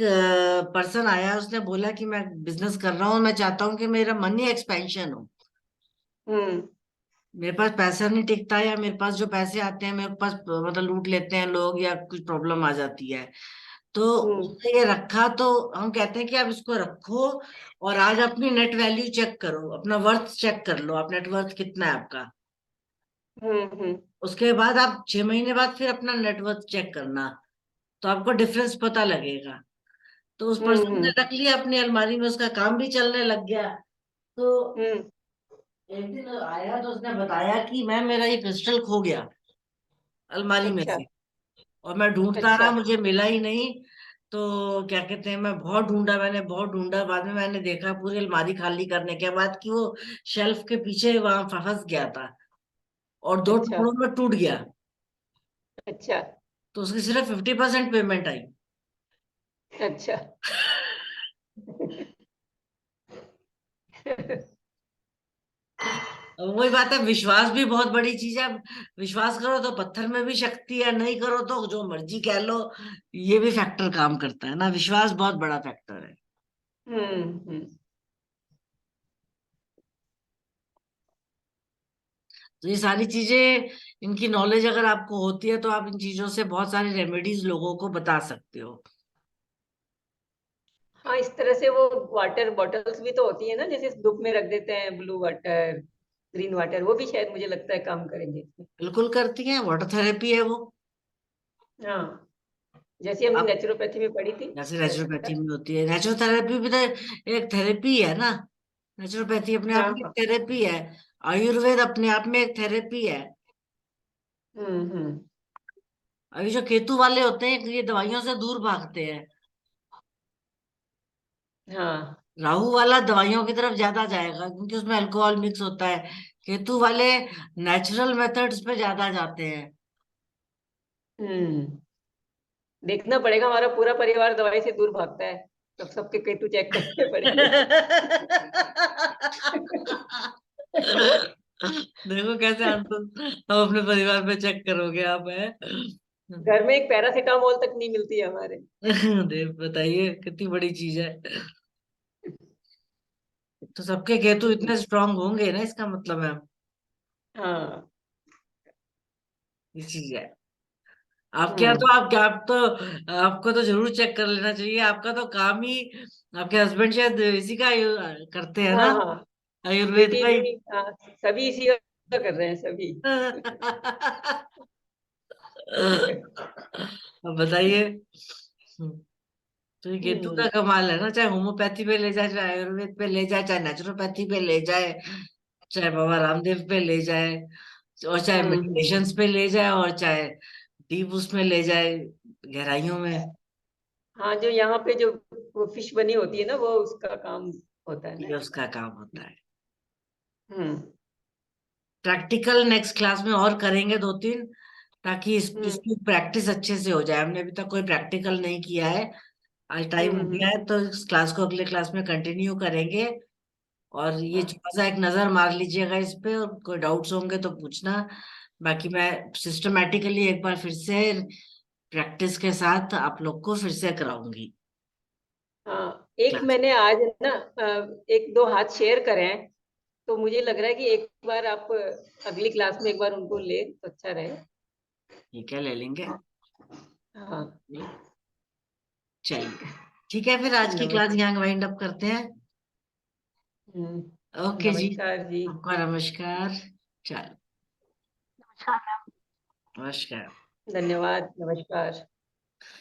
पर्सन आया, उसने बोला कि मैं बिजनेस कर रहा हूँ, मैं चाहता हूँ कि मेरा मनी एक्सपेंशन हो, हम्म मेरे पास पैसा नहीं टिकता, या मेरे पास जो पैसे आते हैं मेरे पास मतलब लूट लेते हैं लोग, या कुछ प्रॉब्लम आ जाती है। तो हम्म उसने ये रखा, तो हम कहते हैं कि आप इसको रखो, और आज अपनी नेट वैल्यू चेक करो, अपना वर्थ चेक कर लो, आप नेटवर्थ कितना है आपका। हम्म उसके बाद आप 6 महीने बाद फिर अपना नेटवर्थ चेक करना, तो आपको डिफरेंस पता लगेगा। तो उस पर्सन ने हम्म रख लिया अपनी अलमारी में, उसका काम भी चलने लग गया। तो हम्म एक दिन आया, तो उसने बताया कि मैम मेरा ये क्रिस्टल खो गया अलमारी में अच्छा से, और मैं ढूंढता रहा, अच्छा मुझे मिला ही नहीं। तो क्या कहते हैं, मैं बहुत ढूंढा, मैंने बहुत ढूंढा, बाद में मैंने देखा पूरी अलमारी खाली करने के बाद कि वो शेल्फ के पीछे वहां फंस गया था, और दो अच्छा टुकड़ों में टूट गया। अच्छा तो उसकी सिर्फ 50% पेमेंट आई। अच्छा। अब वही बात है, विश्वास भी बहुत बड़ी चीज है। अब विश्वास करो तो पत्थर में भी शक्ति है, नहीं करो तो जो मर्जी कह लो, ये भी फैक्टर काम करता है ना, विश्वास बहुत बड़ा फैक्टर है। हम्म। तो ये सारी चीजें, इनकी नॉलेज अगर आपको होती है, तो आप इन चीजों से बहुत सारी रेमेडीज लोगों को बता सकते हो। हाँ, इस तरह से वो वाटर बॉटल्स भी तो होती है ना, जैसे धूप में रख देते हैं ब्लू वाटर, ग्रीन वाटर, वो भी शायद मुझे लगता है काम करेंगे इसमें। बिल्कुल करती हैं, वाटर थेरेपी है वो। हाँ, जैसे हमने आप नेचुरोपैथी में पढ़ी थी जैसे वैसा नेचुरोपैथी है। में होती है, नेचुरोथेरेपी भी तो एक थेरेपी है ना। नेचुरोपैथी अपने आप हाँ में एक हाँ। थेरेपी है। आयुर्वेद अपने आप में एक थेरेपी है। हम्म। अभी जो केतु वाले होते हैं ये दवाइयों से दूर भागते हैं। हाँ। राहु वाला दवाइयों की तरफ ज्यादा जाएगा क्योंकि उसमें अल्कोहल मिक्स होता है। केतु वाले नेचुरल मेथड्स पे ज्यादा जाते हैं। हम्म। देखना पड़ेगा, हमारा पूरा परिवार दवाई से दूर भागता है, तब सबके केतु चेक करने पड़ेंगे। देखो कैसे आंसर हम अपने परिवार पे चेक करोगे आप, है। घर में एक पैरासीटामोल तक नहीं मिलती है हमारे। देव बताइए कितनी बड़ी चीज है। तो सबके केतु इतने स्ट्रांग होंगे ना, इसका मतलब है हाँ। ये चीज है। आपके यहाँ तो आपको तो जरूर चेक कर लेना चाहिए। आपका तो काम ही, आपके हस्बैंड शायद इसी का करते हैं हाँ ना, हाँ, आयुर्वेद बेटी का ही। भी, हाँ, सभी इसी का कर रहे हैं सभी। अब बताइए। तो ये केतु का हम्म। कमाल है ना, चाहे होम्योपैथी पे ले जाए, चाहे आयुर्वेद पे ले जाए, चाहे नेचुरोपैथी पे ले जाए, चाहे बाबा रामदेव पे ले जाए, और चाहे हम्म। मेडिटेशंस पे ले जाए, और चाहे डीप उसमें ले जाए, गहराइयों में। हाँ, जो यहाँ पे जो वो फिश बनी होती है ना, वो उसका काम होता है ये ना। उसका काम होता है। हम्म। प्रैक्टिकल नेक्स्ट क्लास में और करेंगे दो तीन, ताकि हम्म। इसकी प्रैक्टिस अच्छे से हो जाए। हमने अभी तक कोई प्रैक्टिकल नहीं किया है। आज टाइम हो हम्म। गया है तो इस क्लास को अगले क्लास में कंटिन्यू करेंगे। और ये थोड़ा सा एक नजर मार लीजिएगा इस पे, और कोई डाउट्स होंगे तो पूछना। बाकी मैं सिस्टमेटिकली एक बार फिर से प्रैक्टिस के साथ आप लोग को फिर से कराऊंगी हाँ, एक क्लास। मैंने आज ना एक दो हाथ शेयर करे हैं, तो मुझे लग रहा है कि एक बार आप अगली क्लास में एक बार उनको ले तो अच्छा रहे। ठीक है, ले लेंगे। हाँ। चलिए, ठीक है, फिर आज की क्लास नमस्कार। यहाँ वाइंड अप करते हैं। ओके जी। नमस्कार जी। आपका नमस्कार। चलो, नमस्कार। नमस्कार। धन्यवाद, नमस्कार।